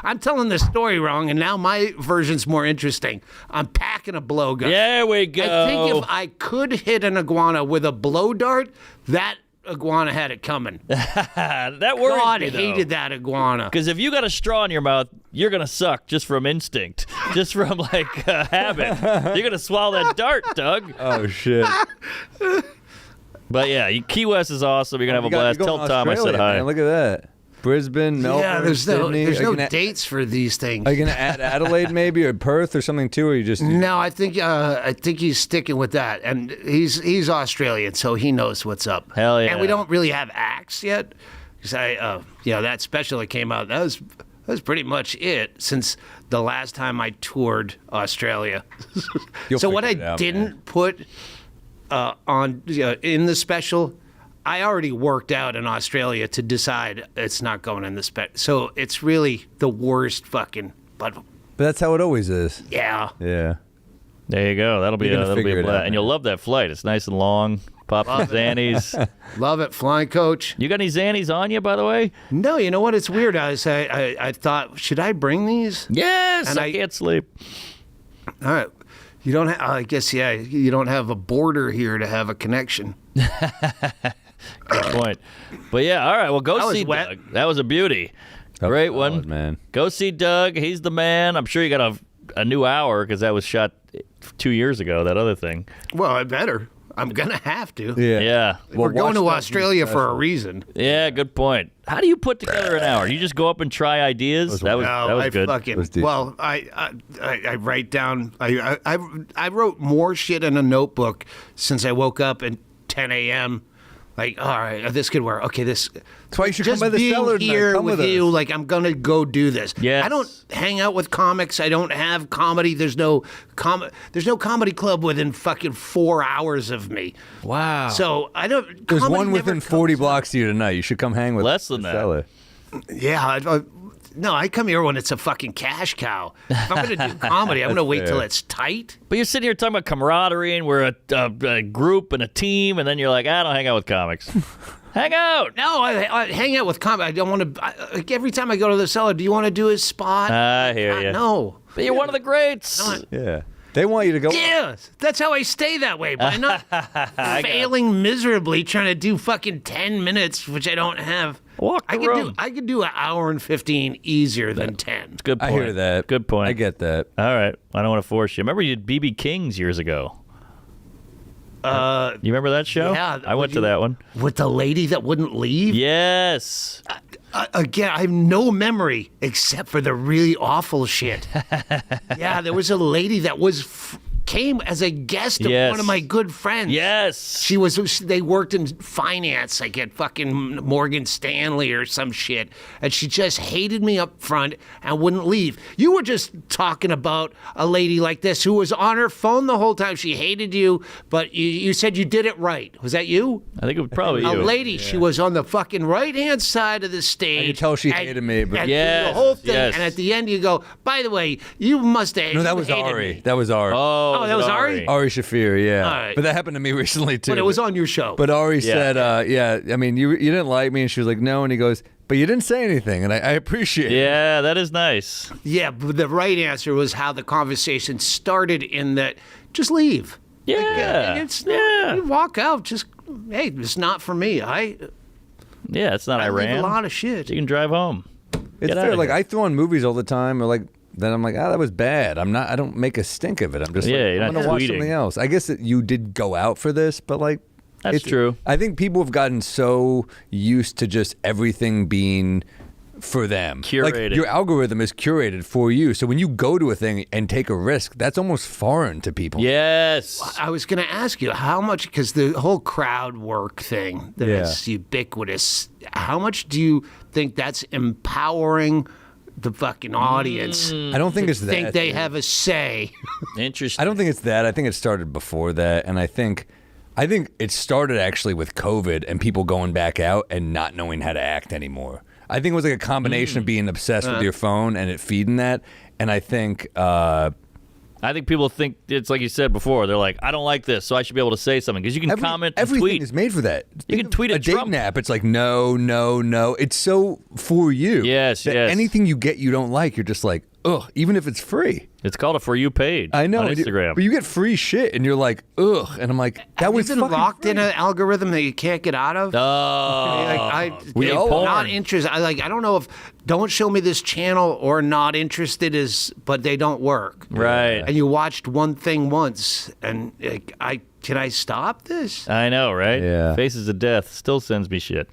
I'm telling the story wrong, and now my version's more interesting. I'm packing a blowgun. There we go. I think if I could hit an iguana with a blow dart, that iguana had it coming. that worries God me, though. hated that iguana. Because if you got a straw in your mouth, you're gonna suck just from instinct, just from like habit. You're gonna swallow that dart, Doug. Oh, shit. But yeah, Key West is awesome. You're gonna have a You got- blast. you're Tell going Tom I said Australia, hi. man. Look at that. Brisbane, Melbourne, Yeah, there's Sydney. no Are you gonna- dates for these things. Are you going to add Adelaide maybe or Perth or something too, or you just... No, I think he's sticking with that, and he's Australian, so he knows what's up. Hell yeah. And we don't really have acts yet, because that special that came out that was pretty much it since the last time I toured Australia. You'll So what I figure it out, didn't man. put on in the special, I already worked out in Australia to decide it's not going in the special. So it's really the worst fucking. But But that's how it always is. yeah. Yeah. There you go. That'll be You're gonna that'll be figure a it blast, out, and you'll man. love that flight. It's nice and long. Pop some Xannies. Love it, flying coach. You got any Xannies on you, by the way? No, you know what? It's weird. I thought, should I bring these? Yes, And I can't sleep. All right. You don't have, I guess, yeah, you don't have a border here to have a connection. Good point. But yeah, all right, well, go see Doug. That was a beauty. Great one. Man. Go see Doug. He's the man. I'm sure you got a new hour because that was shot 2 years ago, that other thing. Well, I better. I'm going to have to. Yeah. We're going to Australia for a reason. Yeah, good point. How do you put together an hour? You just go up and try ideas? That was good. Well, I write down. I wrote more shit in a notebook since I woke up at 10 a.m. Like, all right, this could work. Okay, this. That's why you should just come by the cellar tonight. here Come with you. us. Like, I'm gonna go do this. Yes. I don't hang out with comics. I don't have comedy. There's no comedy club within fucking 4 hours of me. Wow. So I don't. There's comedy one never within comes 40 up. blocks to you tonight. You should come hang with Less than the that. cellar. Yeah. No, I come here when it's a fucking cash cow. If I'm going to do comedy, I'm going to wait till it's tight. But you're sitting here talking about camaraderie and we're a group and a team, and then you're like, I don't hang out with comics. Hang out. No, I hang out with comics. I don't want to. Like every time I go to the cellar, do you want to do his spot? I hear you. No. But you're one of the greats. Yeah. They want you to go. Yeah, that's how I stay that way. By not failing miserably trying to do fucking 10 minutes, which I don't have. Walk the room. I could do an hour and 15 easier than 10. Good point. I hear that. Good point. I get that. All right. I don't want to force you. Remember you did BB King's years ago? You remember that show? Yeah. I went to that one. With the lady that wouldn't leave? Yes. Again, I have no memory except for the really awful shit. Yeah, there was a lady that came as a guest of Yes. one of my good friends. Yes. They worked in finance, like at fucking Morgan Stanley or some shit, and she just hated me up front and wouldn't leave. You were just talking about a lady like this who was on her phone the whole time. She hated you, but you said you did it right. Was that you? I think it was probably A you. lady, she was on the fucking right-hand side of the stage. I could tell she hated me, but and Yes, the whole thing, yes. and at the end you go, by the way, you must have No, that you was hated Ari. me." That was Ari. Oh, that was Ari? Ari Shafir, yeah. All right. But that happened to me recently, too. But it was on your show. But Ari Yeah. said, yeah, I mean, you didn't like me. And she was like, no. And he goes, but you didn't say anything. And I appreciate it. Yeah, that is nice. Yeah, but the right answer was how the conversation started in that, just leave. Yeah. It's yeah. you walk out, just, hey, it's not for me. Yeah, it's not I leave Iran. a lot of shit. You can drive home. It's Get fair. outta Like, here. I throw on movies all the time. Or like, then I'm like, that was bad. I don't make a stink of it. I'm just Yeah, like, you're I'm not going to watch tweeting. something else. I guess that you did go out for this, but like, That's true. I think people have gotten so used to just everything being for them. Curated. Like, your algorithm is curated for you. So when you go to a thing and take a risk, that's almost foreign to people. Yes. I was going to ask you how much, because the whole crowd work thing that Yeah. is ubiquitous, how much do you think that's empowering the fucking audience? I don't think it's that. Think they have a say? Interesting. I don't think it's that. I think it started before that, and I think it started actually with COVID and people going back out and not knowing how to act anymore. I think it was like a combination of being obsessed with your phone and it feeding that, and I think I think people think it's like you said before. They're like, I don't like this, so I should be able to say something because you can comment and everything tweet. is made for that. You Think can of tweet a at dating Trump. app. It's like no. It's so for you. Yes, that yes. Anything you get you don't like, you're just like ugh. Even if it's free. It's called a For You page. I know on and you- Instagram. but you get free shit, and you're like ugh. And I'm like that was Isn't fucking locked free. in an algorithm that you can't get out of? Oh, We I'm all not are. interested. I don't know if don't show me this channel or not interested is, but they don't work. right. And you watched one thing once, and like, can I stop this? I know, right? Yeah. Faces of Death still sends me shit.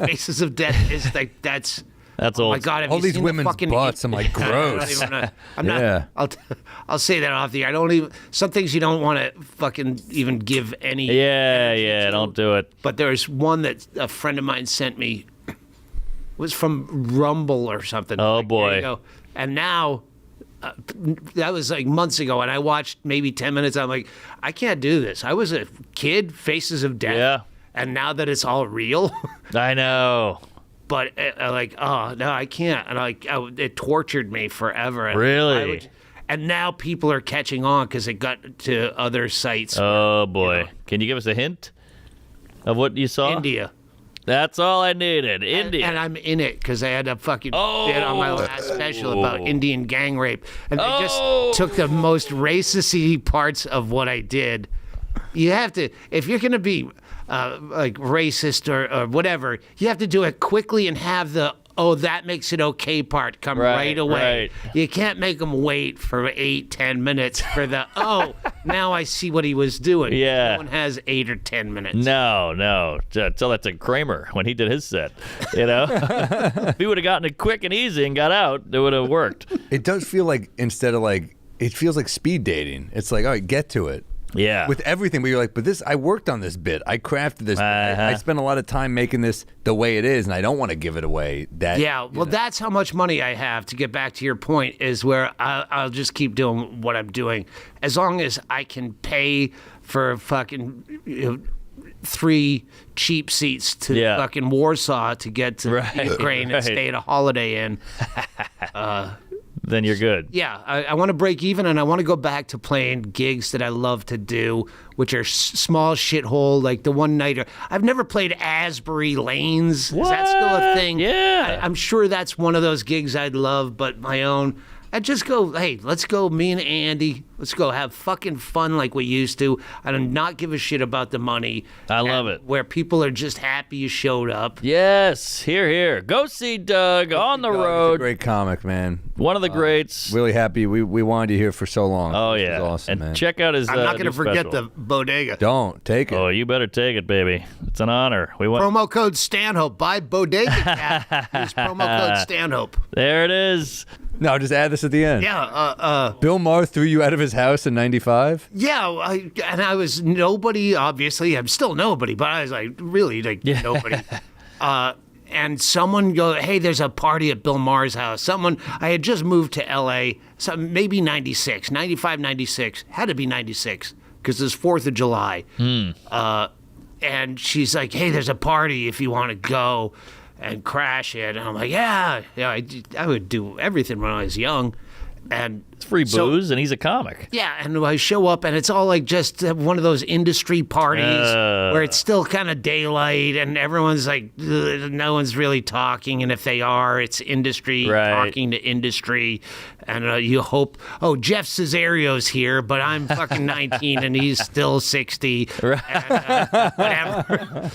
Faces of Death is like that's. That's Oh old. my God! Have All you these seen the women's fucking butts, I'm like, gross. I'm not. Yeah. I'll say that off the air. I don't even. Some things you don't want to fucking even give any. Yeah, don't do it. But there's one that a friend of mine sent me. It was from Rumble or something. Oh, Like, boy. there you go. And now, that was like months ago, and I watched maybe 10 minutes. I'm like, I can't do this. I was a kid, Faces of Death. Yeah. And now that it's all real, I know. but like, oh no, I can't. And it tortured me forever. And Really? I would- And now people are catching on because it got to other sites. Oh, boy. Can you give us a hint of what you saw? India. That's all I needed. India. And I'm in it because I had a fucking bit on my last special about Indian gang rape. And they just took the most racist-y parts of what I did. You have to, if you're going to be like racist or whatever, you have to do it quickly and have the, that makes it okay part come right away. Right. You can't make them wait for 8-10 minutes for the, now I see what he was doing. Yeah. No one has 8 or 10 minutes. No. Tell that to Kramer when he did his set. If he would have gotten it quick and easy and got out, it would have worked. It does feel like instead of like, it feels like speed dating. It's like, all right, get to it. Yeah. With everything, but you're like, but this, I worked on this bit. I crafted this. I spent a lot of time making this the way it is, and I don't want to give it away. That's how much money I have, to get back to your point, is where I'll just keep doing what I'm doing. As long as I can pay for fucking 3 cheap seats to fucking Warsaw to get to Ukraine and stay at a Holiday Inn. Then you're good. Yeah, I want to break even, and I want to go back to playing gigs that I love to do, which are small shithole, like the one-nighter. I've never played Asbury Lanes. What? Is that still a thing? Yeah. I'm sure that's one of those gigs I'd love, but my own. I'd just go, hey, let's go, me and Andy, let's go have fucking fun like we used to. I do not give a shit about the money. I love it. Where people are just happy you showed up. Yes, here. Go see Doug on the road. He's a great comic, man. One of the greats. Really happy. We wanted you here for so long. Oh, This yeah. was awesome, and man. check out his I'm not going to new forget special. the bodega. Don't take it. Oh, you better take it, baby. It's an honor. We want. Promo code Stanhope. Buy Bodega Cat. Use promo code Stanhope. There it is. No, just add this at the end. Yeah. Bill Maher threw you out of his house in '95. Yeah, I was nobody, obviously. I'm still nobody, but I was like, really, like, nobody. And someone go, hey, there's a party at Bill Maher's house. I had just moved to L.A., so maybe 96, 95, 96. Had to be 96, because it was 4th of July. And she's like, hey, there's a party if you want to go and crash it. And I'm like, yeah, I would do everything when I was young. And It's free booze, and he's a comic. yeah, and I show up, and it's all like just one of those industry parties where it's still kind of daylight, and everyone's like, ugh, no one's really talking, and if they are, it's industry talking to industry, and you hope, Jeff Cesario's here, but I'm fucking 19, and he's still 60, and, whatever.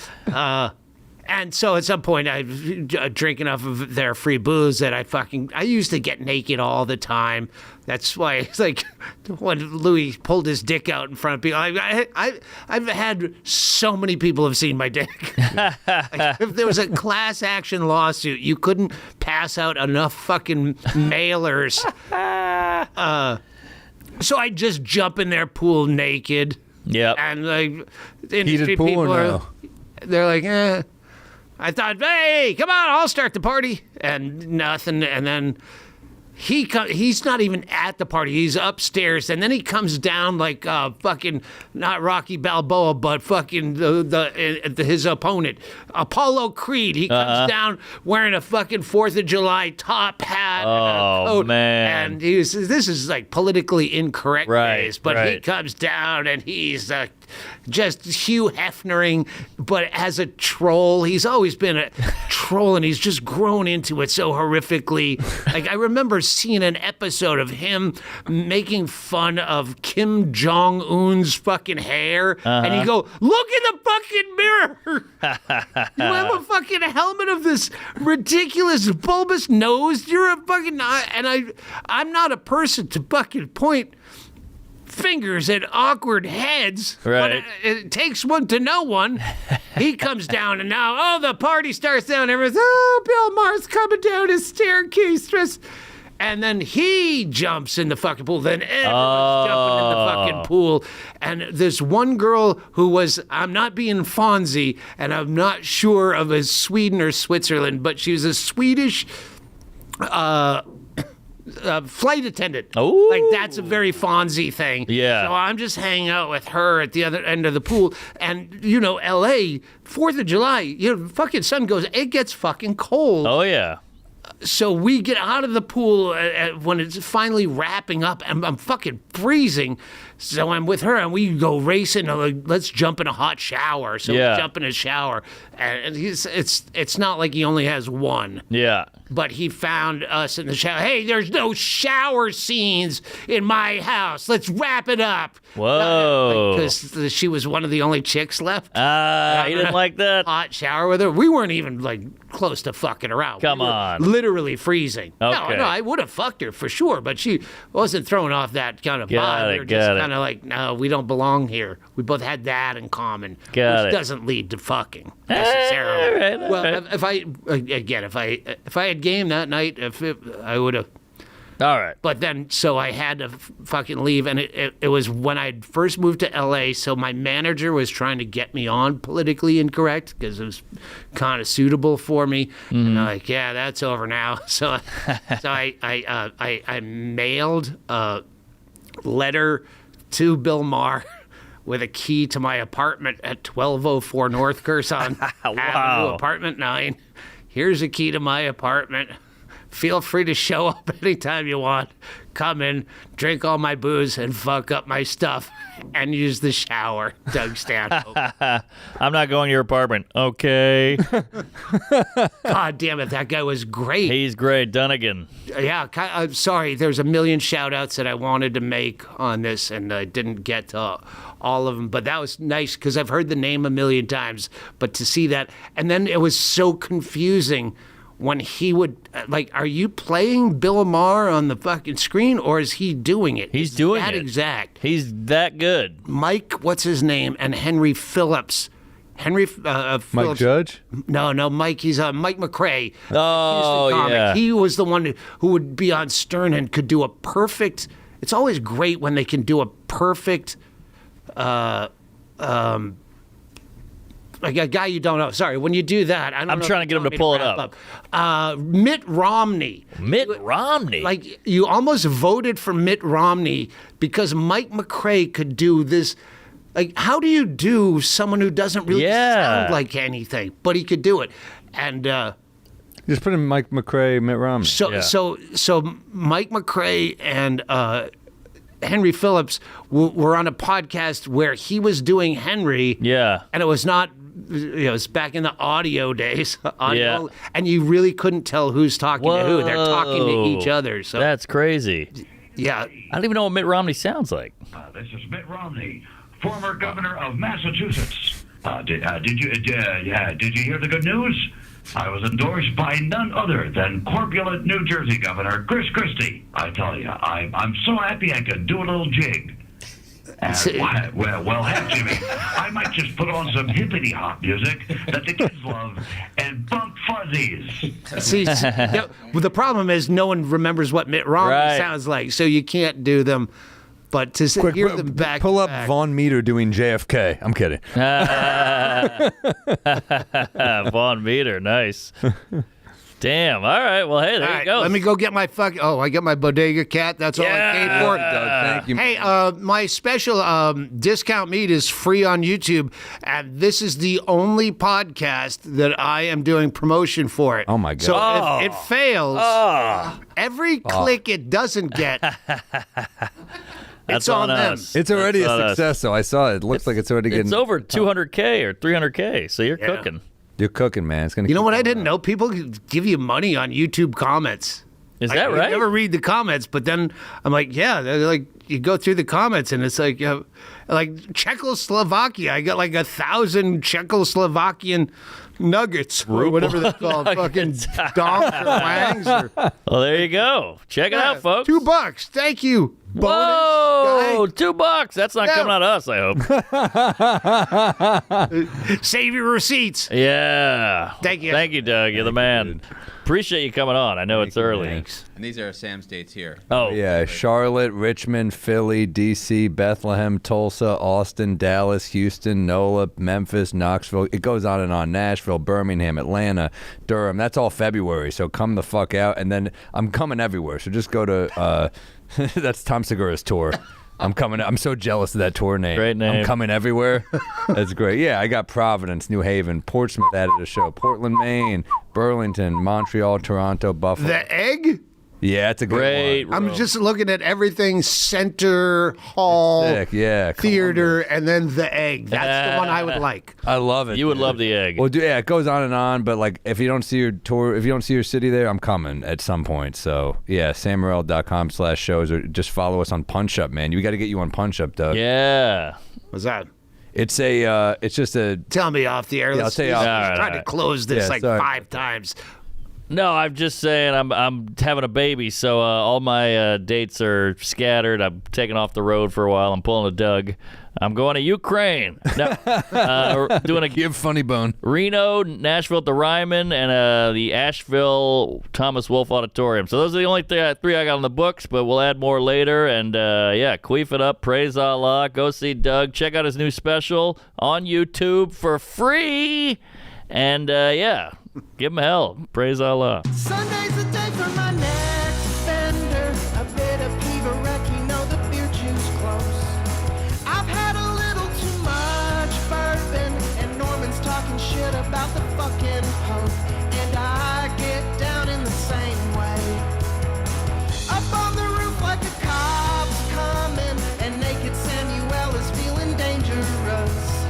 And so at some point, I drink enough of their free booze that I used to get naked all the time. That's why it's like when Louis pulled his dick out in front of people. I've had so many people have seen my dick. Like, if there was a class action lawsuit, you couldn't pass out enough fucking mailers. So I just jump in their pool naked. Yep. And like, Heated pool or no? They're like, I thought, hey, come on, I'll start the party. And nothing. And then he's not even at the party. He's upstairs. And then he comes down like fucking, not Rocky Balboa, but fucking his opponent, Apollo Creed. He comes down wearing a fucking 4th of July top hat and a coat. Man. And this is like politically incorrect days, but he comes down and he's just Hugh Hefnering, but as a troll. He's always been a troll, and he's just grown into it so horrifically. Like, I remember seeing an episode of him making fun of Kim Jong-un's fucking hair, and he go, look in the fucking mirror. You have a fucking helmet of this ridiculous bulbous nose. You're a fucking, and I'm not a person to fucking point fingers at awkward heads. Right. But it takes one to know one. He comes down, and now, the party starts down. Everyone's, Bill Maher's coming down his staircase dressed. And then he jumps in the fucking pool. Then everyone's jumping in the fucking pool. And there's one girl who was, I'm not being Fonzie, and I'm not sure of a Sweden or Switzerland, but she was a Swedish flight attendant. Oh, like that's a very Fonzie thing. Yeah. So I'm just hanging out with her at the other end of the pool, and L.A. 4th of July, fucking sun goes. It gets fucking cold. Oh yeah. So we get out of the pool when it's finally wrapping up, and I'm fucking freezing. So I'm with her, and we go racing. I'm like, let's jump in a hot shower. So we jump in a shower, and it's not like he only has one. Yeah. But he found us in the shower. Hey, there's no shower scenes in my house. Let's wrap it up. Whoa. Because she was one of the only chicks left. He didn't like that. Hot shower with her. We weren't even like close to fucking around. Come we were on. Literally freezing. Okay. No, I would have fucked her for sure, but she wasn't throwing off that kind of vibe. We were just kind of like, no, we don't belong here. We both had that in common, which doesn't lead to fucking necessarily. All right. If I had game that night, I would have. All right. But then, so I had to fucking leave, and it was when I first moved to L.A., so my manager was trying to get me on Politically Incorrect because it was kind of suitable for me. And I'm like, yeah, that's over now. So I mailed a letter to Bill Maher with a key to my apartment at 1204 North Curzon Avenue, apartment 9. Here's a key to my apartment. Feel free to show up anytime you want. Come in, drink all my booze, and fuck up my stuff, and use the shower. Doug Stanhope. I'm not going to your apartment. Okay. God damn it, that guy was great. He's great. Dunnigan. Yeah, I'm sorry. There's a million shout-outs that I wanted to make on this, and I didn't get to all of them. But that was nice, because I've heard the name a million times. But to see that, and then it was so confusing when he would, like, are you playing Bill Maher on the fucking screen, or is he doing it? He's doing that it. Exact. He's that good. Mike, what's his name? And Henry Phillips. Phillips. Mike Judge? No, Mike. He's Mike McRae. Oh, yeah. He was the one who would be on Stern and could do a perfect. It's always great when they can do a perfect. Like a guy you don't know. Sorry, when you do that, I don't know. I'm trying to get him to pull it up. Mitt Romney. Mitt Romney? Like, you almost voted for Mitt Romney because Mike McRae could do this. Like, how do you do someone who doesn't really sound like anything, but he could do it? And just put in Mike McRae, Mitt Romney. So Mike McRae and Henry Phillips were on a podcast where he was doing Henry. Yeah. And it was not, it was back in the audio days. And you really couldn't tell who's talking to who. They're talking to each other. So that's crazy. Yeah. I don't even know what Mitt Romney sounds like. This is Mitt Romney, former governor of Massachusetts. Did you hear the good news? I was endorsed by none other than corpulent New Jersey Governor Chris Christie. I tell you, I'm so happy I could do a little jig. And, heck, Jimmy, I might just put on some hippity-hop music that the kids love and bump fuzzies. See, the problem is no one remembers what Mitt Romney sounds like, so you can't do them. But to hear them back, pull up Von Meter doing JFK. I'm kidding. Von Meter, nice. Damn. All right. Well, hey, there you go. Let me go get my I got my bodega cat. That's all I paid for. Thank you. Hey, my special discount meat is free on YouTube, and this is the only podcast that I am doing promotion for it. Oh my God! So if it fails, every click it doesn't get. That's it's on them. us. It's already That's a success, though. I saw it. It looks like it's already getting. It's over 200K or 300K, so you're cooking. You're cooking, man. It's gonna. You know what? I didn't know people give you money on YouTube comments. Is that right? I never read the comments, but then I'm like, yeah, they're like you go through the comments and it's like Czechoslovakia. I got like 1,000 Czechoslovakian nuggets or whatever they're called, fucking donks or wangs. Well, there you go. Check it out, folks. $2. Thank you. Whoa, $2. That's not coming out of us, I hope. Save your receipts. Yeah. Thank you. Thank you, Doug. You're the man. Appreciate you coming on. I know it's early. Thanks. And these are Sam's dates here. Oh. Yeah, Charlotte, Richmond, Philly, D.C., Bethlehem, Tulsa, Austin, Dallas, Houston, NOLA, Memphis, Knoxville. It goes on and on. Nashville, Birmingham, Atlanta, Durham. That's all February, so come the fuck out. And then I'm coming everywhere, so just go to... that's Tom Segura's tour. I'm coming. I'm so jealous of that tour name. Great name. I'm coming everywhere. That's great. Yeah, I got Providence, New Haven, Portsmouth added a show, Portland, Maine, Burlington, Montreal, Toronto, Buffalo. The Egg? Yeah, it's a Great. one. I'm just looking at everything Center Hall, Sick, yeah. Theater, and then The Egg. That's the one I would like. I love it. You would dude. love the Egg. Well, yeah, it goes on and on, but like if you don't see your tour, if you don't see your city there, I'm coming at some point. So yeah, sammorril.com/shows, or just follow us on Punch Up, man. We got to get you on Punch Up, Doug. Yeah. What's that? It's just a. Tell me off the air. Yeah, I'll tell you off. Let's try All to right. close this Yeah, like sorry. 5 times. No, I'm just saying I'm having a baby, so all my dates are scattered. I'm taking off the road for a while. I'm pulling a Doug. I'm going to Ukraine. No, we're doing a Give Funny Bone. Reno, Nashville at the Ryman, and the Asheville Thomas Wolfe Auditorium. So those are the only three I got on the books, but we'll add more later. And yeah, queef it up, praise Allah, go see Doug. Check out his new special on YouTube for free. And yeah, give him hell. Praise Allah. Sunday's a day for my next offender. A bit of Peverek, you know the beer juice close. I've had a little too much bourbon, and Norman's talking shit about the fucking Pope. And I get down in the same way. Up on the roof like a cop's coming, and naked Samuel is feeling dangerous.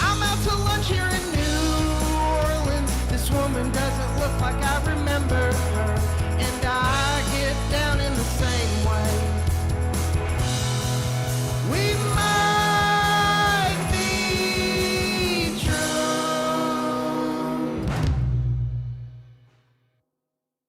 I'm out to lunch here in New Orleans. This woman doesn't look like I